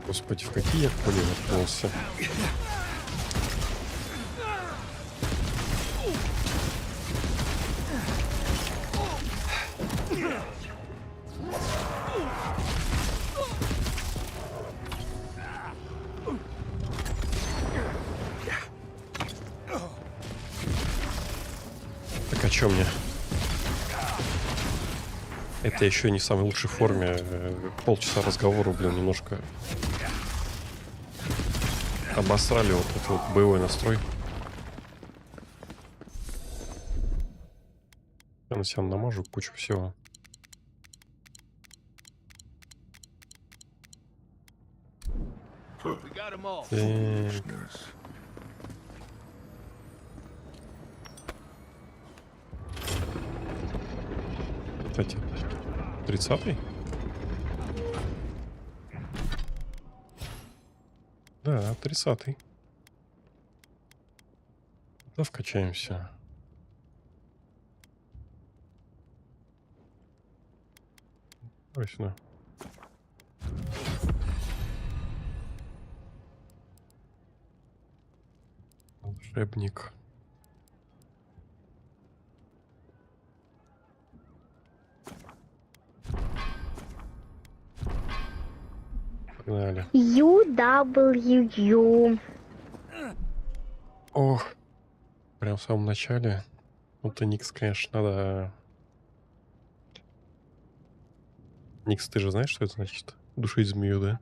Speaker 1: Господи, в какие я поля наткнулся. Так а чё мне? Это еще не в самой лучшей форме. Полчаса разговора, блин, немножко обосрали вот этот вот боевой настрой. Я на себя намажу кучу всего. Кстати, 30-й? Да, 30-й. Да, вкачаемся. Давай сюда. Волшебник. Погнали.
Speaker 5: UWU.
Speaker 1: Ох, прям в самом начале. Вот-то Никс, конечно, надо... Никс, ты же знаешь, что это значит? Душить змею, да?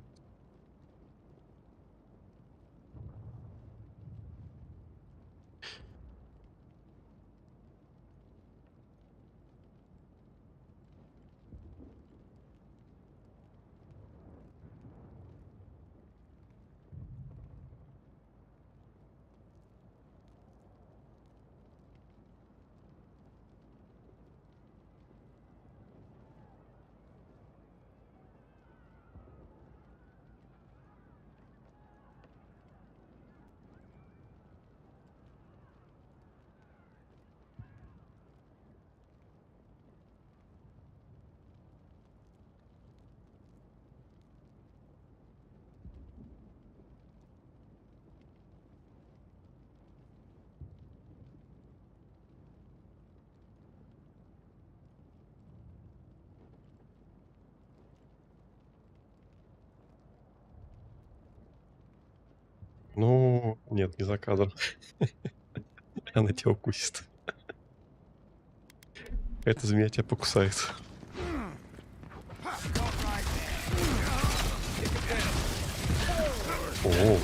Speaker 1: Ну, нет, не за кадром. Она тебя укусит. Эта змея тебя покусает. О.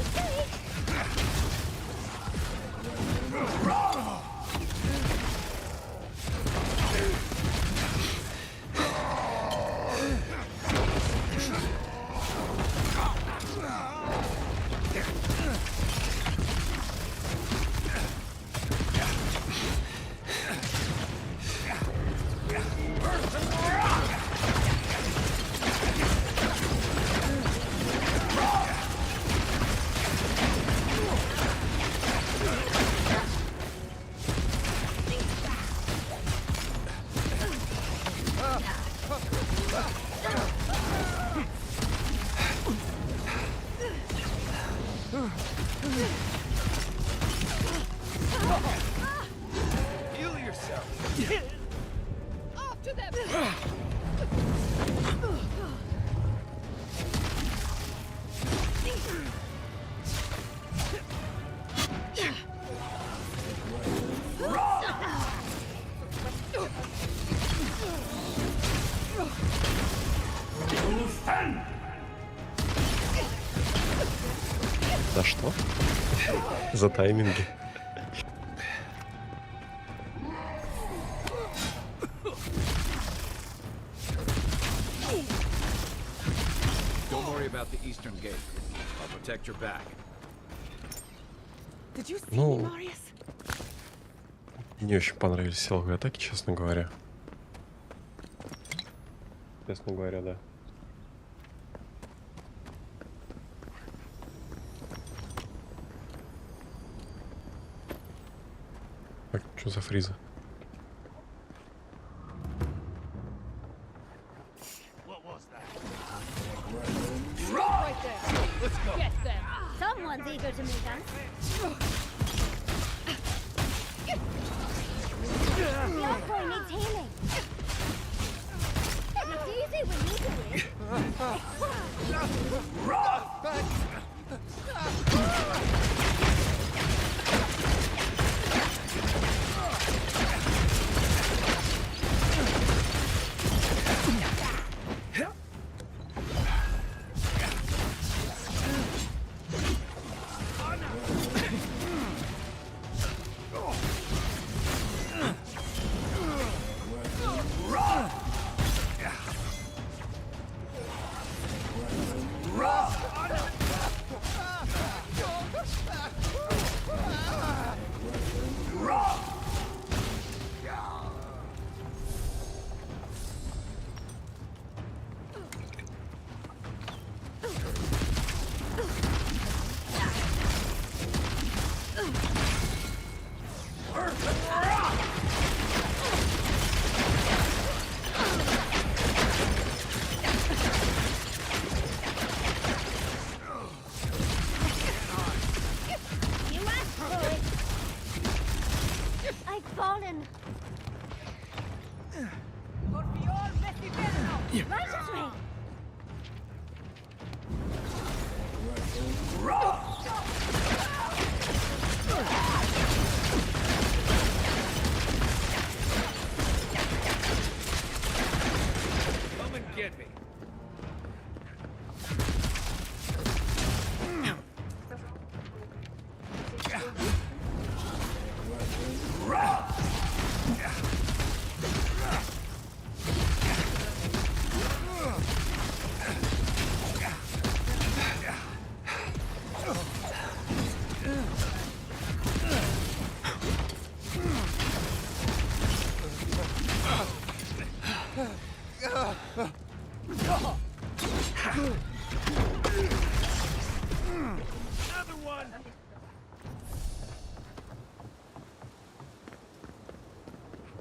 Speaker 1: За что? За тайминги.
Speaker 7: Don't worry about the eastern gate. I'll protect your back.
Speaker 1: Ну, не очень понравились силовые атаки, честно говоря. Честно говоря, да. Так, что за фриза?
Speaker 2: Someone's eager to meet us. The envoy needs healing. It's easy when you do it.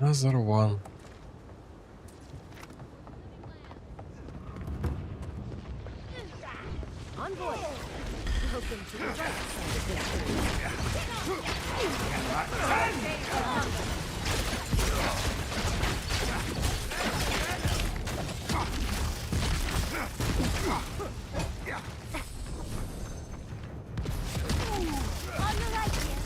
Speaker 1: Another one.
Speaker 2: Envoy. Welcome to the right side on the right here.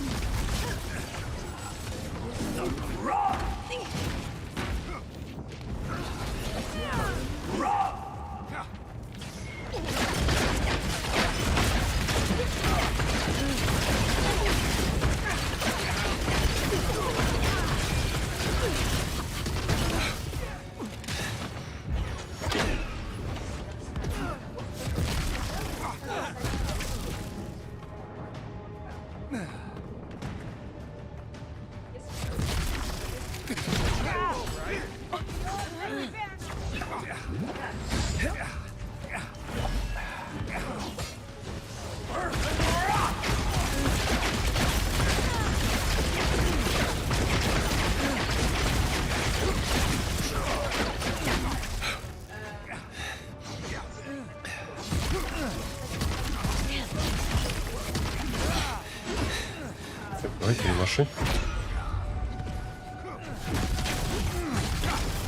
Speaker 1: Давай, перемаши.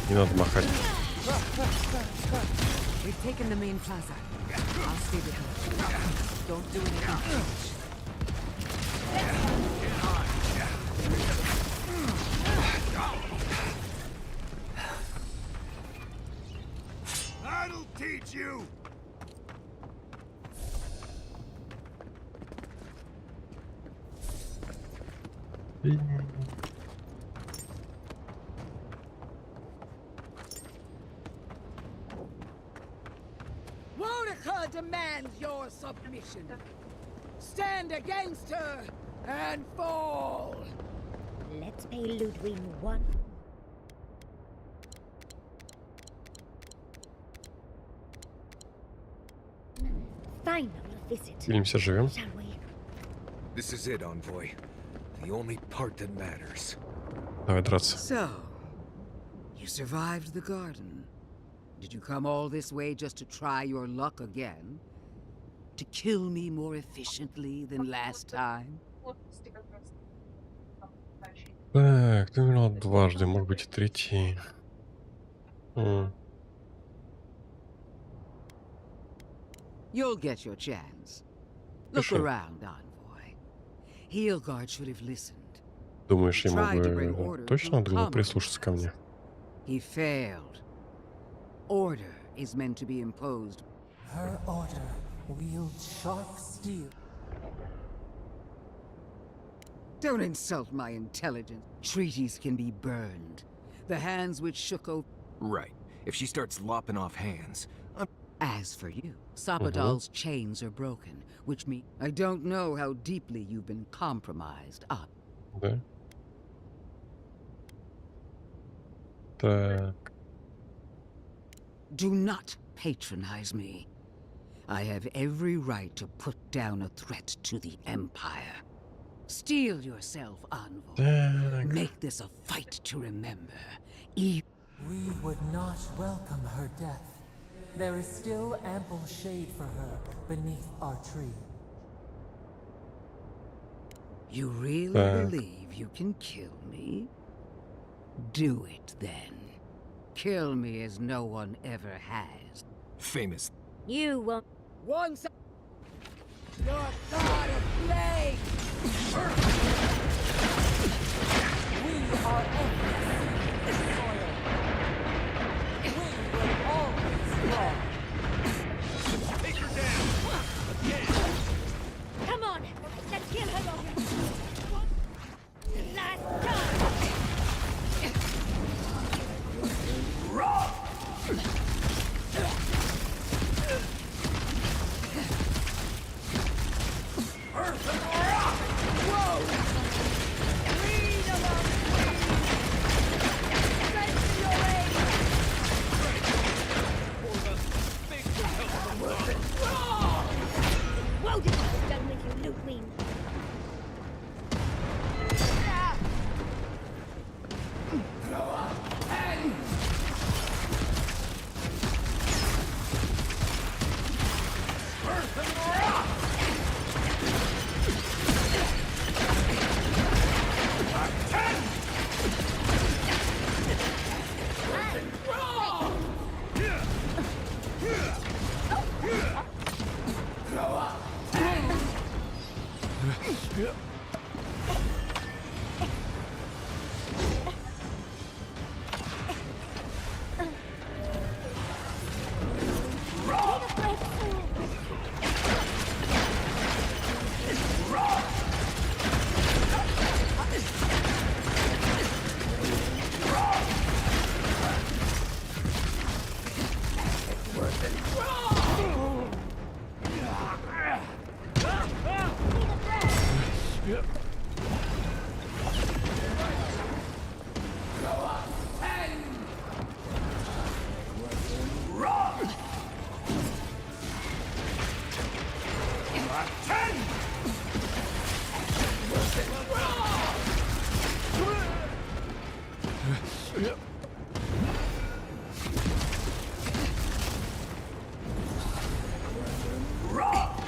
Speaker 1: Не надо махать.
Speaker 8: We've taken the main plaza. I'll stay behind. Don't do anything.
Speaker 18: I'll teach you!
Speaker 5: Korotko demands your submission. Stand against her and fall.
Speaker 2: Let's pay Ludwig one. Final visit.
Speaker 1: Делимся, живем.
Speaker 2: Shall we?
Speaker 3: This is it, Envoy. The only part that matters.
Speaker 1: Давай драться.
Speaker 5: So, you survived the garden. Did you come all this way just to try your luck again? To kill me more efficiently than last time?
Speaker 1: Так, ты умирал дважды, может быть и третий.
Speaker 5: You'll get your chance. Look around, Envoy. Heelguard should have listened.
Speaker 1: Думаешь, ему бы точно надо было прислушаться ко мне?
Speaker 5: He failed. Order is meant to be imposed.
Speaker 4: Her order wields sharp steel.
Speaker 5: Don't insult my intelligence. Treaties can be burned. The hands which shook over...
Speaker 3: Right. If she starts lopping off hands,
Speaker 5: As for you, Sapodal's chains are broken, which means I don't know how deeply you've been compromised up.
Speaker 1: Да. Так.
Speaker 5: Do not patronize me. I have every right to put down a threat to the Empire. Steel yourself, Envoy. Make this a fight to remember.
Speaker 4: We would not welcome her death. There is still ample shade for her beneath our tree.
Speaker 5: You really believe you can kill me? Do it then. Kill me as no one ever has.
Speaker 3: famous.
Speaker 2: You won't.
Speaker 5: Once your god of flame!
Speaker 4: We are every soil. We will always run.
Speaker 18: Take her down! Again!
Speaker 2: Come on, let's kill her off. Last time.
Speaker 18: Rock! Earth and rock! Whoa!
Speaker 5: Lead along Send me your aid!
Speaker 18: For the big help from the
Speaker 2: Woe is done with you, Ludwig.
Speaker 18: Earth and rock! Attack! Earth and rock!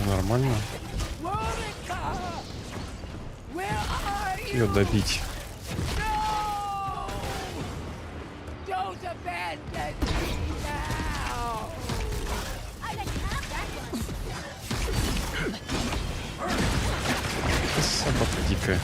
Speaker 1: Нормально. Ее добить. Собака дикая.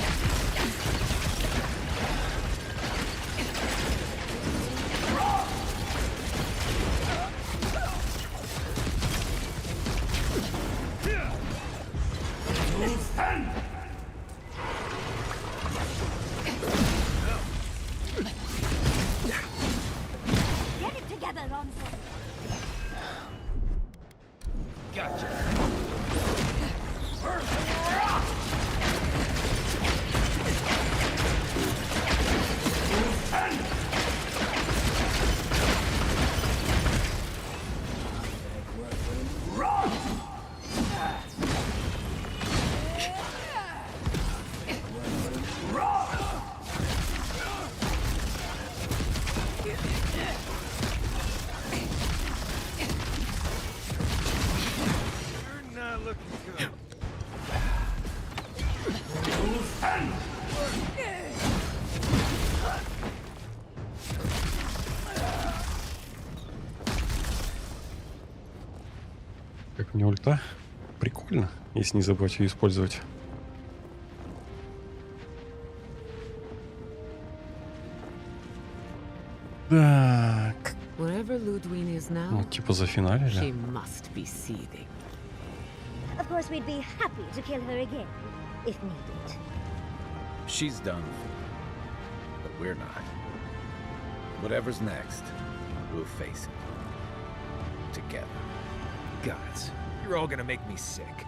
Speaker 1: Как мне ульта? Прикольно, если не забывать ее использовать. Так. Ну, типа зафиналили.
Speaker 2: Of course, we'd be happy to kill her again, if needed.
Speaker 7: She's done, but we're not. Whatever's next, we'll face it together.
Speaker 3: Gods, you're all gonna make me sick.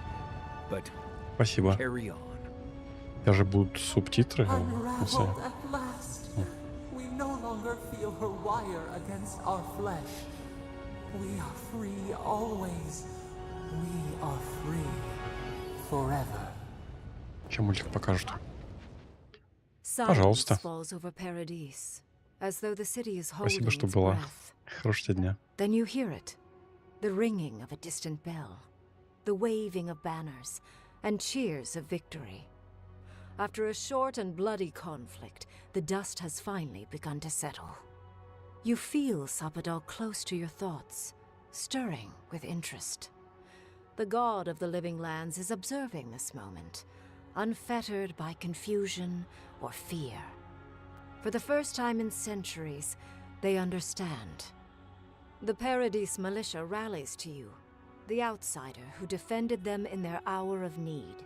Speaker 3: But
Speaker 1: Спасибо.
Speaker 3: carry on.
Speaker 1: Даже будут субтитры.
Speaker 4: Unraveled at last. We no longer feel her wire against our flesh. We are free always. We are free forever.
Speaker 1: Чем мультик покажут? Пожалуйста. Спасибо, что была. Хорошего дня.
Speaker 13: Then you hear it. The ringing of a distant bell, the waving of banners, and cheers of victory. After a short and bloody conflict, the dust has finally begun to settle. You feel Sapadal close to your thoughts, stirring with interest. The god of the living lands is observing this moment, unfettered by confusion or fear. For the first time in centuries, they understand. The Paradise militia rallies to you, the outsider who defended them in their hour of need.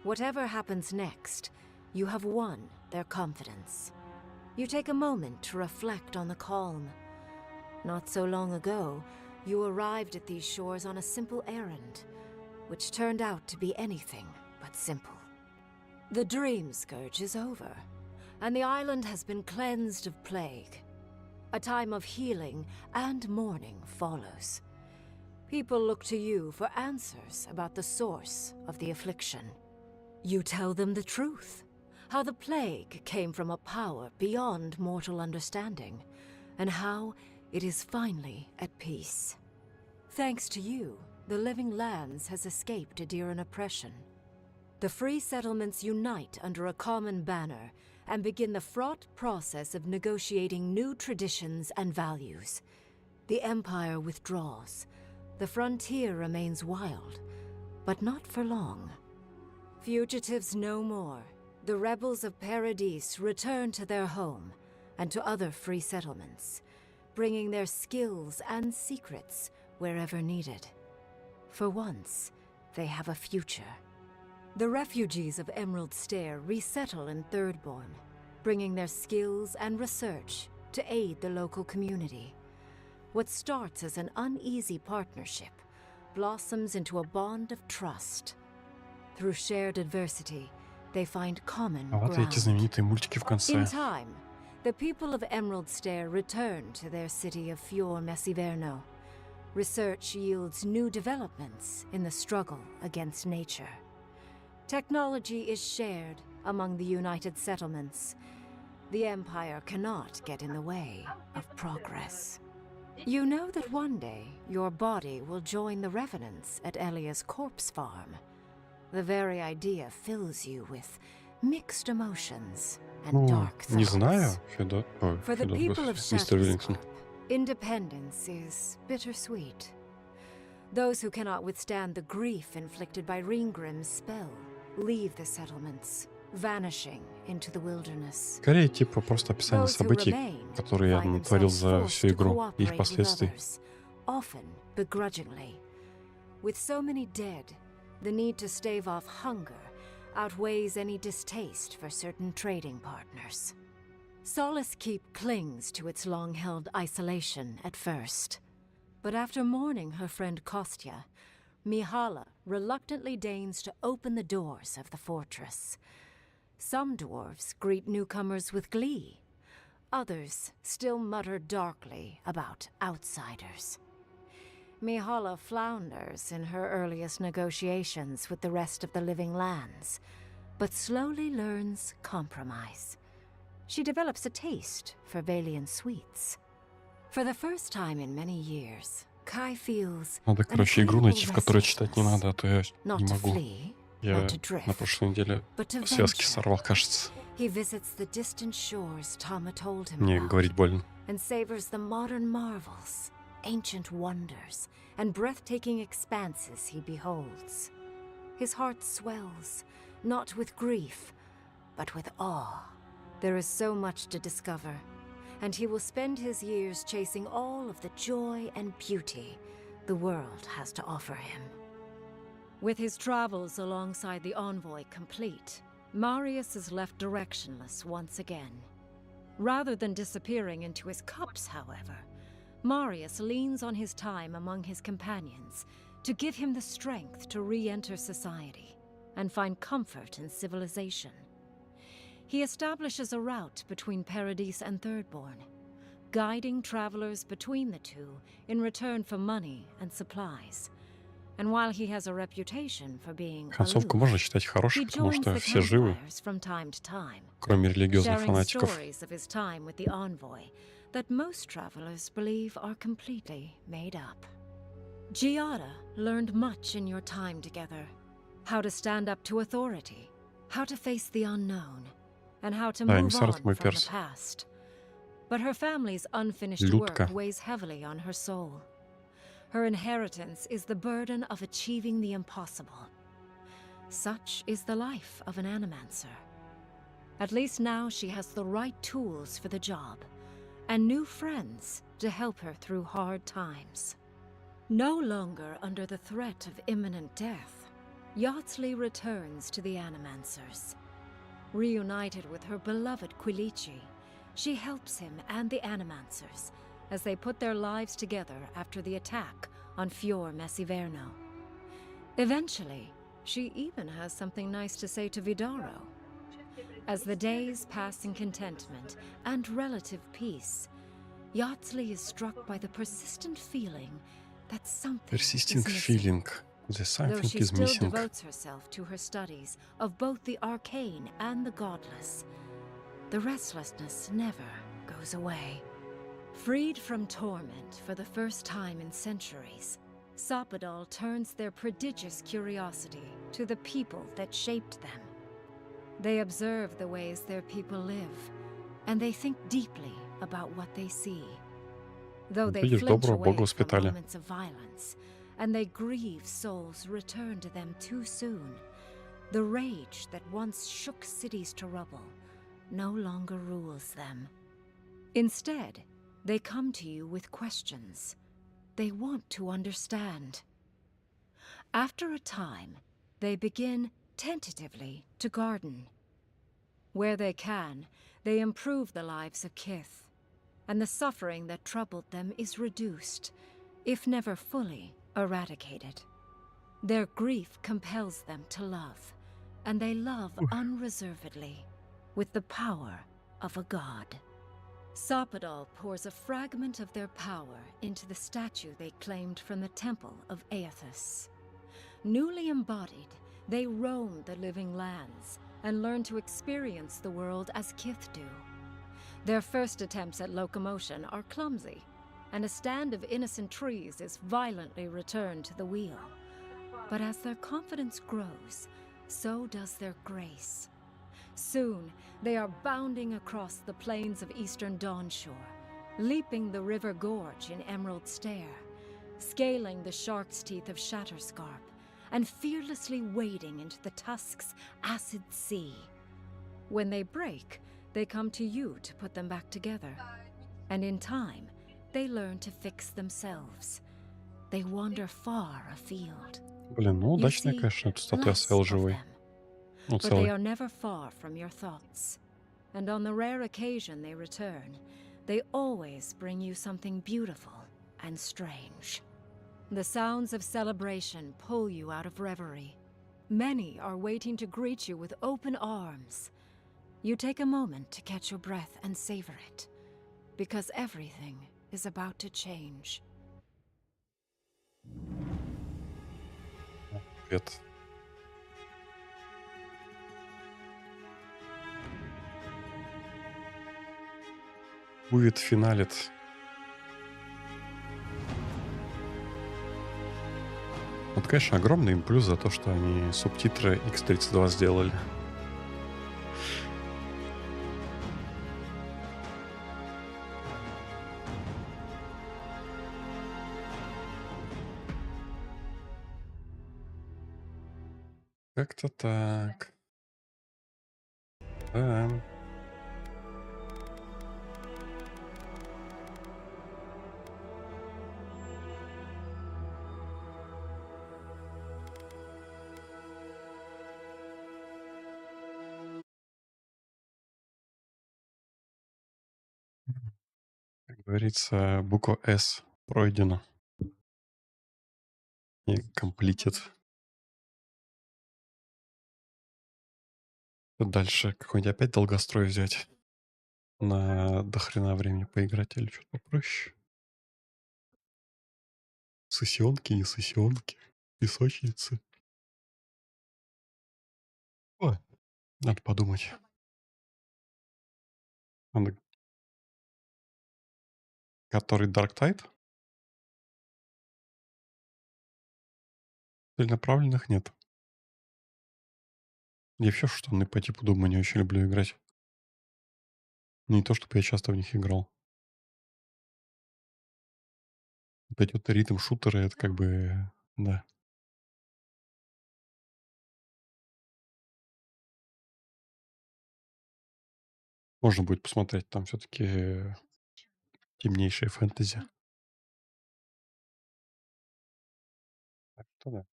Speaker 13: Whatever happens next, you have won their confidence. You take a moment to reflect on the calm. Not so long ago, you arrived at these shores on a simple errand, which turned out to be anything but simple. The dream scourge is over, and the island has been cleansed of plague. A time of healing and mourning follows. People look to you for answers about the source of the affliction. You tell them the truth, how the plague came from a power beyond mortal understanding, and how it is finally at peace. Thanks to you, the living lands has escaped Adiran oppression. The free settlements unite under a common banner and begin the fraught process of negotiating new traditions and values. The Empire withdraws. The frontier remains wild, but not for long. Fugitives no more. The rebels of Paradise return to their home and to other free settlements, bringing their skills and secrets wherever needed. For once, they have a future. The refugees of Emerald Stair resettle in Thirdborn, bringing their skills and research to aid the local community. What starts as an uneasy partnership blossoms into a bond of trust. Through shared adversity, they find common
Speaker 1: А вот эти
Speaker 13: ground.
Speaker 1: знаменитые мультики в конце.
Speaker 13: In time, the people of Emerald Stair return to their city of Fior Messiverno. Research yields new developments in the struggle against nature. Technology is shared among the united settlements. The Empire cannot get in the way of progress. You know that one day your body will join the revenants at Elia's corpse farm. The very idea fills you with mixed emotions and dark
Speaker 1: Не
Speaker 13: thoughts.
Speaker 1: знаю, Федот. Ой,
Speaker 13: For the
Speaker 1: Федот,
Speaker 13: people of
Speaker 1: господи, мистер Виллингтон.
Speaker 13: Independence is bittersweet. Those who cannot withstand the grief inflicted by Ringgrim's spell leave the settlements, vanishing into the wilderness.
Speaker 1: Скорее, типа, просто описание
Speaker 13: Those who
Speaker 1: событий,
Speaker 13: remain
Speaker 1: которые я
Speaker 13: find
Speaker 1: натворил
Speaker 13: themselves
Speaker 1: за
Speaker 13: forced
Speaker 1: всю
Speaker 13: to
Speaker 1: игру, и их
Speaker 13: cooperate with
Speaker 1: последствий.
Speaker 13: others, often begrudgingly. With so many dead, the need to stave off hunger outweighs any distaste for certain trading partners. Solace Keep clings to its long-held isolation at first. But after mourning her friend Kostya, Mihala reluctantly deigns to open the doors of the fortress. Some dwarves greet newcomers with glee. Others still mutter darkly about outsiders. Mihala flounders in her earliest negotiations with the rest of the living lands, but slowly learns compromise. She develops a taste for Valian sweets. For the first time in many years, Kai feels
Speaker 1: Надо,
Speaker 13: an
Speaker 1: короче, игру найти, в
Speaker 13: incredible
Speaker 1: которой читать не надо, а то я
Speaker 13: Not
Speaker 1: не
Speaker 13: to
Speaker 1: могу.
Speaker 13: flee,
Speaker 1: Я
Speaker 13: not to drift,
Speaker 1: на прошлой неделе
Speaker 13: but to
Speaker 1: связки
Speaker 13: venture.
Speaker 1: сорвал, кажется.
Speaker 13: He visits the distant shores Tama told him
Speaker 1: Мне
Speaker 13: about,
Speaker 1: говорить больно.
Speaker 13: and savors the modern marvels, ancient wonders, and breathtaking expanses he beholds. His heart swells, not with grief, but with awe. There is so much to discover, and he will spend his years chasing all of the joy and beauty the world has to offer him. With his travels alongside the envoy complete, Marius is left directionless once again. Rather than disappearing into his cups, however, Marius leans on his time among his companions to give him the strength to re-enter society and find comfort in civilization. He establishes a route between Paradise and Thirdborn, guiding travelers between the two in return for money and supplies. And while he has a reputation for being
Speaker 1: Концовку можно считать хорошей, потому что все живы,
Speaker 13: from time to time,
Speaker 1: кроме религиозных
Speaker 13: sharing
Speaker 1: фанатиков.
Speaker 13: stories of his time with the envoy that most travelers believe are completely made up. Giada learned much in your time together. How to stand up to authority, how to face the unknown, and how to
Speaker 1: Да,
Speaker 13: move on
Speaker 1: эмиссар мой
Speaker 13: from the
Speaker 1: перс.
Speaker 13: past. But her family's unfinished
Speaker 1: Людка.
Speaker 13: work weighs heavily on her soul. Her inheritance is the burden of achieving the impossible. Such is the life of an animancer. At least now she has the right tools for the job, and new friends to help her through hard times. No longer under the threat of imminent death, Yardsley returns to the Animancers. Reunited with her beloved Quilici, she helps him and the Animancers as they put their lives together after the attack on Fior Messiverno. Eventually, she even has something nice to say to Vidaro. As the days pass in contentment and relative peace, Yardley is struck by the persistent feeling that something
Speaker 1: Persisting
Speaker 13: is missing.
Speaker 1: feeling. The
Speaker 13: Though
Speaker 1: something
Speaker 13: she
Speaker 1: is
Speaker 13: still
Speaker 1: missing.
Speaker 13: devotes herself to her studies of both the arcane and the godless, the restlessness never goes away. Freed from torment for the first time in centuries, Sopadal turns their prodigious curiosity to the people that shaped them. They observe the ways their people live, and they think deeply about what they see. Though they
Speaker 1: Видишь,
Speaker 13: flinch
Speaker 1: доброго
Speaker 13: away
Speaker 1: Бога
Speaker 13: from
Speaker 1: воспитали.
Speaker 13: moments of violence, and they grieve souls returned to them too soon, the rage that once shook cities to rubble no longer rules them. Instead, they come to you with questions. They want to understand. After a time, they begin tentatively to garden. Where they can, they improve the lives of Kith, and the suffering that troubled them is reduced, if never fully eradicated. Their grief compels them to love, and they love unreservedly, with the power of a god. Sopadal pours a fragment of their power into the statue they claimed from the temple of Aethys. Newly embodied, they roam the living lands and learn to experience the world as Kith do. Their first attempts at locomotion are clumsy, and a stand of innocent trees is violently returned to the wheel. But as their confidence grows, so does their grace. Soon, they are bounding across the plains of eastern Dawnshore, leaping the river gorge in Emerald Stair, scaling the shark's teeth of Shatterscarp, and fearlessly wading into the Tusk's acid sea. When they break, they come to you to put them back together. And in time, they learn to fix themselves. They wander far afield.
Speaker 1: Блин, ну удачная, конечно, эта статуя Сэл живой. Ну,
Speaker 13: But they
Speaker 1: целый.
Speaker 13: are never far from your thoughts. And on the rare occasion they return, they always bring you something beautiful and strange. The sounds of celebration pull you out of reverie. Many are waiting to greet you with open arms. You take a moment to catch your breath and savor it, because everything is about to change.
Speaker 1: Привет. Будет финалит. Вот, конечно, огромный им плюс за то, что они субтитры X32 сделали. Как-то так. Да. Как говорится, буква «С» пройдена. И комплитит. Дальше какой-нибудь опять долгострой взять. На дохрена времени поиграть или что-то попроще. Сессионки, не сессионки. Песочницы. Ой, надо подумать. Надо... Который Dark Tide? Целенаправленных нет. Я вообще что по типу Дума не очень люблю играть. Не то, чтобы я часто в них играл. Вот эти вот ритм-шутеры, это как бы... Да. Можно будет посмотреть, там все-таки темнейшее фэнтези. Так что да.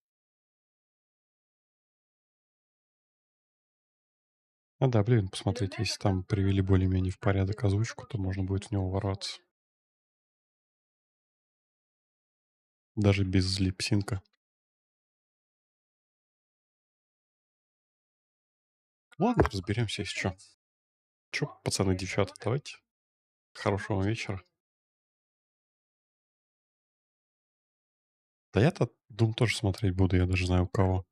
Speaker 1: А да, блин, посмотреть, если там привели более-менее в порядок озвучку, то можно будет в него ворваться. Даже без липсинка. Ладно, разберемся, если что. Че, пацаны, девчата, давайте. Хорошего вам вечера. Да я-то, думаю, тоже смотреть буду, я даже знаю у кого.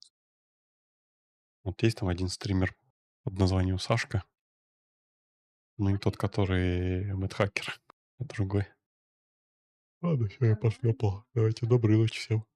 Speaker 1: Вот есть там один стример под названием Сашка. Ну не тот, который мэтхакер, а другой. Ладно, все, я пошлепал. Давайте, доброй ночи всем.